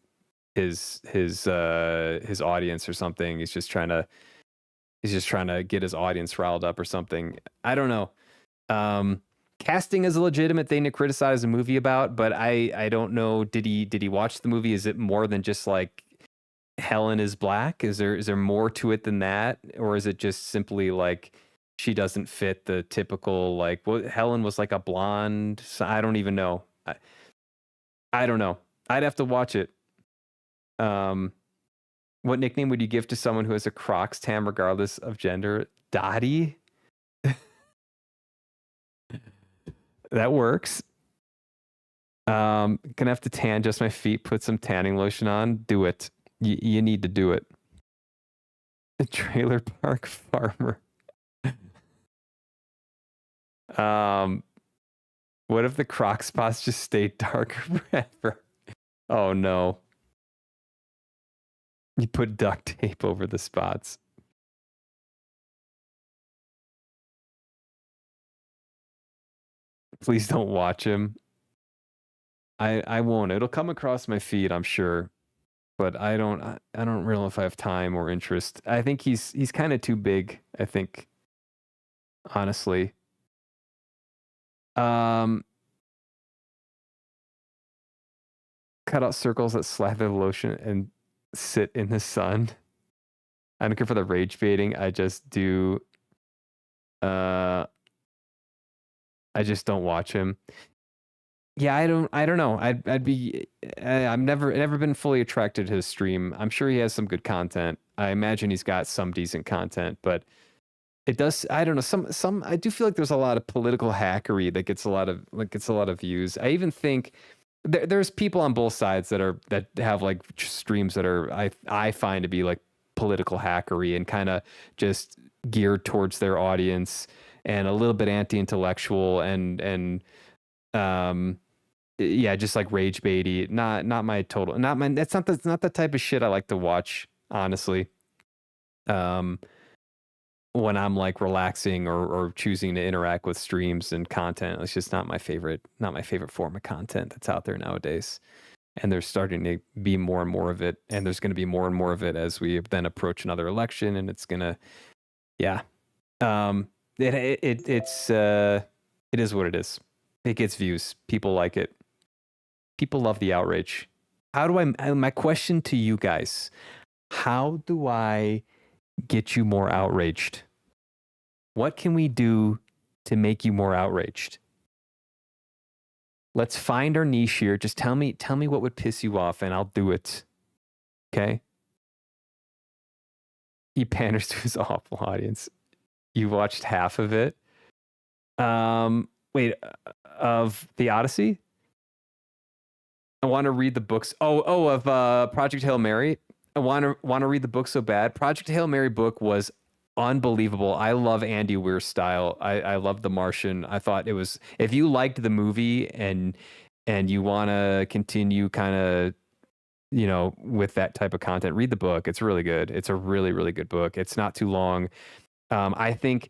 his audience or something. He's just trying to get his audience riled up or something. I don't know. Casting is a legitimate thing to criticize a movie about, but I don't know. Did he watch the movie? Is it more than just like Helen is black? Is there more to it than that, or is it just simply like she doesn't fit the typical, like, what, Helen was like a blonde? So I don't even know. I don't know. I'd have to watch it. What nickname would you give to someone who has a Crocs tam regardless of gender? Dottie? That works. Gonna have to tan just my feet, put some tanning lotion on. Do it. You need to do it. A trailer park farmer. What if the Croc spots just stay darker forever? Oh no. You put duct tape over the spots. Please don't watch him. I won't. It'll come across my feed, I'm sure. But I don't really know if I have time or interest. I think he's kind of too big, I think. Honestly. Cut out circles that slather the lotion and sit in the sun. I don't care for the rage baiting. I just do. I just don't watch him. Yeah, I don't know. I'd be. I've never been fully attracted to his stream. I'm sure he has some good content. I imagine he's got some decent content, but it does. I don't know. Some. I do feel like there's a lot of political hackery that gets a lot of views. I even think there's people on both sides that have like streams that are I find to be like political hackery and kind of just geared towards their audience and a little bit anti-intellectual and yeah, just like rage baity. Not my total. That's not the type of shit I like to watch, honestly. When I'm like relaxing or choosing to interact with streams and content, it's just not my favorite form of content that's out there nowadays. And there's starting to be more and more of it, and there's going to be more and more of it as we then approach another election, and it's gonna, yeah, it is what it is. It gets views. People like it. People love the outrage. My question to you guys, how do I get you more outraged? What can we do to make you more outraged? Let's find our niche here. Just tell me what would piss you off and I'll do it. Okay? He panders to his awful audience. You watched half of it. Wait, of the Odyssey? I want to read the books. Of Project Hail Mary. I want to read the book so bad. Project Hail Mary book was unbelievable. I love Andy Weir's style. I love The Martian. I thought it was, if you liked the movie and you want to continue kind of, with that type of content, read the book. It's really good. It's a really, really good book. It's not too long. I think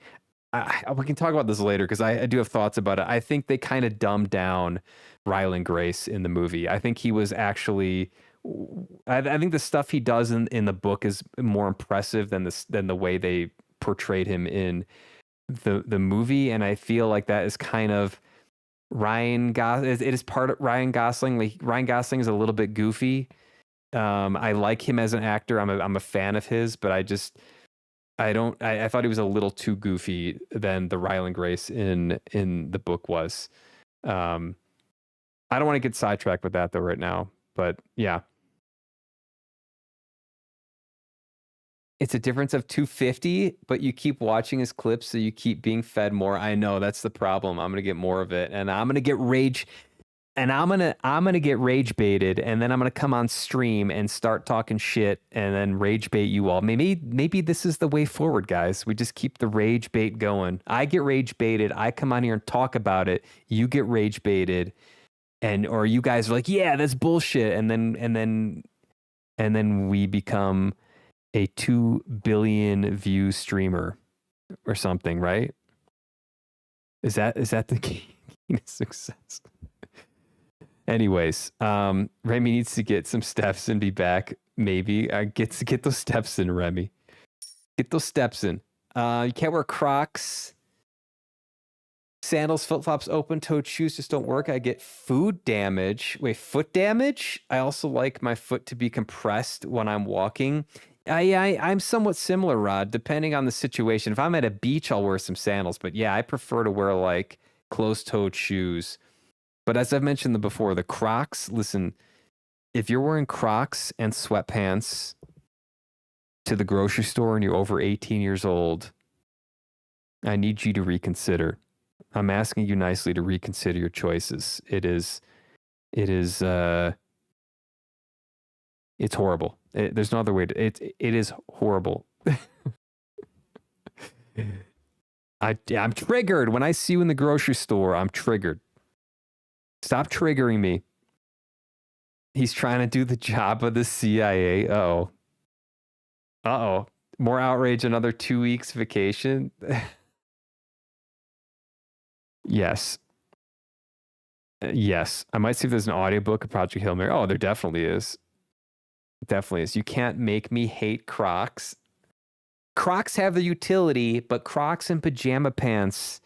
we can talk about this later because I do have thoughts about it. I think they kind of dumbed down Ryland Grace in the movie. I think he was actually, I think the stuff he does in the book is more impressive than the way they portrayed him in the movie. And I feel like that is kind of it is part of Ryan Gosling. Like, Ryan Gosling is a little bit goofy. I like him as an actor. I'm a fan of his, but I thought he was a little too goofy than the Ryland Grace in the book was. I don't want to get sidetracked with that though right now, but yeah. It's a difference of 250, but you keep watching his clips, so you keep being fed more. I know that's the problem. I'm gonna get more of it, and I'm gonna get rage baited, and then I'm gonna come on stream and start talking shit, and then rage bait you all. Maybe this is the way forward, guys. We just keep the rage bait going. I get rage baited. I come on here and talk about it. You get rage baited, or you guys are like, yeah, that's bullshit, and then we become a 2 billion view streamer or something, right? Is that the key to success? Anyways, Remy needs to get some steps and be back. Maybe get those steps in, Remy. Get those steps in. You can't wear Crocs, sandals, flip flops, open toed shoes just don't work. I get foot damage. Foot damage. I also like my foot to be compressed when I'm walking. I'm somewhat similar, Rod, depending on the situation. If I'm at a beach, I'll wear some sandals. But yeah, I prefer to wear like closed-toed shoes. But as I've mentioned before, the Crocs, listen, if you're wearing Crocs and sweatpants to the grocery store and you're over 18 years old, I need you to reconsider. I'm asking you nicely to reconsider your choices. It's horrible. There's no other way to, it is horrible. I'm triggered. When I see you in the grocery store, I'm triggered. Stop triggering me. He's trying to do the job of the CIA. Uh-oh. More outrage, another 2 weeks vacation. Yes. Yes. I might see if there's an audiobook of Project Hail Mary. Oh, there definitely is. Definitely is. You can't make me hate Crocs. Crocs have the utility, but Crocs and pajama pants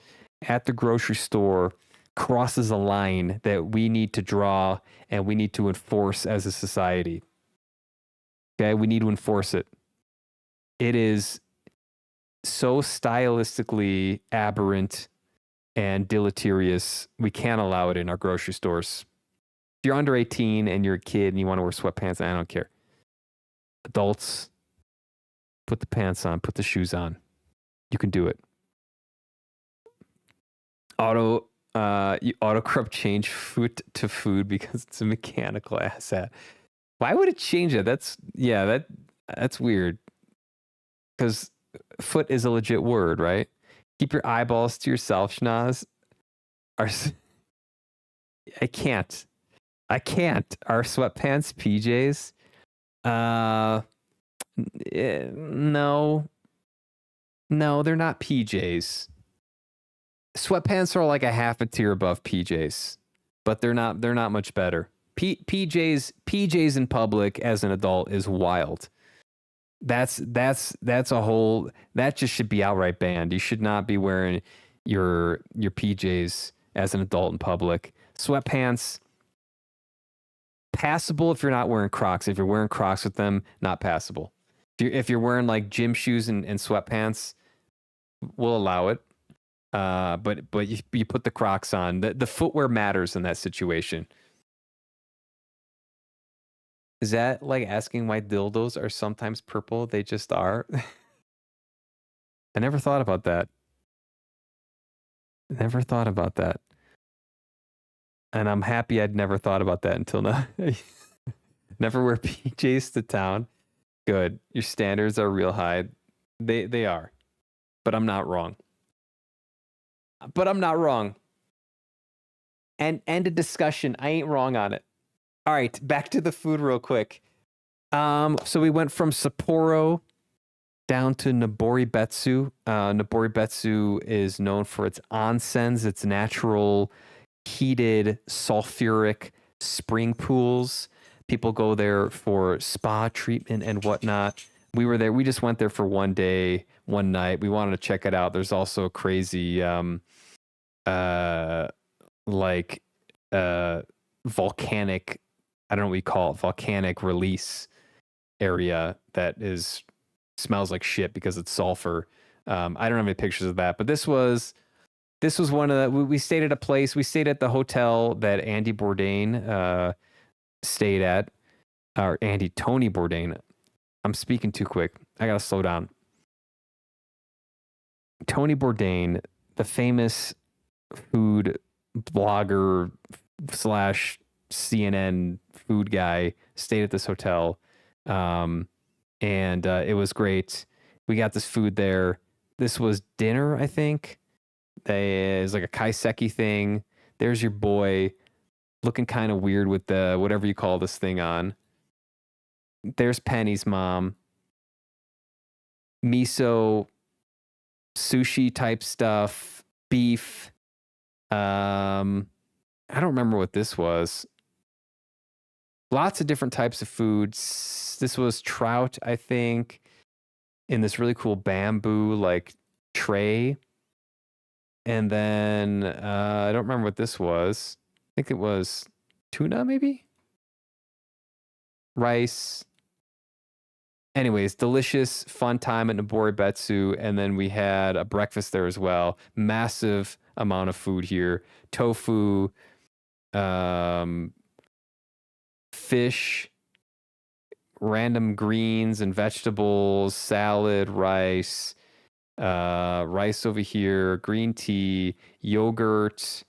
at the grocery store crosses a line that we need to draw and we need to enforce as a society. Okay, we need to enforce it. It is so stylistically aberrant and deleterious. We can't allow it in our grocery stores. If you're under 18 and you're a kid and you want to wear sweatpants, I don't care. Adults, put the pants on, put the shoes on. You can do it. Autocorrect change foot to food because it's a mechanical asset. Why would it change it? That's weird. Because foot is a legit word, right? Keep your eyeballs to yourself, Schnoz. I can't. Are sweatpants PJs? No, they're not PJs. Sweatpants are like a half a tier above PJs, but they're not much better. PJs in public as an adult is wild. That's a whole, that just should be outright banned. You should not be wearing your PJs as an adult in public. Sweatpants, passable if you're not wearing Crocs. If you're wearing Crocs with them, not passable. If you're wearing like gym shoes and sweatpants, we'll allow it. But you put the Crocs on. The footwear matters in that situation. Is that like asking why dildos are sometimes purple? They just are. I never thought about that. And I'm happy I'd never thought about that until now. Never wear PJs to town. Good. Your standards are real high. They are. But I'm not wrong. And end of discussion. I ain't wrong on it. All right, back to the food real quick. So we went from Sapporo down to Noboribetsu. Noboribetsu is known for its onsens, its natural heated sulfuric spring pools. People go there for spa treatment and whatnot. We were there. We just went there for one day, one night. We wanted to check it out. There's also a crazy volcanic, I don't know what you call it, volcanic release area that smells like shit because it's sulfur. I don't have any pictures of that, but this was one of the, we stayed at a place, we stayed at the hotel that Andy Bourdain stayed at, or Tony Bourdain. I'm speaking too quick. I gotta slow down. Tony Bourdain, the famous food blogger / CNN food guy, stayed at this hotel. And it was great. We got this food there. This was dinner, I think. It's like a kaiseki thing. There's your boy looking kind of weird with the whatever you call this thing on. There's Penny's mom. Miso, sushi type stuff, beef, I don't remember what this was. Lots of different types of foods. This was trout, I think, in this really cool bamboo like tray. And then I don't remember what this was. I think it was tuna, maybe? Rice. Anyways, delicious, fun time at Nobori Betsu. And then we had a breakfast there as well. Massive amount of food here. Tofu, fish, random greens and vegetables, salad, rice, rice over here, green tea, yogurt,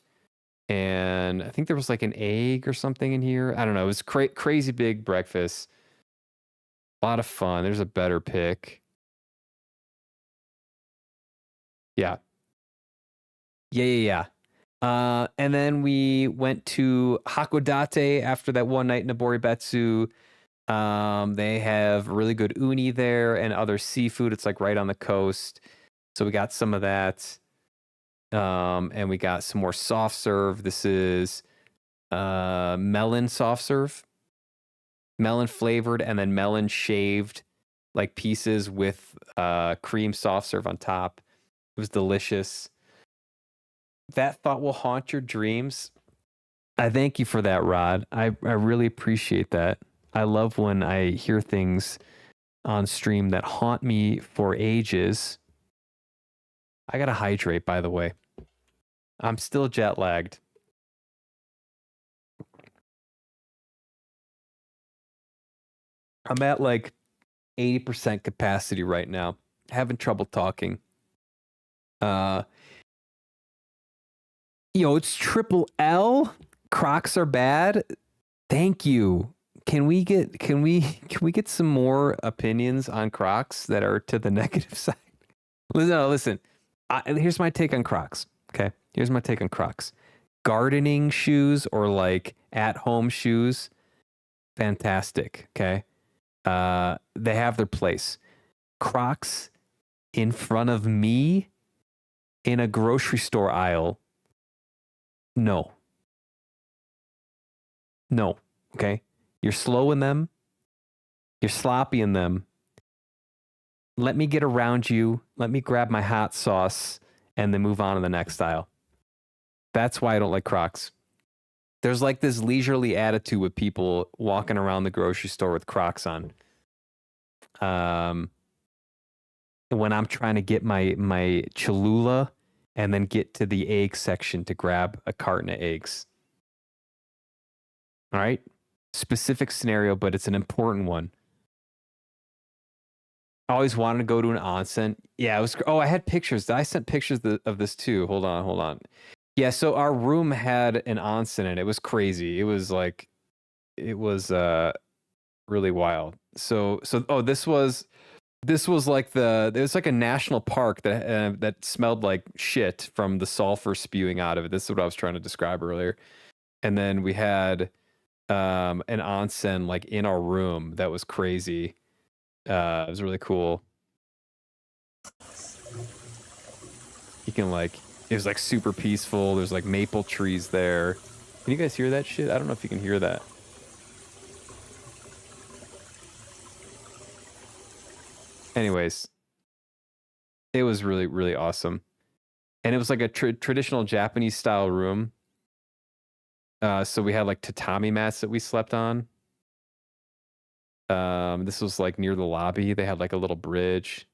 and I think there was like an egg or something in here. I don't know. It was crazy big breakfast. A lot of fun. There's a better pick. Yeah. Yeah. And then we went to Hakodate after that one night in Nobori Betsu. They have really good uni there and other seafood. It's like right on the coast. So we got some of that. And we got some more soft serve. This is melon soft serve. Melon flavored and then melon shaved like pieces with cream soft serve on top. It was delicious. That thought will haunt your dreams. I thank you for that, Rod. I really appreciate that. I love when I hear things on stream that haunt me for ages. I gotta hydrate, by the way. I'm still jet lagged. I'm at like 80% capacity right now. Having trouble talking. It's Triple L. Crocs are bad. Thank you. Can we get some more opinions on Crocs that are to the negative side? Listen. Here's my take on Crocs. Okay. Here's my take on Crocs. Gardening shoes or like at-home shoes, fantastic. Okay. They have their place. Crocs in front of me in a grocery store aisle. No. Okay. You're slow in them. You're sloppy in them. Let me get around you. Let me grab my hot sauce and then move on to the next aisle. That's why I don't like Crocs. There's like this leisurely attitude with people walking around the grocery store with Crocs on. When I'm trying to get my Cholula and then get to the egg section to grab a carton of eggs. All right? Specific scenario, but it's an important one. I always wanted to go to an onsen. Yeah, it was. Oh, I had pictures. I sent pictures of this too. Hold on. Yeah, so our room had an onsen and it was crazy. It was really wild. So this was like it was like a national park that smelled like shit from the sulfur spewing out of it. This is what I was trying to describe earlier. And then we had an onsen like in our room that was crazy. It was really cool. You can it was like super peaceful. There's like maple trees there. Can you guys hear that shit? I don't know if you can hear that. Anyways, it was really, really awesome. And it was like a traditional Japanese style room. So we had like tatami mats that we slept on. This was like near the lobby. They had like a little bridge.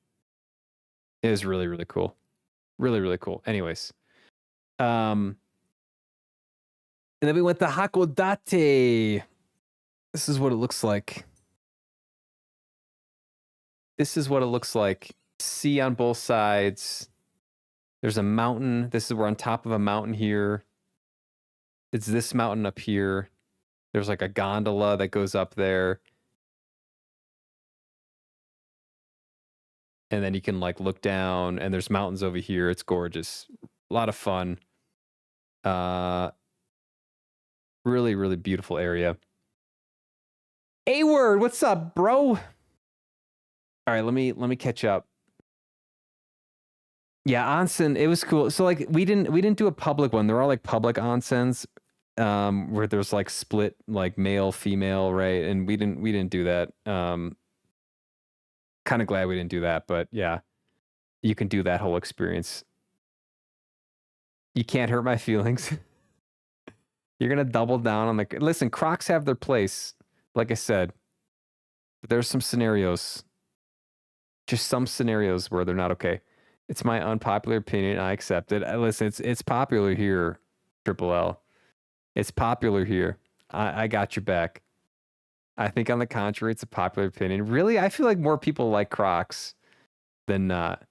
It was really, really cool. Really, really cool. Anyways. And then we went to Hakodate. This is what it looks like. Sea on both sides. There's a mountain. We're on top of a mountain here. It's this mountain up here. There's like a gondola that goes up there. And then you can like look down and there's mountains over here. It's gorgeous. A lot of fun. Really, really beautiful area. A-word, what's up, bro? All right, let me catch up. Yeah, onsen, it was cool. So like we didn't do a public one. They're all like public onsens, where there's like split like male, female, right? And we didn't do that. Kind of glad we didn't do that, but yeah, you can do that whole experience. You can't hurt my feelings. You're gonna double down on the listen, Crocs have their place, like I said. But there's some scenarios. Just some scenarios where they're not okay. It's my unpopular opinion. I accept it. Listen, it's popular here, Triple L. It's popular here. I got your back. I think on the contrary, it's a popular opinion. Really, I feel like more people like Crocs than not.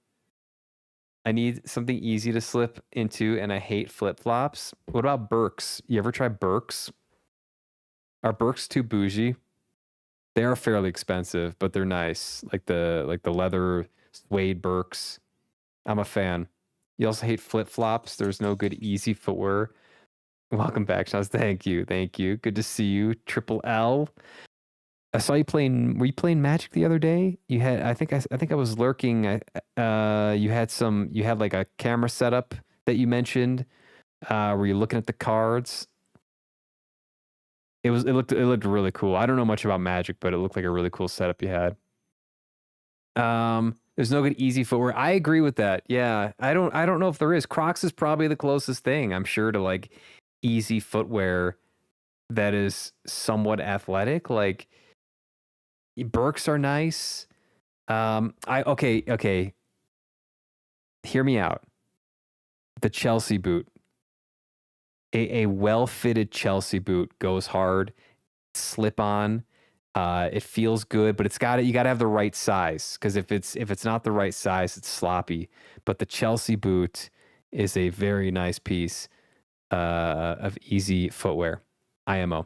I need something easy to slip into, and I hate flip-flops. What about Birks? You ever try Birks? Are Birks too bougie? They are fairly expensive, but they're nice. Like the leather suede Birks. I'm a fan. You also hate flip-flops. There's no good easy footwear. Welcome back, Shaz. Thank you. Good to see you. Triple L. I saw you playing. Were you playing Magic the other day? You had. I think I was lurking. You had like a camera setup that you mentioned. Were you looking at the cards? It looked really cool. I don't know much about Magic, but it looked like a really cool setup you had. There's no good easy footwear. I agree with that. Yeah, I don't know if there is. Crocs is probably the closest thing, I'm sure, to like easy footwear that is somewhat athletic. Like Birks are nice. Okay. Hear me out. The Chelsea boot. A well-fitted Chelsea boot goes hard, slip on. It feels good, but you got to have the right size, because if it's not the right size, it's sloppy. But the Chelsea boot is a very nice piece of easy footwear. IMO.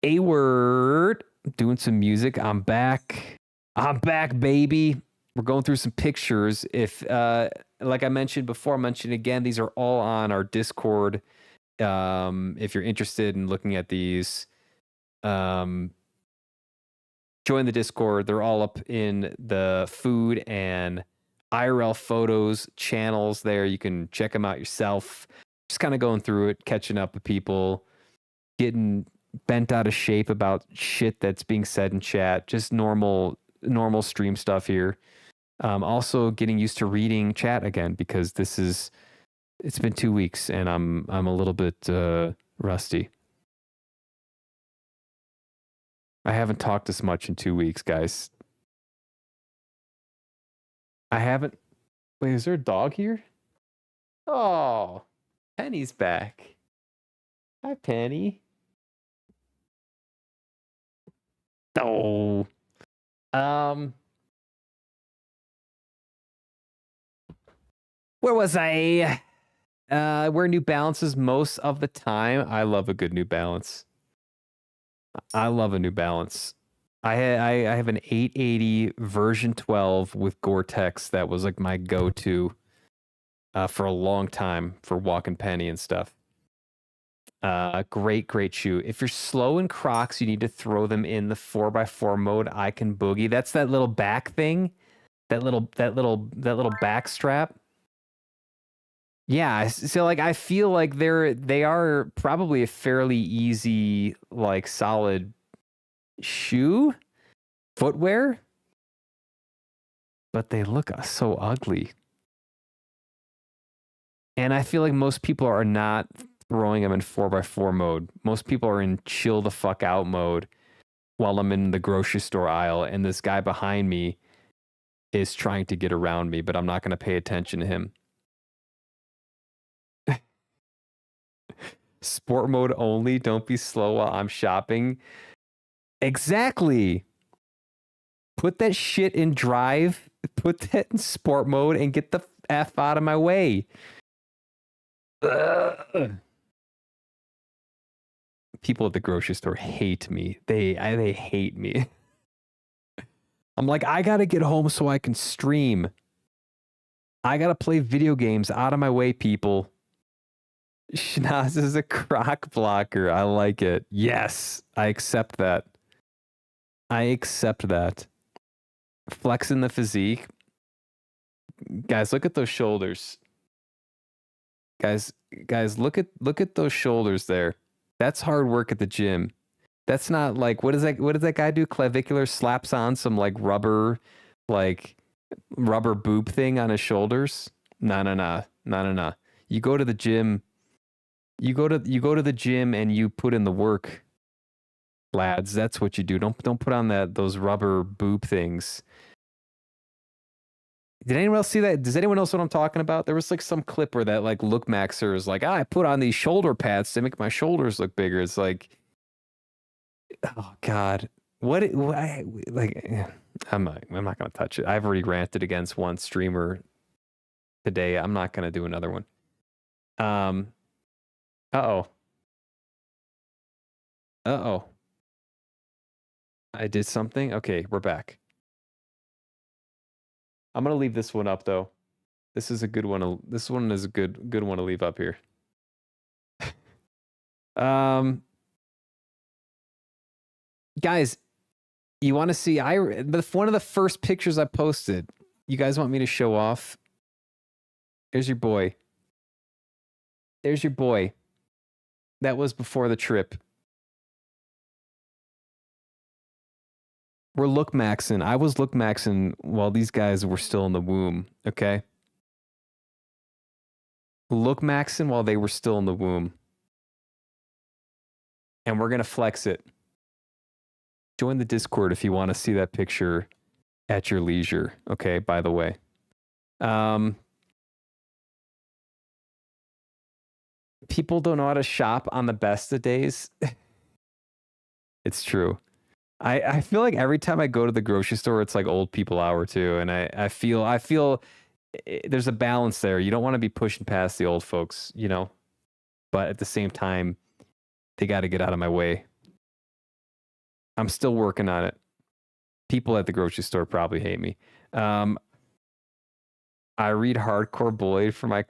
A word. Doing some music. I'm back, baby. We're going through some pictures. If like I mentioned before, I'll mention again, these are all on our Discord. If you're interested in looking at these, join the Discord. They're all up in the food and IRL photos channels there. You can check them out yourself. Just kind of going through it, catching up with people, getting bent out of shape about shit that's being said in chat. Just normal stream stuff here. Also getting used to reading chat again, because it's been 2 weeks and I'm a little bit rusty. I haven't talked this much in 2 weeks, guys. I haven't. Wait, is there a dog here? Oh, Penny's back. Hi, Penny. Oh. Where was I? Wear New Balances most of the time. I love a good New Balance. I love a New Balance. I have an 880 version 12 with Gore-Tex that was like my go-to for a long time for walking Penny and stuff. Great shoe. If you're slow in Crocs, you need to throw them in the 4x4 mode. I can boogie. That's that little back thing, that little back strap. Yeah, so like I feel like they are probably a fairly easy, like solid shoe, footwear, but they look so ugly. And I feel like most people are not throwing them in 4x4 mode. Most people are in chill the fuck out mode while I'm in the grocery store aisle, and this guy behind me is trying to get around me, but I'm not going to pay attention to him. Sport mode only. Don't be slow while I'm shopping. Exactly. Put that shit in drive. Put that in sport mode and get the F out of my way. Ugh. People at the grocery store hate me. They hate me. I'm like, I gotta get home so I can stream. I gotta play video games. Out of my way, people. Schnoz is a croc blocker. I like it. Yes, I accept that. Flexing the physique. Guys, look at those shoulders. Guys, look at those shoulders there. That's hard work at the gym. That's not like what does that guy do? Clavicular slaps on some like rubber boob thing on his shoulders. No. You go to the gym. You go to the gym and you put in the work, lads. That's what you do. Don't put on those rubber boob things. Did anyone else see that? Does anyone else know what I'm talking about? There was like some clip where that like Look Maxer is like, I put on these shoulder pads to make my shoulders look bigger. It's like, oh God, I'm not gonna touch it. I've already ranted against one streamer today. I'm not gonna do another one. Uh-oh. I did something. Okay, we're back. I'm gonna leave this one up though. This is a good one. This one is a good one to leave up here. Guys, you want to see? One of the first pictures I posted. You guys want me to show off? There's your boy. There's your boy. That was before the trip. We're Look Maxing. I was Look Maxing while these guys were still in the womb, okay? Look Maxing while they were still in the womb. And we're going to flex it. Join the Discord if you want to see that picture at your leisure, okay, by the way. People don't know how to shop on the best of days. It's true. I feel like every time I go to the grocery store, it's like old people hour too. And I feel there's a balance there. You don't want to be pushing past the old folks, you know, but at the same time, they got to get out of my way. I'm still working on it. People at the grocery store probably hate me. I read hardcore bullied for my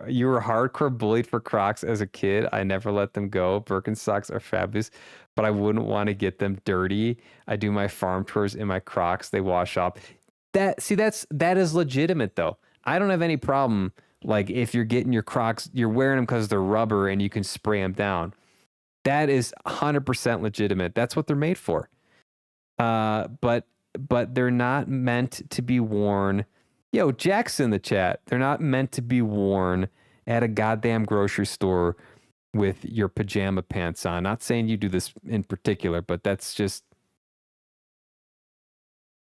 you were hardcore bullied for Crocs as a kid. I never let them go. Birkenstocks are fabulous, but I wouldn't want to get them dirty. I do my farm chores in my Crocs. They wash off. That is legitimate though. I don't have any problem. Like if you're getting your Crocs, you're wearing them because they're rubber and you can spray them down. That is 100% legitimate. That's what they're made for. But they're not meant to be worn. Yo, Jack's in the chat. They're not meant to be worn at a goddamn grocery store with your pajama pants on. Not saying you do this in particular, but that's just,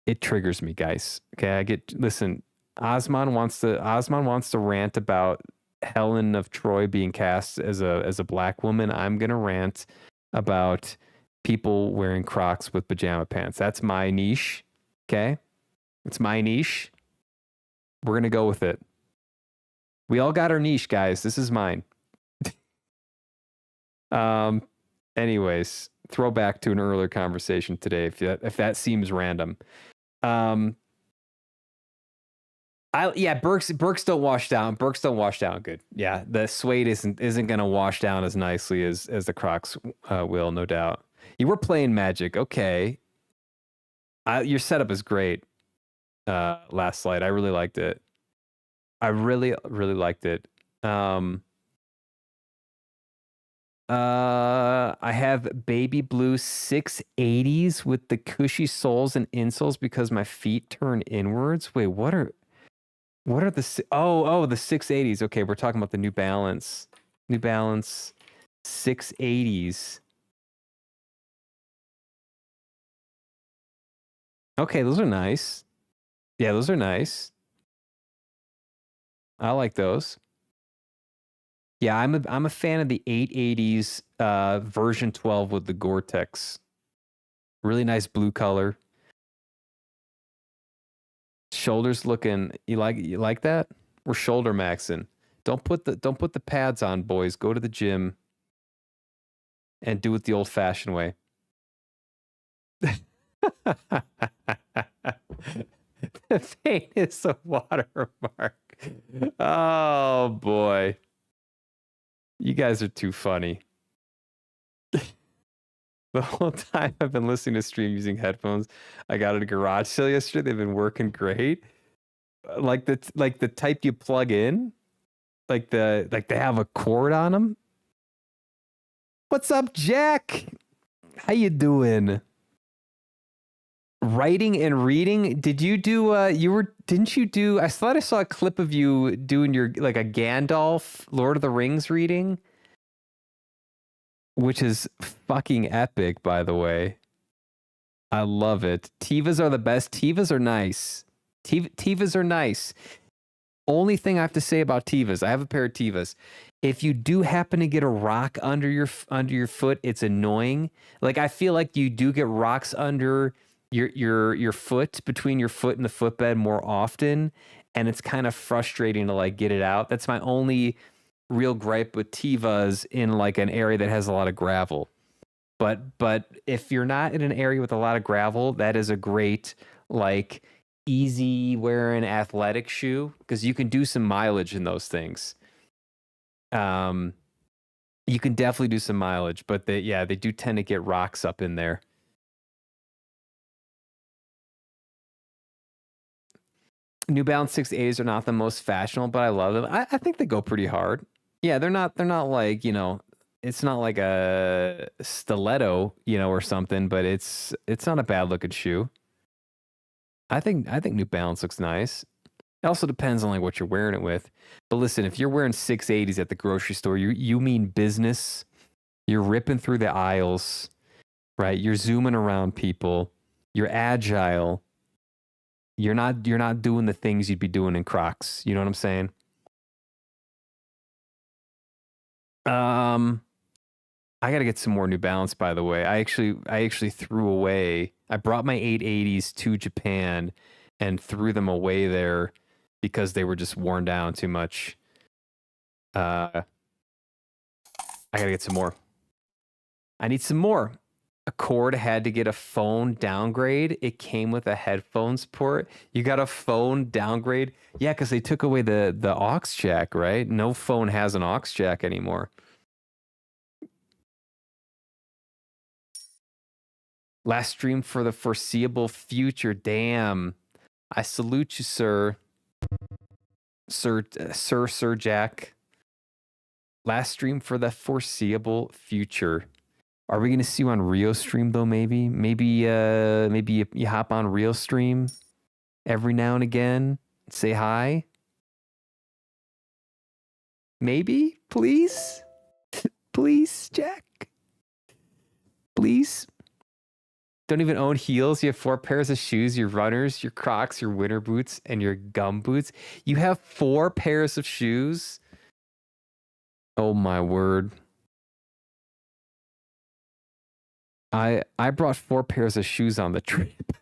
it triggers me, guys. Okay, listen, Osman wants to rant about Helen of Troy being cast as a black woman. I'm gonna rant about people wearing Crocs with pajama pants. That's my niche. Okay, it's my niche. We're going to go with it. We all got our niche, guys. This is mine. Anyways, throwback to an earlier conversation today, if that seems random. Birks don't wash down. Birks don't wash down good. Yeah, the suede isn't going to wash down as nicely as the Crocs will, no doubt. You were playing Magic. Okay. Your setup is great. Last slide. I really liked it. I really liked it. I have baby blue 680s with the cushy soles and insoles because my feet turn inwards. Wait, what are the the 680s? Okay, we're talking about the New Balance 680s. Okay, those are nice. Yeah, those are nice. I like those. Yeah, I'm a fan of the 880s version 12 with the Gore-Tex. Really nice blue color. Shoulders looking. You like that? We're shoulder maxing. Don't put the pads on, boys. Go to the gym and do it the old-fashioned way. The paint is a watermark. Oh boy. You guys are too funny. The whole time I've been listening to stream using headphones. I got a garage sale yesterday. They've been working great. like the type you plug in, like they have a cord on them. What's up, Jack? How you doing? Writing and reading. Did you do didn't you do, I thought I saw a clip of you doing your like a Gandalf Lord of the Rings reading, which is fucking epic, by the way. I love it. Tivas are the best. Tivas are nice. Tivas are nice. Only thing I have to say about Tivas, I have a pair of Tivas. If you do happen to get a rock under your foot, it's annoying. Like I feel like you do get rocks under your foot, between your foot and the footbed more often, and it's kind of frustrating to like get it out. That's my only real gripe with Tivas in like an area that has a lot of gravel. But if you're not in an area with a lot of gravel, that is a great like easy wearing athletic shoe because you can do some mileage in those things. You can definitely do some mileage, but they do tend to get rocks up in there. New Balance 680s are not the most fashionable, but I love them. I think they go pretty hard. Yeah, they're not like, you know, it's not like a stiletto, you know, or something, but it's not a bad looking shoe. I think New Balance looks nice. It also depends on like what you're wearing it with. But listen, if you're wearing 680s at the grocery store, you mean business. You're ripping through the aisles, right? You're zooming around people. You're agile. You're not doing the things you'd be doing in Crocs. You know what I'm saying? I got to get some more New Balance, by the way. I actually threw away. I brought my 880s to Japan and threw them away there because they were just worn down too much. I got to get some more. I need some more. Accord had to get a phone downgrade. It came with a headphones port. You got a phone downgrade? Yeah, because they took away the aux jack, right? No phone has an aux jack anymore. Last stream for the foreseeable future. Damn. I salute you, sir. Sir Jack. Last stream for the foreseeable future. Are we going to see you on Rio stream though? Maybe you hop on Rio stream every now and again. Say hi. Maybe, please, please, Jack. Please. Don't even own heels. You have 4 pairs of shoes, your runners, your Crocs, your winter boots, and your gum boots. You have 4 pairs of shoes? Oh my word. I brought 4 pairs of shoes on the trip.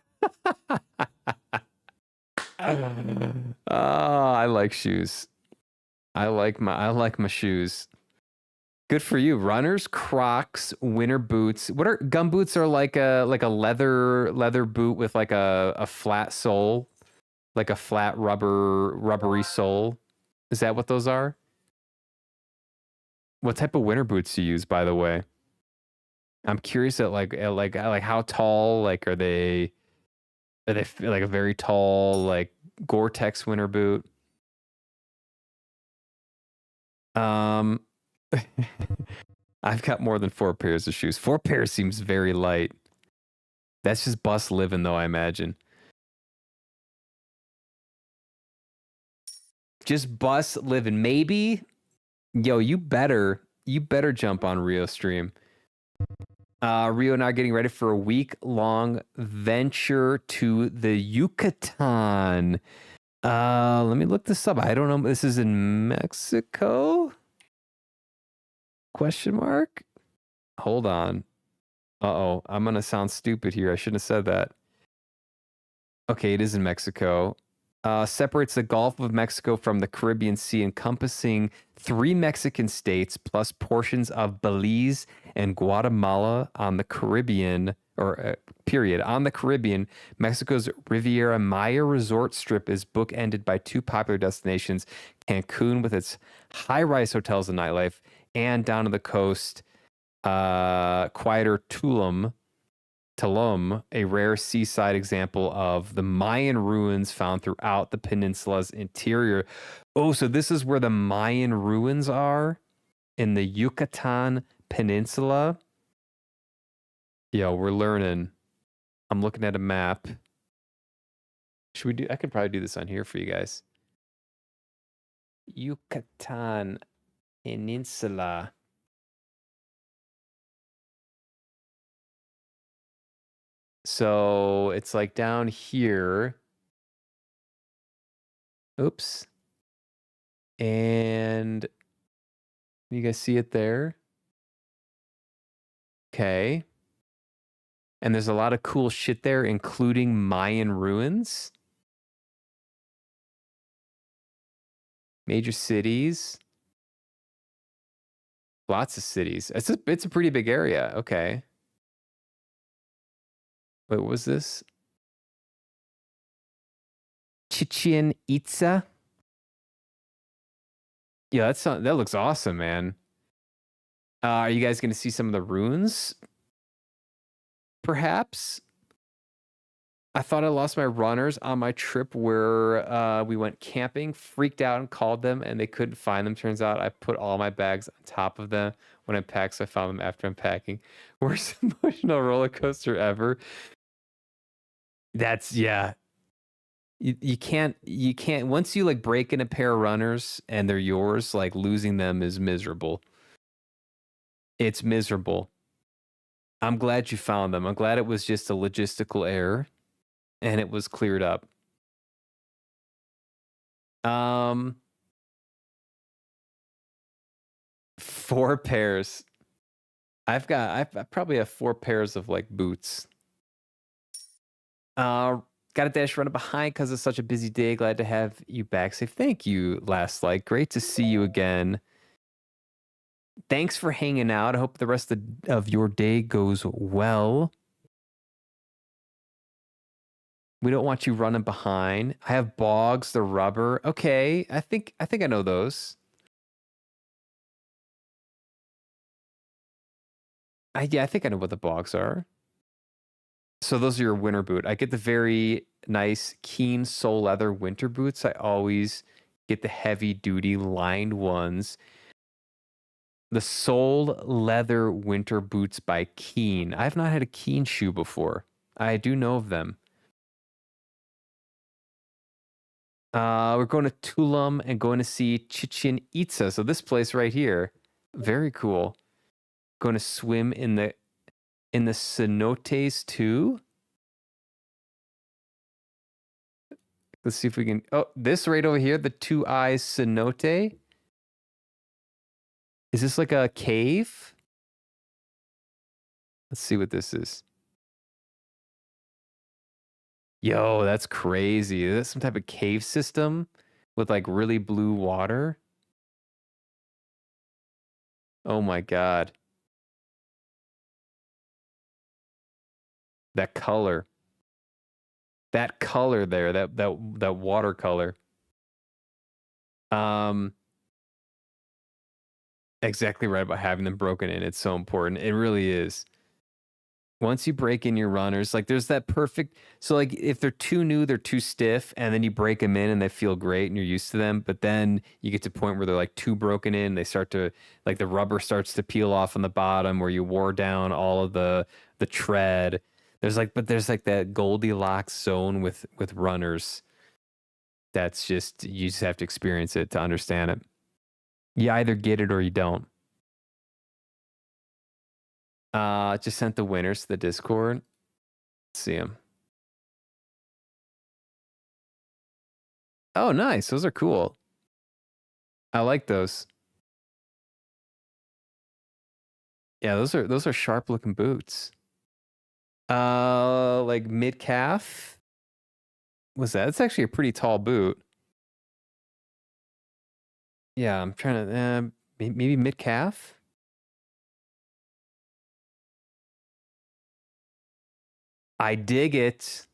I like shoes. I like my shoes. Good for you. Runners, Crocs, winter boots. What are gum boots? Are like a leather boot with like a flat sole, like a flat rubbery sole. Is that what those are? What type of winter boots do you use, by the way? I'm curious at like how tall, like are they like a very tall like Gore-Tex winter boot? I've got more than 4 pairs of shoes. 4 pairs seems very light. That's just bus living though, I imagine. Just bus living. Maybe, yo, you better jump on Rio stream. Rio and I are getting ready for a week-long venture to the Yucatan. Let me look this up. I don't know. This is in Mexico? Question mark? Hold on. Uh-oh. I'm going to sound stupid here. I shouldn't have said that. Okay, it is in Mexico. Separates the Gulf of Mexico from the Caribbean Sea, encompassing 3 Mexican states plus portions of Belize and Guatemala on the Caribbean, On the Caribbean, Mexico's Riviera Maya resort strip is bookended by 2 popular destinations, Cancun with its high-rise hotels and nightlife, and down to the coast, quieter Tulum Tulum, a rare seaside example of the Mayan ruins found throughout the peninsula's interior. Oh, so this is where the Mayan ruins are in the Yucatan Peninsula. Yo, we're learning. I'm looking at a map. Should we do? I could probably do this on here for you guys. Yucatan Peninsula. So it's like down here. Oops. And you guys see it there? Okay. And there's a lot of cool shit there, including Mayan ruins. Major cities. Lots of cities. It's a pretty big area. Okay. Wait, what was this? Chichen Itza. Yeah, that looks awesome, man. Are you guys going to see some of the ruins? Perhaps. I thought I lost my runners on my trip where we went camping, freaked out and called them, and they couldn't find them. Turns out I put all my bags on top of them when I packed, so I found them after unpacking. Worst emotional roller coaster ever. That's, yeah. You can't once you like break in a pair of runners and they're yours, like losing them is miserable. It's miserable. I'm glad you found them. I'm glad it was just a logistical error and it was cleared up. 4 pairs. I probably have 4 pairs of like boots. Got a dash running behind because it's such a busy day. Glad to have you back safe. Thank you, Last Light. Great to see you again. Thanks for hanging out. I hope the rest of your day goes well. We don't want you running behind. I have bogs, the rubber. Okay, I think I know those. Yeah, I think I know what the bogs are. So those are your winter boot. I get the very nice Keen sole leather winter boots. I always get the heavy duty lined ones. The sole leather winter boots by Keen. I've not had a Keen shoe before. I do know of them. We're going to Tulum and going to see Chichen Itza. So this place right here, very cool. Going to swim in the cenotes too. Let's see if we can. Oh, this right over here, the Two Eyes cenote. Is this like a cave? Let's see what this is. Yo, that's crazy. Is that some type of cave system with like really blue water? Oh my God. That color. That color there, that watercolor. Exactly right about having them broken in. It's so important. It really is. Once you break in your runners, like there's that perfect. So like if they're too new, they're too stiff, and then you break them in and they feel great and you're used to them. But then you get to a point where they're like too broken in. They start to like the rubber starts to peel off on the bottom, where you wore down all of the tread. There's like that Goldilocks zone with runners. That's just, you just have to experience it to understand it. You either get it or you don't. Just sent the winners to the Discord. Let's see them. Oh, nice. Those are cool. I like those. Yeah, those are sharp looking boots. Like mid calf. What's that? It's actually a pretty tall boot. Yeah, I'm trying to maybe mid calf. I dig it.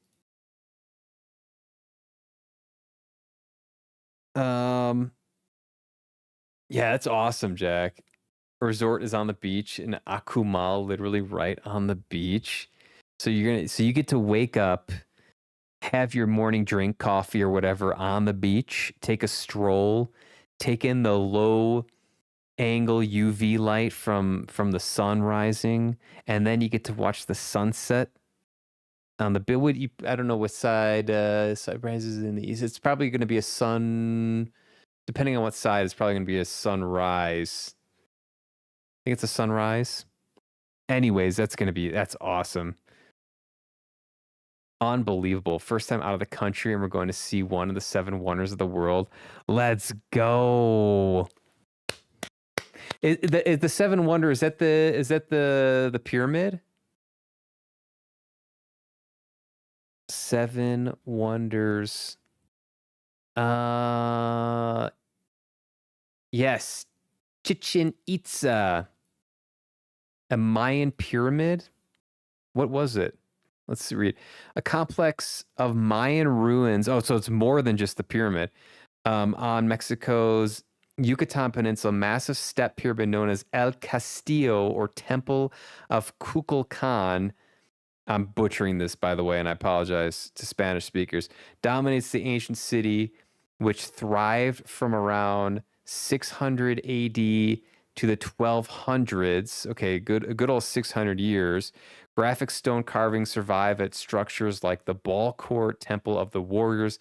Yeah, that's awesome, Jack. Resort is on the beach in Akumal, literally right on the beach. So you get to wake up, have your morning drink, coffee or whatever on the beach, take a stroll, take in the low angle UV light from the sun rising, and then you get to watch the sunset on the I don't know what side side rises in the east. It's probably going to be a sun, depending on what side. It's probably going to be a sunrise. I think it's a sunrise. Anyways, that's awesome. Unbelievable. First time out of the country, and we're going to see one of the 7 wonders of the world. Let's go. Is the 7 wonders, is that the pyramid? 7 wonders. Yes. Chichen Itza. A Mayan pyramid? What was it? Let's read. A complex of Mayan ruins. Oh, so it's more than just the pyramid. On Mexico's Yucatan Peninsula, massive step pyramid known as El Castillo or Temple of Kukulkan. I'm butchering this, by the way, and I apologize to Spanish speakers. Dominates the ancient city, which thrived from around 600 AD to the 1200s. Okay, a good old 600 years. Graphic stone carvings survive at structures like the Ball Court Temple of the Warriors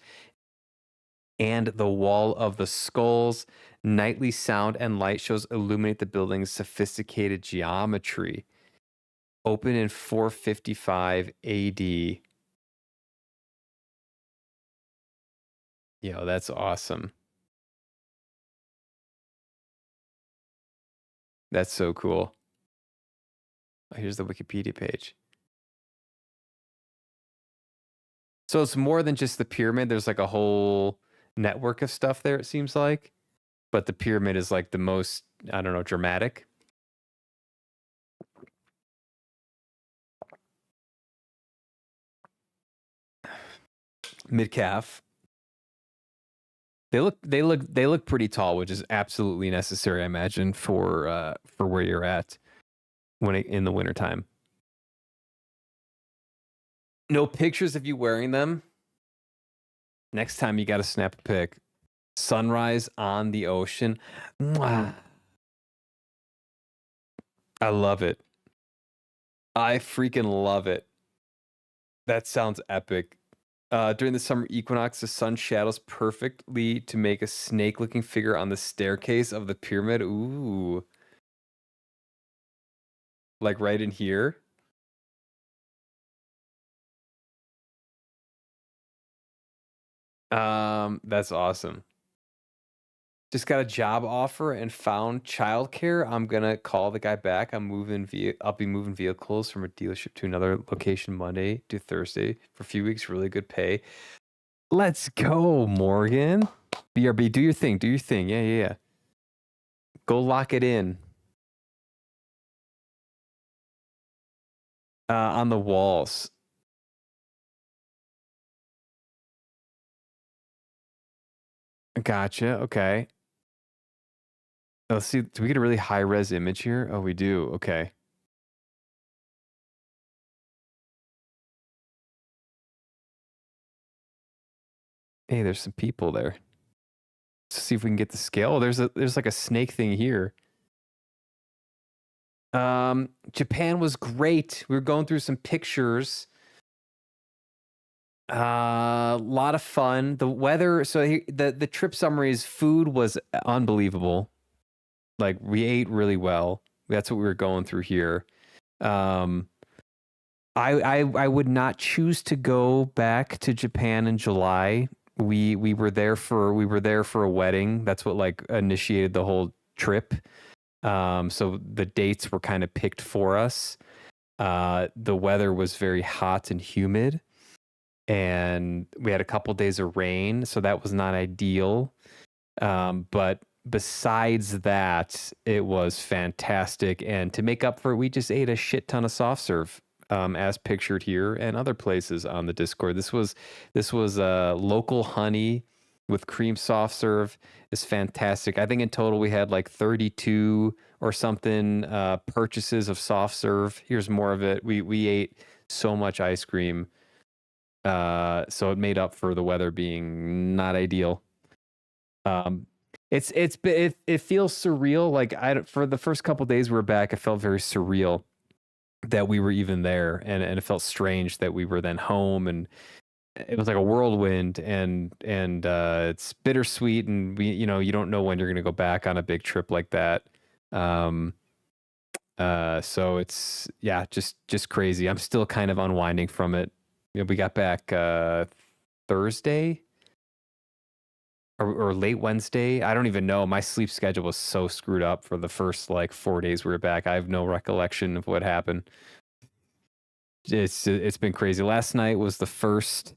and the Wall of the Skulls. Nightly sound and light shows illuminate the building's sophisticated geometry. Open in 455 AD. Yo, that's awesome. That's so cool. Oh, here's the Wikipedia page. So it's more than just the pyramid. There's like a whole network of stuff there, it seems like. But the pyramid is like the most, I don't know, dramatic. Mid-calf. They look pretty tall, which is absolutely necessary, I imagine, for where you're at in the wintertime. No pictures of you wearing them. Next time you got to snap a pic. Sunrise on the ocean. Mwah. I love it. I freaking love it. That sounds epic. During the summer equinox, the sun shadows perfectly to make a snake-looking figure on the staircase of the pyramid. Ooh. Like right in here. That's awesome. Just got a job offer and found childcare. I'm gonna call the guy back. I'll be moving vehicles from a dealership to another location Monday to Thursday for a few weeks. Really good pay. Let's go, Morgan. BRB, do your thing. Do your thing. Yeah. Go lock it in. On the walls. Gotcha. Okay. Let's see. Do we get a really high res image here? Oh, we do. Okay. Hey, there's some people there. Let's see if we can get the scale. There's like a snake thing here. Japan was great. We were going through some pictures. A lot of fun. The weather. So the trip summary is food was unbelievable. Like we ate really well. That's what we were going through here. I would not choose to go back to Japan in July. We were there for a wedding. That's what like initiated the whole trip. So the dates were kind of picked for us. The weather was very hot and humid, and we had a couple days of rain, so that was not ideal. But besides that, it was fantastic. And to make up for it, we just ate a shit ton of soft serve, as pictured here and other places on the Discord. This was local honey with cream soft serve. Is fantastic. I think in total we had like 32 or something purchases of soft serve. Here's more of it. We ate so much ice cream. So it made up for the weather being not ideal. It feels surreal. Like for the first couple days we were back, it felt very surreal that we were even there, and it felt strange that we were then home, and it was like a whirlwind, and it's bittersweet, and you don't know when you're gonna go back on a big trip like that. So it's just crazy. I'm still kind of unwinding from it. We got back Thursday or late Wednesday. I don't even know. My sleep schedule was so screwed up for the first like 4 days we were back. I have no recollection of what happened. It's been crazy. Last night was the first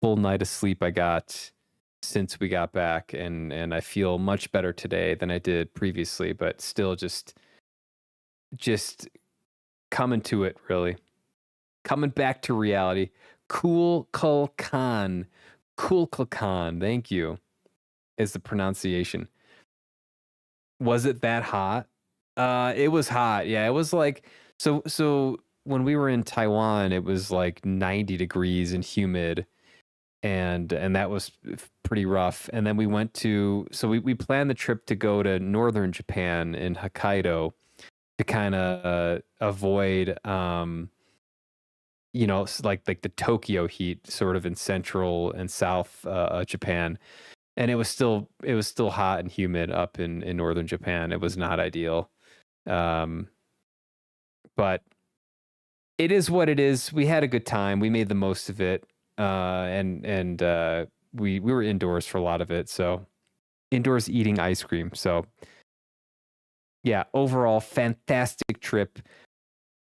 full night of sleep I got since we got back, and I feel much better today than I did previously, but still just coming to it, really. Coming back to reality. Kukulkan, thank you, is the pronunciation. Was it that hot? It was hot. Yeah, it was like so when we were in Taiwan, it was like 90 degrees and humid, and that was pretty rough. And then we went to we planned the trip to go to northern Japan in Hokkaido to kind of avoid like the Tokyo heat, sort of in central and south Japan. And it was still hot and humid up in northern Japan. It was not ideal. But it is what it is. We had a good time. We made the most of it. And we were indoors for a lot of it. So indoors eating ice cream. So yeah, overall fantastic trip.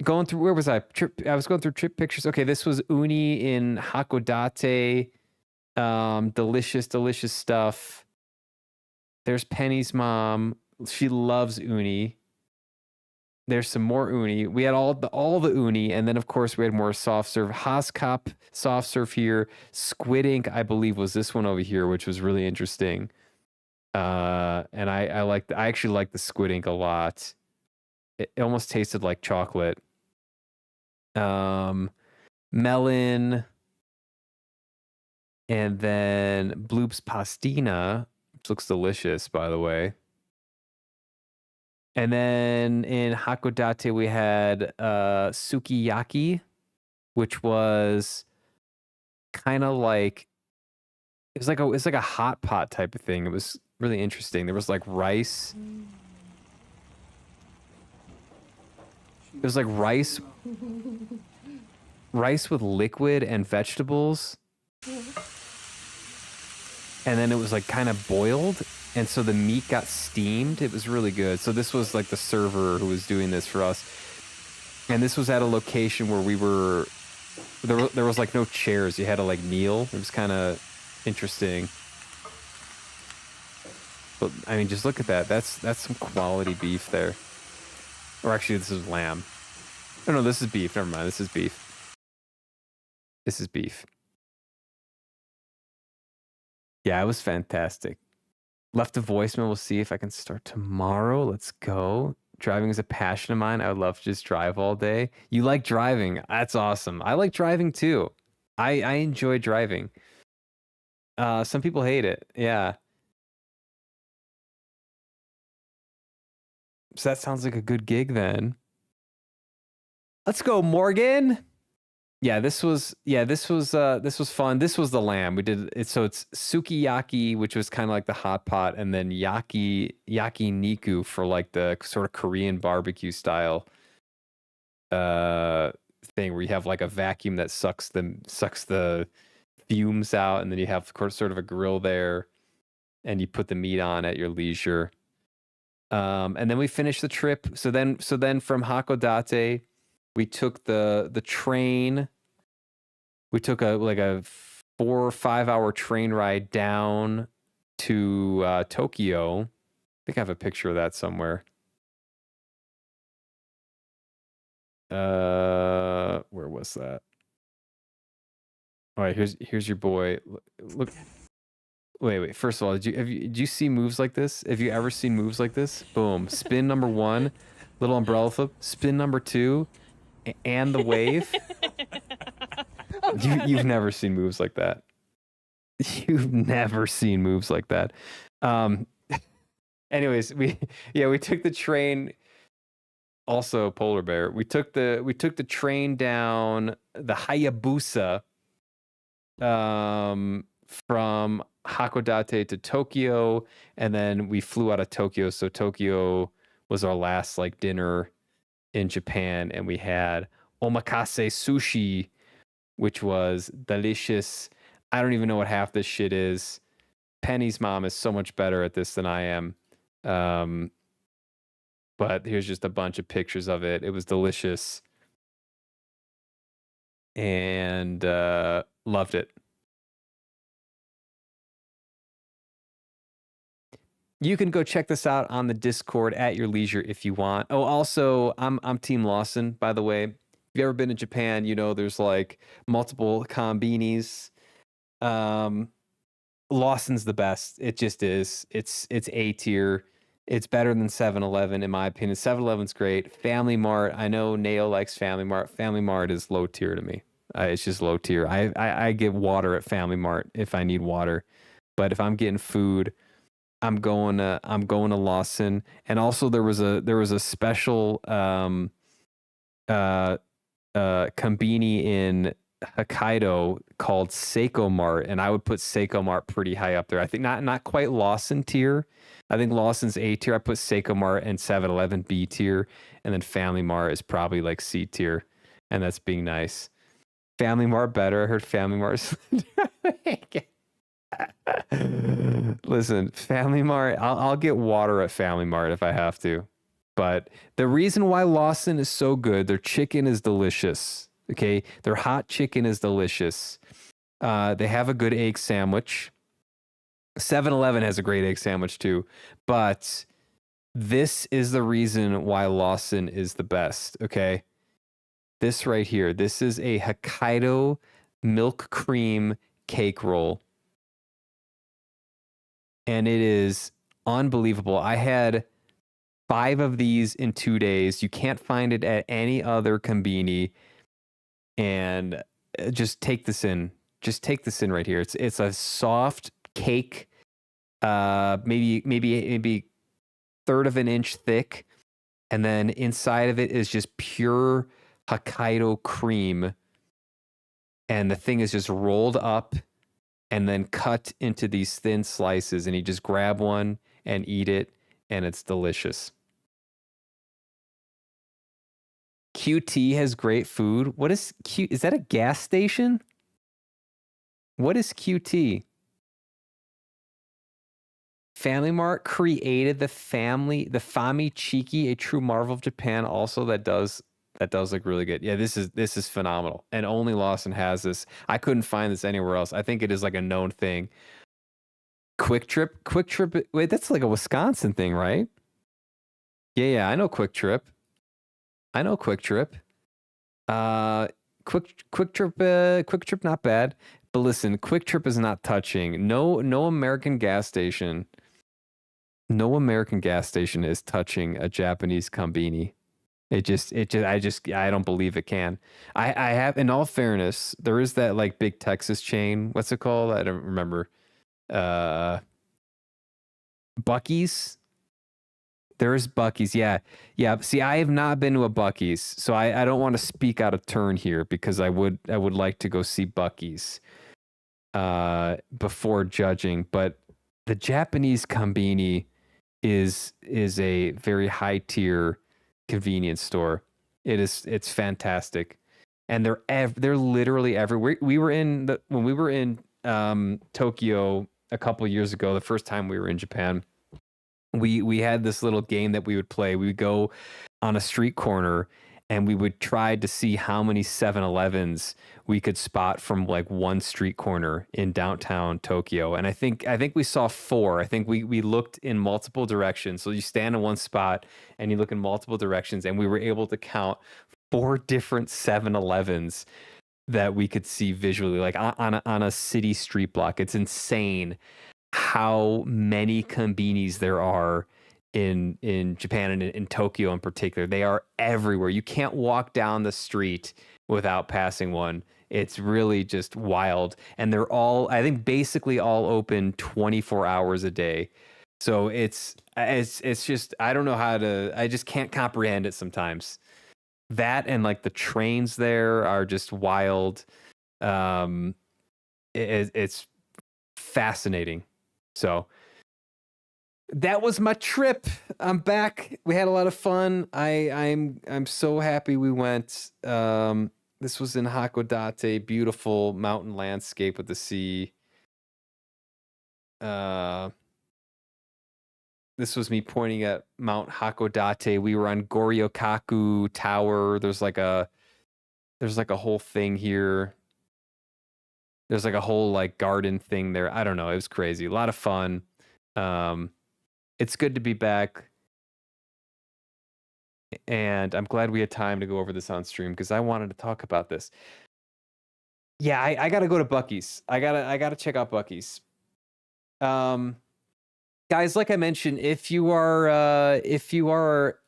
Going through, where was I? I was going through trip pictures. Okay, this was uni in Hakodate. Delicious stuff. There's Penny's mom. She loves uni. There's some more uni. We had all the uni, and then of course we had more soft serve. Haskop soft serve here. Squid Ink, I believe, was this one over here, which was really interesting. And I actually liked the Squid Ink a lot. It almost tasted like chocolate. Melon, and then Bloop's Pastina, which looks delicious, by the way. And then in Hakodate we had sukiyaki, which was kind of like it's like a hot pot type of thing. It was really interesting. There was like rice. It was like rice with liquid and vegetables. And then it was like kind of boiled, and so the meat got steamed. It was really good. So this was like the server who was doing this for us. And this was at a location where we were there was like no chairs. You had to like kneel. It was kind of interesting. But I mean, just look at that. That's some quality beef there. Or actually, this is lamb. Oh, no, this is beef. Never mind. This is beef. This is beef. Yeah, it was fantastic. Left a voicemail. We'll see if I can start tomorrow. Let's go. Driving is a passion of mine. I would love to just drive all day. You like driving. That's awesome. I like driving too. I enjoy driving. Some people hate it. Yeah. So that sounds like a good gig then. Let's go, Morgan. Yeah, this was fun. This was the lamb. We did it, so it's sukiyaki, which was kind of like the hot pot, and then yakiniku for like the sort of Korean barbecue style thing where you have like a vacuum that sucks the fumes out, and then you have sort of a grill there, and you put the meat on at your leisure. And then we finished the trip. So then from Hakodate, we took the train. We took a 4 or 5 hour train ride down to Tokyo. I think I have a picture of that somewhere. Where was that? All right, here's your boy. Look. Wait. First of all, did you see moves like this? Have you ever seen moves like this? Boom. Spin number 1, little umbrella flip. Spin number 2, and the wave. You've never seen moves like that. You've never seen moves like that. Anyways, we took the train. Also, polar bear. We took the train down the Hayabusa, from Hakodate to Tokyo, and then we flew out of Tokyo. So Tokyo was our last like dinner in Japan, and we had omakase sushi, which was delicious. I don't even know what half this shit is. Penny's mom is so much better at this than I am. But here's just a bunch of pictures of it. It was delicious. And loved it. You can go check this out on the Discord at your leisure if you want. Oh, also, I'm Team Lawson, by the way. If you've ever been to Japan, you know there's like multiple konbinis. Lawson's the best. It just is. It's A tier. It's better than 7-Eleven in my opinion. 7-Eleven's great. Family Mart. I know Nao likes Family Mart. Family Mart is low tier to me. It's just low tier. I get water at Family Mart if I need water, but if I'm getting food, I'm going to Lawson. And also there was a special konbini in Hokkaido called Seiko Mart, and I would put Seiko Mart pretty high up there. I think not quite Lawson tier. I think Lawson's A tier. I put Seiko Mart and 7-Eleven B tier, and then Family Mart is probably like C tier, and that's being nice. Family Mart better. I heard Family Mart. Listen, Family Mart. I'll get water at Family Mart if I have to, but the reason why Lawson is so good, their chicken is delicious. Okay, their hot chicken is delicious. They have a good egg sandwich. 7-Eleven has a great egg sandwich too, but this is the reason why Lawson is the best, okay? This right here, this is a Hokkaido milk cream cake roll. And it is unbelievable. I had 5 of these in 2 days. You can't find it at any other konbini. And just take this in. Just take this in right here. It's a soft cake, maybe third of an inch thick, and then inside of it is just pure Hokkaido cream, and the thing is just rolled up and then cut into these thin slices, and you just grab one and eat it, and it's delicious. QT has great food. What is Q? Is that a gas station? What is QT? Family Mart created the Fami Chiki, a true marvel of Japan. Also, that does look really good. Yeah, this is phenomenal, and only Lawson has this. I couldn't find this anywhere else. I think it is like a known thing. Quick Trip. Wait, that's like a Wisconsin thing, right? Yeah, I know Quick Trip. Quick Trip, not bad. But listen, Quick Trip is not touching. No American gas station. No American gas station is touching a Japanese konbini. I don't believe it can. I have, in all fairness, there is that like big Texas chain. What's it called? I don't remember. Buc-ee's. There is Buc-ee's. Yeah. See, I have not been to a Buc-ee's, so I don't want to speak out of turn here because I would like to go see Buc-ee's before judging. But the Japanese konbini is a very high tier convenience store. It's fantastic, and they're literally everywhere. When we were in Tokyo a couple years ago, the first time we were in Japan. We had this little game that we would play. We would go on a street corner and we would try to see how many 7-Elevens we could spot from like one street corner in downtown Tokyo. And I think we saw 4. I think we looked in multiple directions. So you stand in one spot and you look in multiple directions, and we were able to count 4 different 7-Elevens that we could see visually, like on a city street block. It's insane how many konbinis there are in Japan and in Tokyo in particular. They are everywhere. You can't walk down the street without passing one. It's really just wild. And they're all, I think, basically all open 24 hours a day. So it's just, I don't know I just can't comprehend it sometimes. That and like the trains there are just wild. It's fascinating. So that was my trip. I'm back. We had a lot of fun. I'm so happy we went. This was in Hakodate, beautiful mountain landscape with the sea. This was me pointing at Mount Hakodate. We were on Goryokaku Tower. There's like a whole thing here. There's like a whole like garden thing there. I don't know. It was crazy. A lot of fun. It's good to be back. And I'm glad we had time to go over this on stream because I wanted to talk about this. Yeah, I gotta go to Buc-ee's. I gotta check out Buc-ee's. Guys, like I mentioned, if you are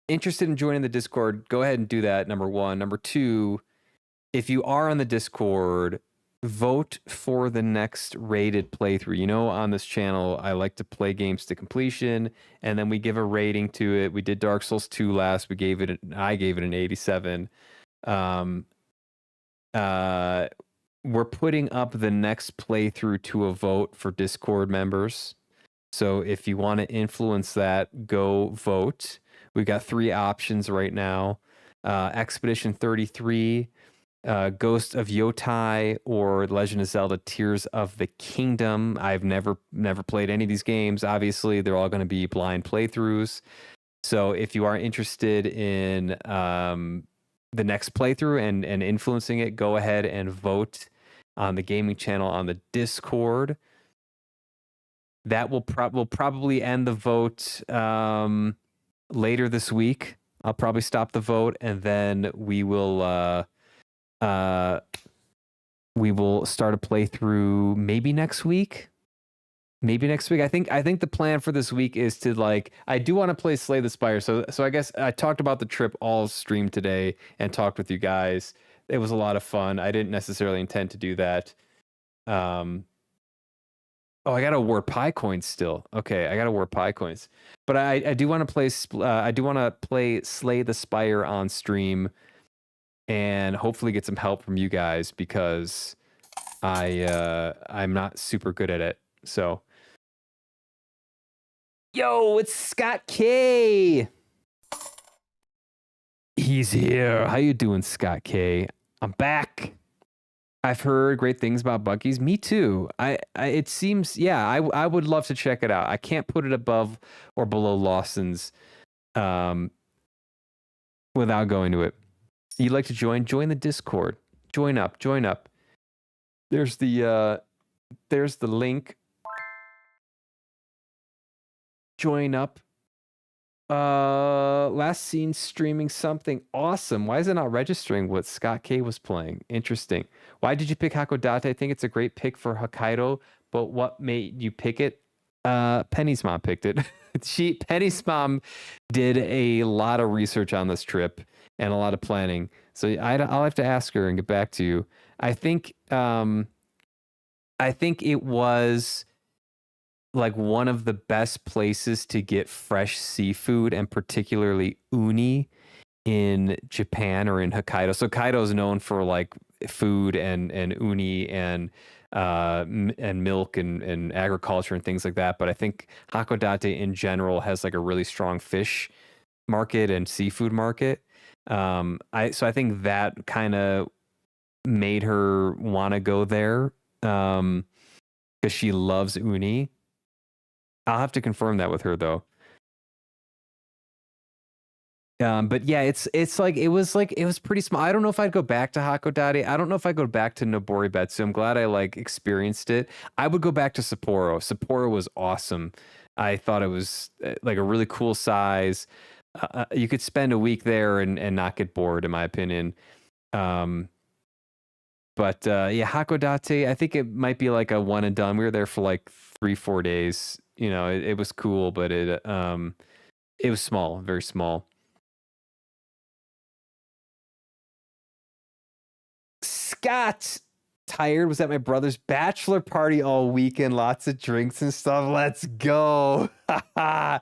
interested in joining the Discord, go ahead and do that. Number one. Number two, if you are on the Discord, vote for the next rated playthrough. You know, on this channel, I like to play games to completion, and then we give a rating to it. We did Dark Souls 2 last. I gave it an 87. We're putting up the next playthrough to a vote for Discord members. So if you want to influence that, go vote. We've got 3 options right now. Expedition 33, Ghost of Yotai, or Legend of Zelda Tears of the Kingdom. I've never played any of these games. Obviously, they're all going to be blind playthroughs. So if you are interested in the next playthrough and influencing it, go ahead and vote on the gaming channel on the Discord. That will probably end the vote later this week. I'll probably stop the vote, and then we will start a playthrough maybe next week. I think the plan for this week is to, like, I do want to play Slay the Spire. So I guess I talked about the trip all stream today and talked with you guys. It was a lot of fun. I didn't necessarily intend to do that. Oh, I got to award Pi coins still. Okay, I got to award Pi coins. But I do want to play Slay the Spire on stream, and hopefully get some help from you guys because I'm not super good at it. So, yo, it's Scott K. He's here. How you doing, Scott K? I'm back. I've heard great things about Buc-ee's. Me too. It seems, yeah, I would love to check it out. I can't put it above or below Lawson's without going to it. You'd like to join the Discord. Join up. There's the link. Join up. Last seen streaming something awesome. Why is it not registering what Scott K was playing? Interesting. Why did you pick Hakodate? I think it's a great pick for Hokkaido, but what made you pick it? Penny's mom picked it. Penny's mom did a lot of research on this trip and a lot of planning. So I'll have to ask her and get back to you. I think it was like one of the best places to get fresh seafood, and particularly uni in Japan or in Hokkaido. So Hokkaido is known for like food and uni and milk and agriculture and things like that. But I think Hakodate in general has like a really strong fish market and seafood market. So I think that kind of made her want to go there because she loves uni. I'll have to confirm that with her though. But yeah, it's like it was pretty small. I don't know if I'd go back to Hakodate. I don't know if I'd go back to Nobori Betsu. I'm glad I like experienced it. I would go back to Sapporo. Sapporo was awesome. I thought it was like a really cool size. You could spend a week there and not get bored, in my opinion. But yeah, Hakodate, I think it might be like a one and done. We were there for like 3-4 days. You know, it was cool, but it was small, very small. Scott, tired, was at my brother's bachelor party all weekend. Lots of drinks and stuff. Let's go. Oh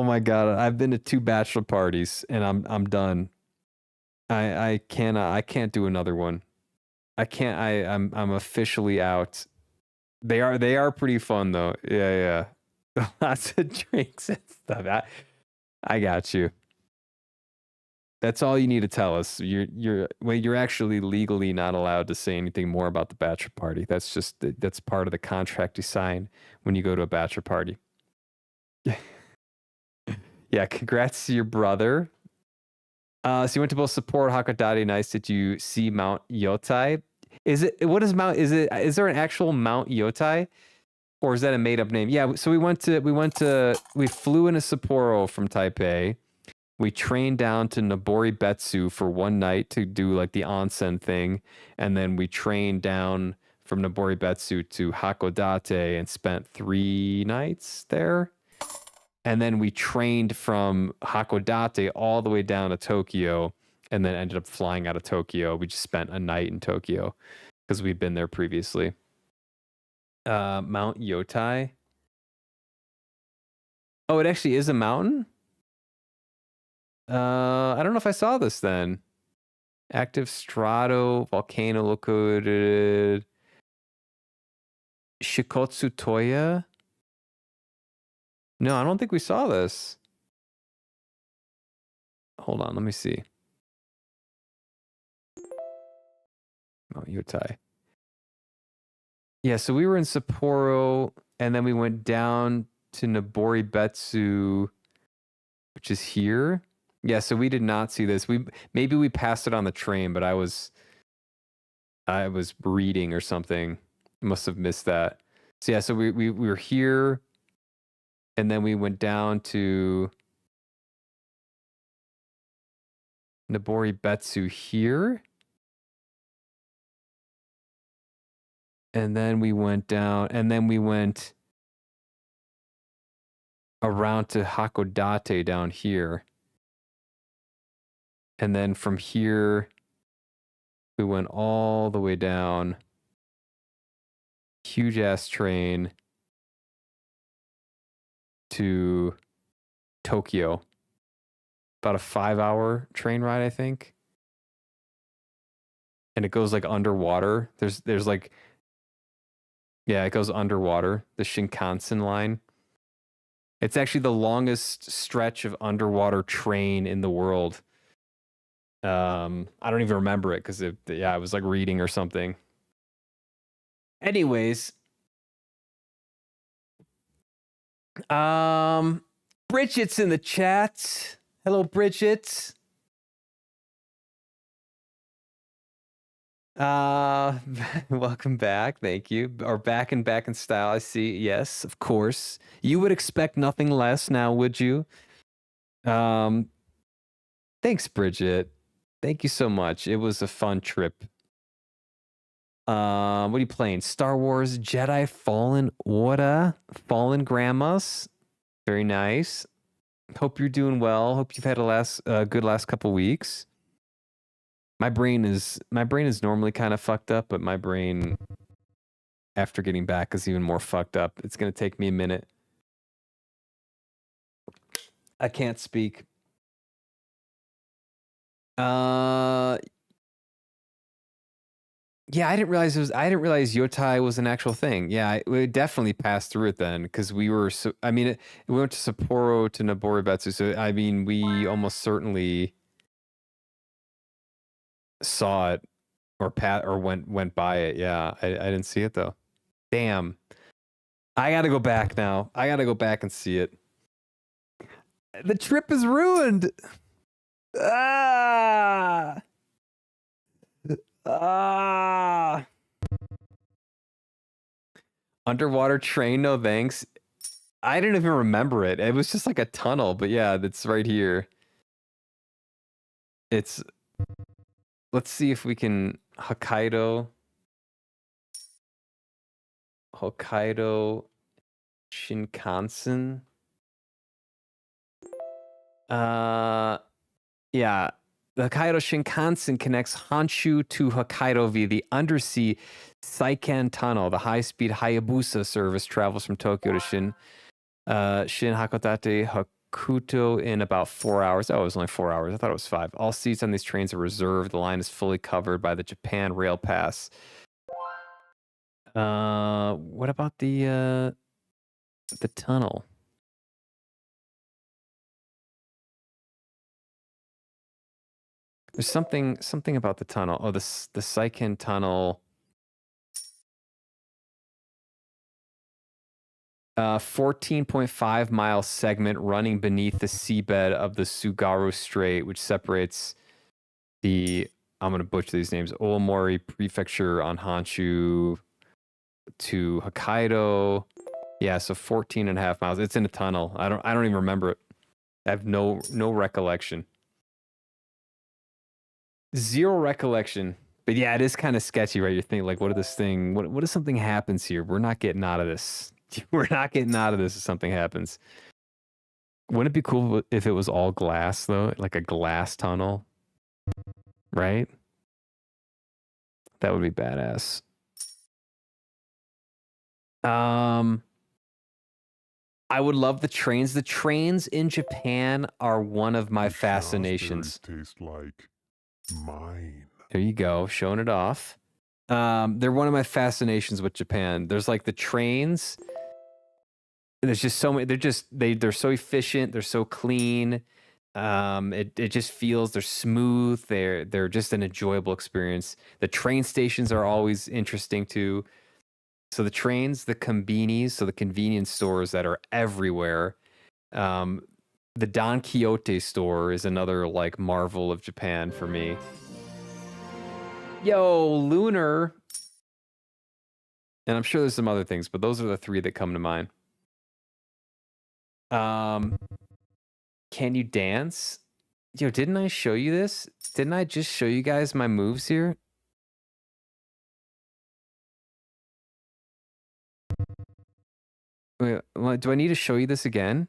my god, I've been to 2 bachelor parties and I'm done. I can't do another one. I'm officially out. They are pretty fun though. Yeah. Lots of drinks and stuff. I got you. That's all you need to tell us. You're actually legally not allowed to say anything more about the bachelor party. That's part of the contract you sign when you go to a bachelor party. Yeah, congrats to your brother. So you went to both Sapporo, Hakodate. Nice. Did you see Mount Yotai? Is there an actual Mount Yotai? Or is that a made up name? Yeah, so we flew into Sapporo from Taipei. We trained down to Nobori Betsu for one night to do like the onsen thing. And then we trained down from Nobori Betsu to Hakodate and spent 3 nights there. And then we trained from Hakodate all the way down to Tokyo and then ended up flying out of Tokyo. We just spent a night in Tokyo because we'd been there previously. Mount Yotai. Oh, it actually is a mountain? I don't know if I saw this then. Active strato, volcano located. Shikotsu Toya? No, I don't think we saw this. Hold on, let me see. Mount Yotai. Yeah, so we were in Sapporo, and then we went down to Nobori Betsu, which is here. Yeah, so we did not see this. Maybe we passed it on the train, but I was reading or something. Must have missed that. So yeah, so we were here, and then we went down to Nobori Betsu here. And then we went down, and then we went around to Hakodate down here. And then from here, we went all the way down. Huge ass train to Tokyo. About a 5-hour train ride, I think. And it goes like underwater. There's like, yeah, it goes underwater. The Shinkansen line. It's actually the longest stretch of underwater train in the world. I don't even remember it because I was like reading or something. Anyways, Bridget's in the chat. Hello, Bridget. Welcome back. Thank you. Or back in style. I see. Yes, of course. You would expect nothing less now, would you? Thanks, Bridget. Thank you so much. It was a fun trip. What are you playing? Star Wars Jedi Fallen Order, Fallen Grandmas. Very nice. Hope you're doing well. Hope you've had a good last couple weeks. My brain is normally kind of fucked up, but my brain after getting back is even more fucked up. It's gonna take me a minute. I can't speak. Yeah, I didn't realize Yotai was an actual thing. Yeah, we definitely passed through it then because we were we went to Sapporo to Nobori Betsu, so I mean we almost certainly saw it or went by it. Yeah, I didn't see it though. Damn. I gotta go back now. I gotta go back and see it. The trip is ruined. Underwater train, no thanks. I didn't even remember it. It was just like a tunnel, but yeah, that's right here. Let's see if we can Hokkaido. Shinkansen. Yeah. The Hokkaido Shinkansen connects Honshu to Hokkaido via the undersea Seikan Tunnel. The high-speed Hayabusa service travels from Tokyo to Shin Hakodate Hokuto in about 4 hours. Oh, it was only 4 hours. I thought it was 5. All seats on these trains are reserved. The line is fully covered by the Japan Rail Pass. What about the tunnel? There's something about the tunnel. Oh, the Seiken Tunnel. 14.5 mile segment running beneath the seabed of the Tsugaru Strait, which separates the, I'm going to butcher these names, Owamori Prefecture on Honshu to Hokkaido. Yeah, so 14.5 miles. It's in a tunnel. I don't even remember it. I have no recollection. Zero recollection. But yeah, it is kind of sketchy, right? You're thinking like, what if something happens here? We're not getting out of this. We're not getting out of this if something happens. Wouldn't it be cool if it was all glass though? Like a glass tunnel, right? That would be badass. I would love the trains. The trains in Japan are one of my fascinations. Taste like mine. There you go, showing it off. They're one of my fascinations with Japan. There's like the trains. There's just so many. They're so efficient. They're so clean. It just feels they're smooth. They're just an enjoyable experience. The train stations are always interesting too. So the trains, the konbinis, so the convenience stores that are everywhere. The Don Quixote store is another like marvel of Japan for me. Yo, Lunar. And I'm sure there's some other things, but those are the 3 that come to mind. Can you dance? Yo, didn't I show you this? Didn't I just show you guys my moves here? Wait, do I need to show you this again?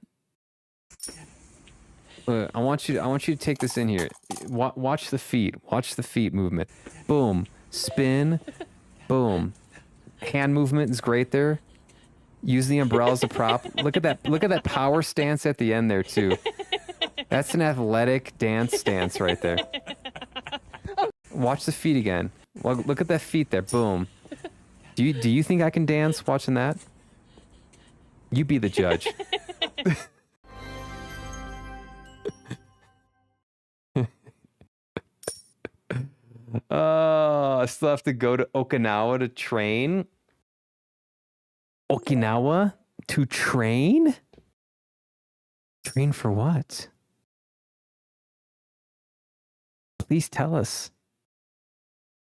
Wait, I want you to take this in here. Watch the feet. Watch the feet movement. Boom. Spin. Boom. Hand movement is great there. Use the umbrella as a prop. Look at that power stance at the end there too. That's an athletic dance stance right there. Watch the feet again. Look at that feet there. Boom. Do you think I can dance watching that? You be the judge. I still have to go to Okinawa to train. Okinawa to train? Train for what? Please tell us.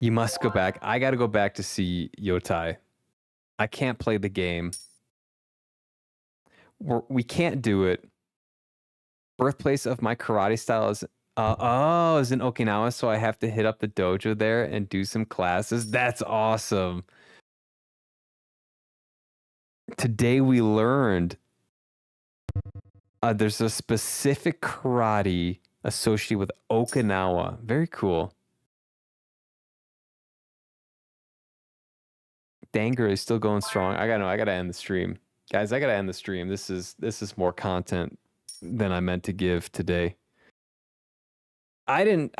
You must go back. I got to go back to see Yotai. I can't play the game. We can't do it. Birthplace of my karate style is is in Okinawa, so I have to hit up the dojo there and do some classes. That's awesome. Today we learned there's a specific karate associated with Okinawa. Very cool. Danger is still going strong. I gotta end the stream. Guys, I gotta end the stream. This is more content than I meant to give today. I didn't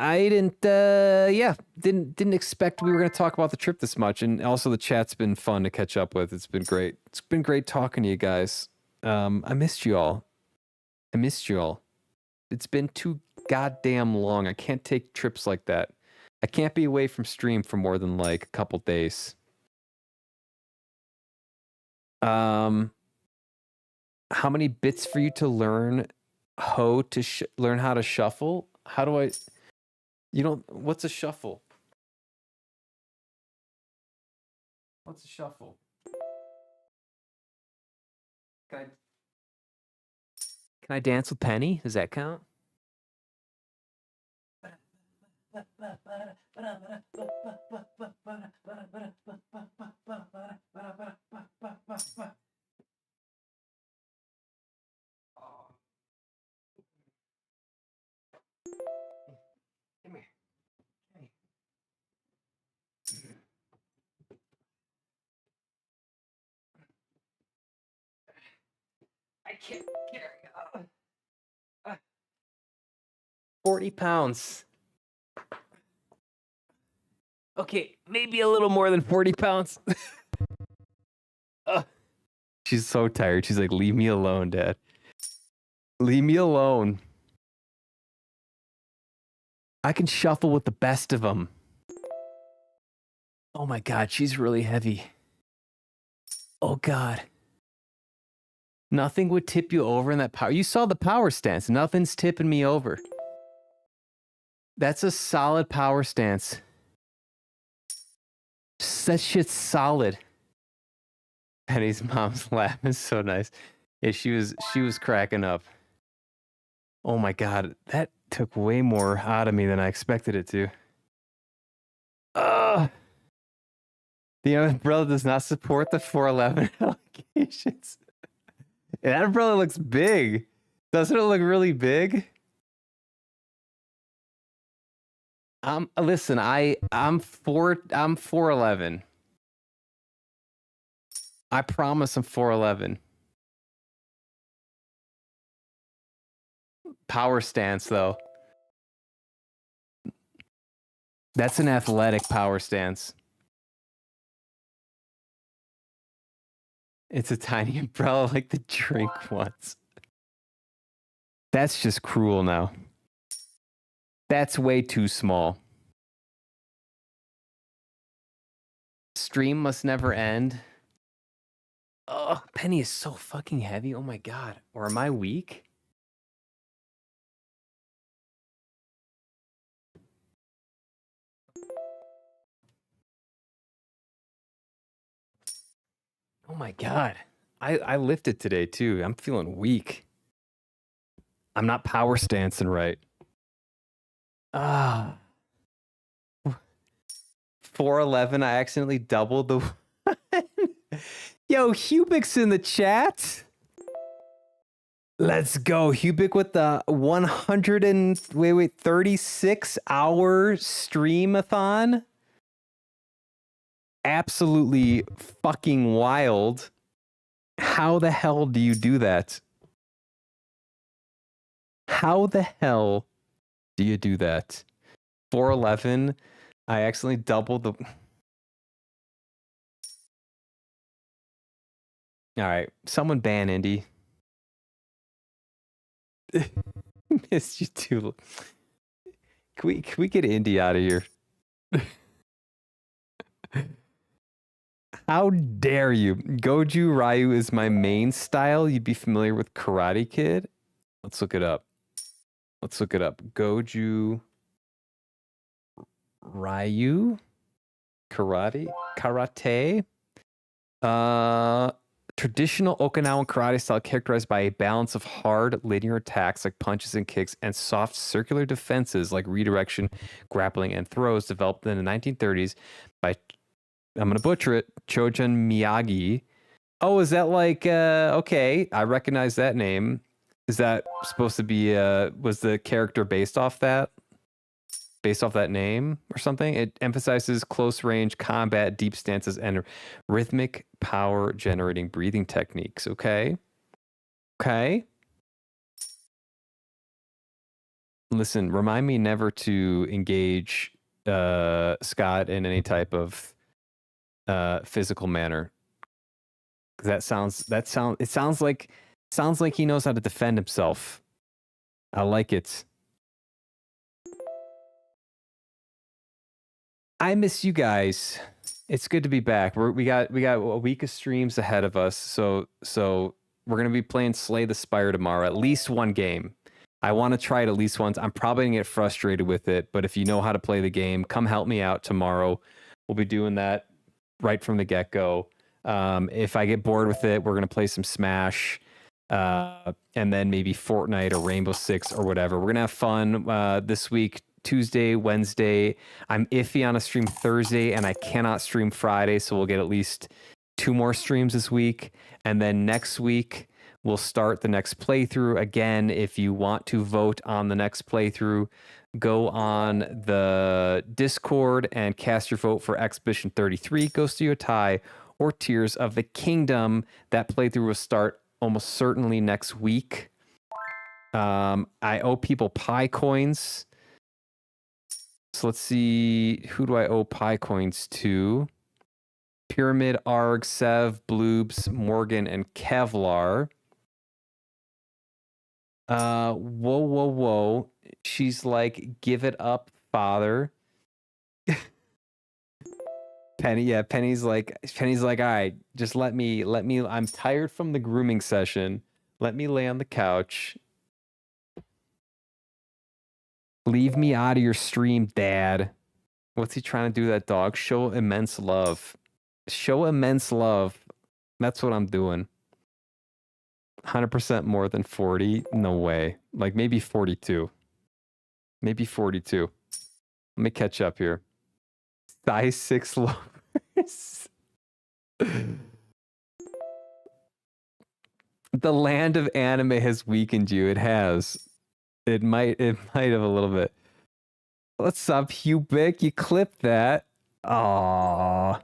expect we were going to talk about the trip this much. And also the chat's been fun to catch up with. It's been great. It's been great talking to you guys. I missed you all. It's been too goddamn long. I can't take trips like that. I can't be away from stream for more than like a couple days. How many bits for you to learn learn how to shuffle? How do I? What's a shuffle? What's a shuffle? Can I dance with Penny? Does that count? I can't carry 40 pounds. Okay, maybe a little more than 40 pounds. She's so tired. She's like, leave me alone, Dad. Leave me alone. I can shuffle with the best of them. Oh my God, she's really heavy. Oh God. Nothing would tip you over in that power. You saw the power stance. Nothing's tipping me over. That's a solid power stance. That shit's solid. Penny's mom's laugh is so nice. Yeah, she was cracking up. Oh my God, that took way more out of me than I expected it to. The umbrella does not support the 411 allegations. That umbrella looks big. Doesn't it look really big? Listen, I'm 4'11". I promise I'm 4'11". Power stance though. That's an athletic power stance. It's a tiny umbrella like the drink ones. That's just cruel now. That's way too small. Stream must never end. Oh, Penny is so fucking heavy. Oh my God. Or am I weak? Oh my God. I lifted today too. I'm feeling weak. I'm not power stancing right. 411. I accidentally doubled the Yo, Hubik's in the chat. Let's go. Hubik with the 36-hour streamathon. Absolutely fucking wild. How the hell do you do that? How the hell do you do that? 411. I accidentally doubled the... All right, someone ban Indy. Missed you too. Can we get Indy out of here? How dare you? Goju Ryu is my main style. You'd be familiar with Karate Kid? Let's look it up. Goju Ryu? Karate? Traditional Okinawan karate style characterized by a balance of hard, linear attacks like punches and kicks and soft circular defenses like redirection, grappling, and throws developed in the 1930s by, I'm going to butcher it, Chojun Miyagi. Oh, is that like, okay, I recognize that name. Is that supposed to be, was the character based off that name or something? It emphasizes close range combat, deep stances, and rhythmic power generating breathing techniques. Okay. Listen, remind me never to engage Scott in any type of physical manner. It sounds like he knows how to defend himself. I like it. I miss you guys. It's good to be back. We got a week of streams ahead of us, so we're gonna be playing Slay the Spire tomorrow. At least one game. I want to try it at least once. I'm probably gonna get frustrated with it, but if you know how to play the game, come help me out tomorrow. We'll be doing that right from the get-go. If I get bored with it, we're gonna play some Smash, and then maybe Fortnite or Rainbow Six or whatever. We're gonna have fun this week. Tuesday, Wednesday. I'm iffy on a stream Thursday, and I cannot stream Friday, so we'll get at least 2 more streams this week. And then next week, we'll start the next playthrough. Again, if you want to vote on the next playthrough, go on the Discord and cast your vote for Expedition 33, Ghost of Yotai, or Tears of the Kingdom. That playthrough will start almost certainly next week. I owe people Pi coins. So let's see, who do I owe Pi coins to? Pyramid, Arg, Sev, Bloobs, Morgan, and Kevlar. Whoa. She's like, give it up, father. Penny's like, all right, just let me, I'm tired from the grooming session. Let me lay on the couch. Leave me out of your stream, Dad. What's he trying to do to that dog? Show immense love. Show immense love. That's what I'm doing. 100% more than 40? No way. Like maybe 42. Maybe 42. Let me catch up here. Size 6 lovers. The land of anime has weakened you. It has. It might have a little bit. What's up, Hubic? You clipped that. Aww.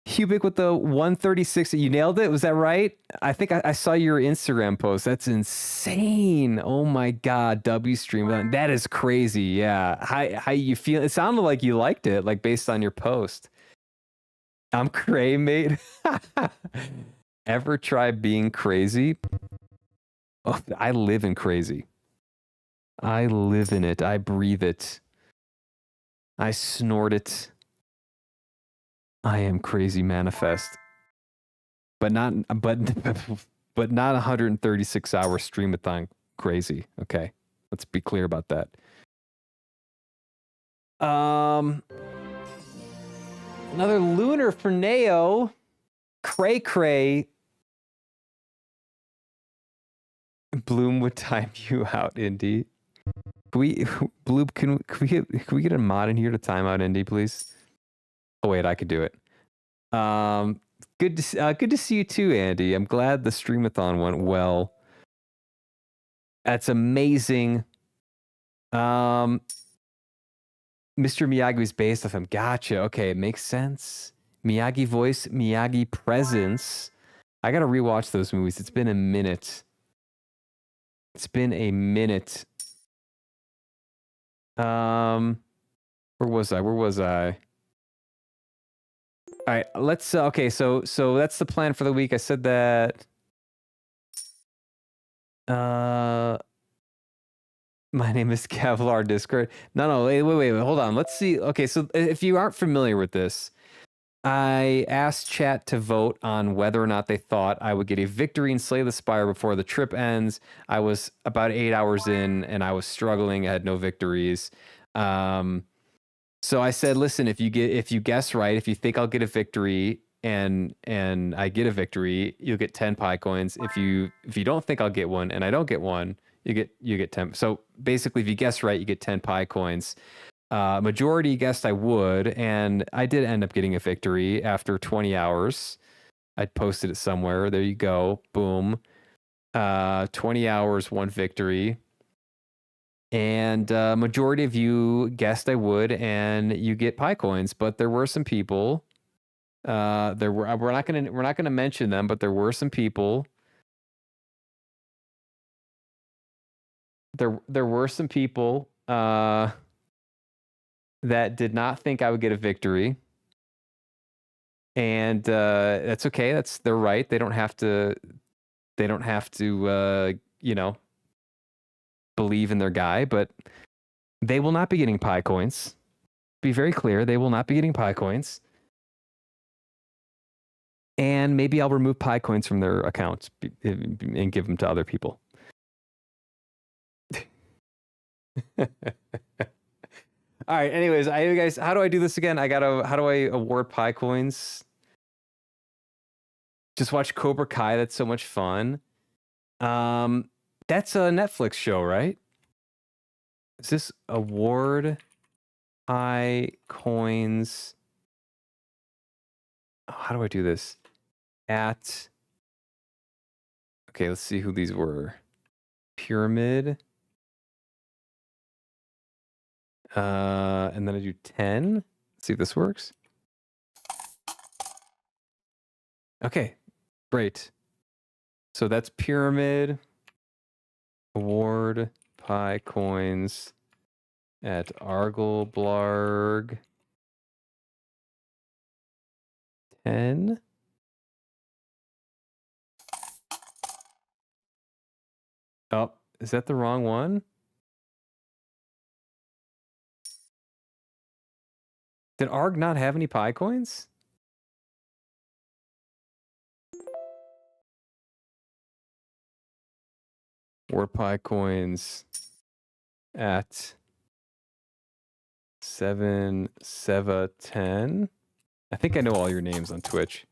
Hubic with the 136. You nailed it. Was that right? I think I saw your Instagram post. That's insane. Oh my God. W stream. That is crazy. Yeah. How you feel? It sounded like you liked it, like based on your post. I'm cray, mate. Ever try being crazy? Oh, I live in crazy. I live in it. I breathe it. I snort it. I am crazy manifest. But not 136 hour streamathon crazy. Okay. Let's be clear about that. Another lunar for Neo. Cray. Bloom would time you out, Indy. Bloom, can we get a mod in here to time out Indy, please? Oh wait, I could do it. Good to see you too, Andy. I'm glad the streamathon went well. That's amazing. Mr. Miyagi's based off him. Gotcha. Okay, it makes sense. Miyagi voice, Miyagi presence. I gotta rewatch those movies. It's been a minute. Where was I? All right, let's okay, so that's the plan for the week. I said that my name is Kevlar Discord. No, wait, hold on. Let's see. Okay, so if you aren't familiar with this, I asked chat to vote on whether or not they thought I would get a victory and slay the spire before the trip ends. I was about 8 hours in and I was struggling. I had no victories. So I said, listen, if you guess right, if you think I'll get a victory and I get a victory, you'll get 10 Pi coins. If you don't think I'll get one and I don't get one, you get 10. So basically, if you guess right, you get 10 Pi coins. Majority guessed I would, and I did end up getting a victory after 20 hours. I'd posted it somewhere. There you go. Boom. 20 hours, one victory. And majority of you guessed I would, and you get Pi coins. But there were some people. We're not gonna mention them, but there were some people. There were some people that did not think I would get a victory, and that's okay. That's their right. They don't have to. Believe in their guy, but they will not be getting Pi coins. Be very clear, they will not be getting Pi coins. And maybe I'll remove Pi coins from their accounts and give them to other people. All right. Anyways, guys, how do I do this again? How do I award Pi coins? Just watch Cobra Kai. That's so much fun. That's a Netflix show, right? Is this award Pi coins? Oh, how do I do this? Okay, let's see who these were. Pyramid. And then I do 10. Let's see if this works. Okay. Great. So that's Pyramid, Award, Pi Coins at Argleblarg 10. Oh, is that the wrong one? Did Arg not have any Pi Coins? Or Pi Coins at 7/7/10. I think I know all your names on Twitch.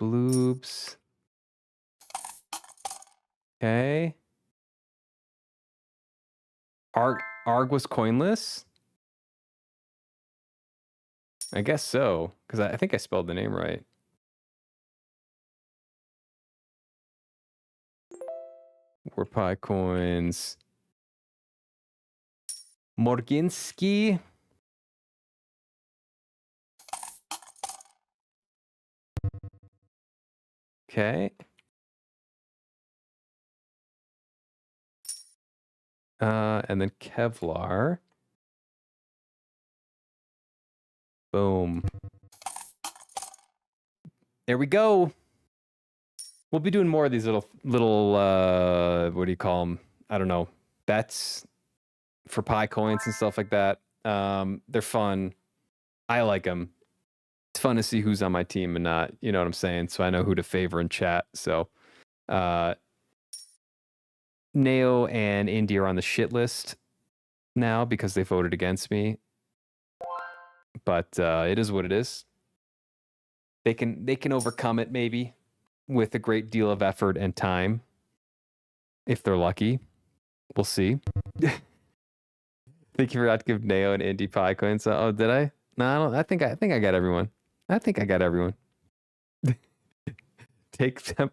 Bloops. Okay. Arg was coinless? I guess so, because I think I spelled the name right. War Pi Coins. Morginski. Okay. And then Kevlar. Boom. There we go. We'll be doing more of these little what do you call them? I don't know, bets for Pi Coins and stuff like that. They're fun. I like them. It's fun to see who's on my team and not, you know what I'm saying? So I know who to favor in chat. So Neo and Indy are on the shit list now because they voted against me. But it is what it is. They can overcome it maybe with a great deal of effort and time. If they're lucky. We'll see. I think you forgot to give Neo and Indy Pi Coins. Oh, did I? No, I don't. I think I got everyone. Take them.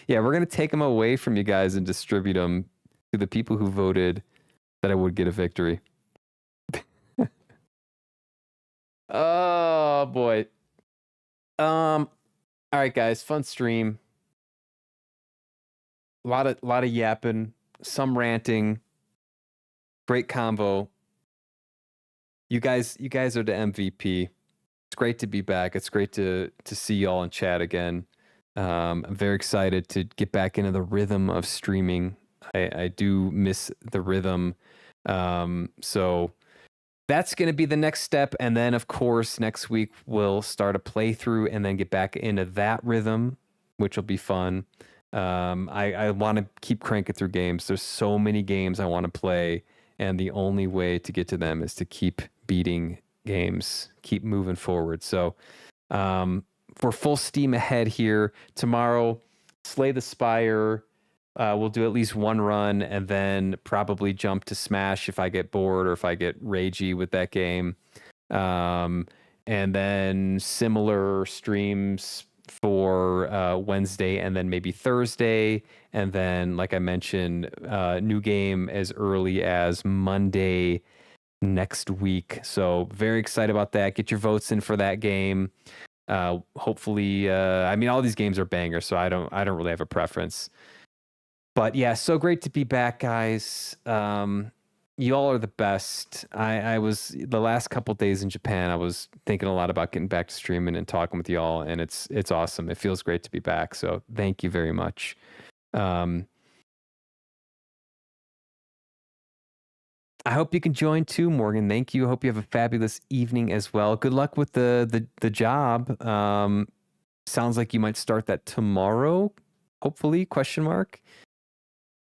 Yeah, we're gonna take them away from you guys and distribute them to the people who voted that I would get a victory. Oh boy. All right, guys. Fun stream. A lot of yapping, some ranting. Great combo. You guys are the MVP. It's great to be back. It's great to see y'all in chat again. I'm very excited to get back into the rhythm of streaming. I do miss the rhythm. So that's going to be the next step. And then, of course, next week we'll start a playthrough and then get back into that rhythm, which will be fun. I want to keep cranking through games. There's so many games I want to play. And the only way to get to them is to keep beating games, keep moving forward. So we're full steam ahead here. Tomorrow, Slay the Spire. We'll do at least one run and then probably jump to Smash if I get bored or if I get ragey with that game. And then similar streams for Wednesday and then maybe Thursday. And then, like I mentioned, new game as early as Monday next week. So very excited about that. Get your votes in for that game. Hopefully, I mean, all these games are bangers, so I don't really have a preference. But yeah, so great to be back, guys. You all are the best. I was the last couple days in Japan. I was thinking a lot about getting back to streaming and talking with y'all, and it's awesome. It feels great to be back. So thank you very much. I hope you can join too, Morgan. Thank you. I hope you have a fabulous evening as well. Good luck with the job. Sounds like you might start that tomorrow, hopefully, ?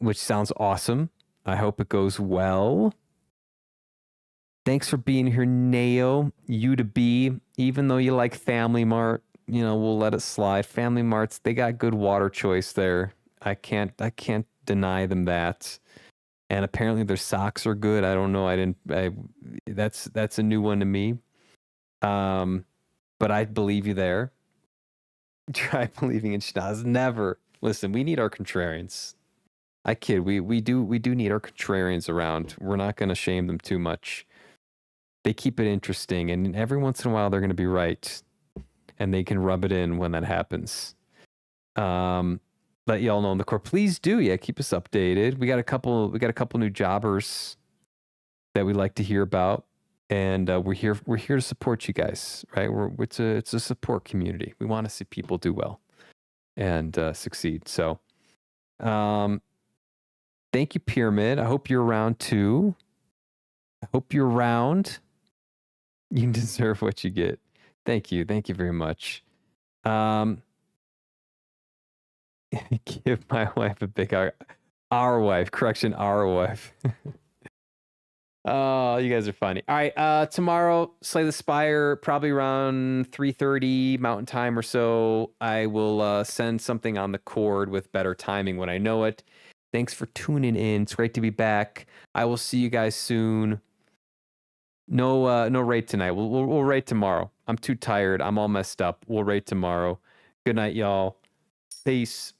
Which sounds awesome. I hope it goes well. Thanks for being here, Neo. You to be, even though you like Family Mart, you know, we'll let it slide. Family Marts, they got good water choice there. I can't deny them that. And apparently their socks are good. I don't know. That's a new one to me. But I believe you there. Try believing in Schnoz. Never. Listen, we need our contrarians. I kid. We do need our contrarians around. We're not going to shame them too much. They keep it interesting, and every once in a while they're going to be right, and they can rub it in when that happens. Let y'all know in the core. Please do, keep us updated. We got a couple new jobbers that we like to hear about, and we're here to support you guys, right? It's a support community. We want to see people do well and succeed. So, thank you, Pyramid. I hope you're around too. I hope you're around. You deserve what you get. Thank you very much. Give my wife a big our wife. Correction, our wife. Oh, you guys are funny. All right, tomorrow, Slay the Spire, probably around 3:30 Mountain Time or so. I will send something on the cord with better timing when I know it. Thanks for tuning in. It's great to be back. I will see you guys soon. No raid tonight. We'll raid tomorrow. I'm too tired. I'm all messed up. We'll raid tomorrow. Good night, y'all. Peace.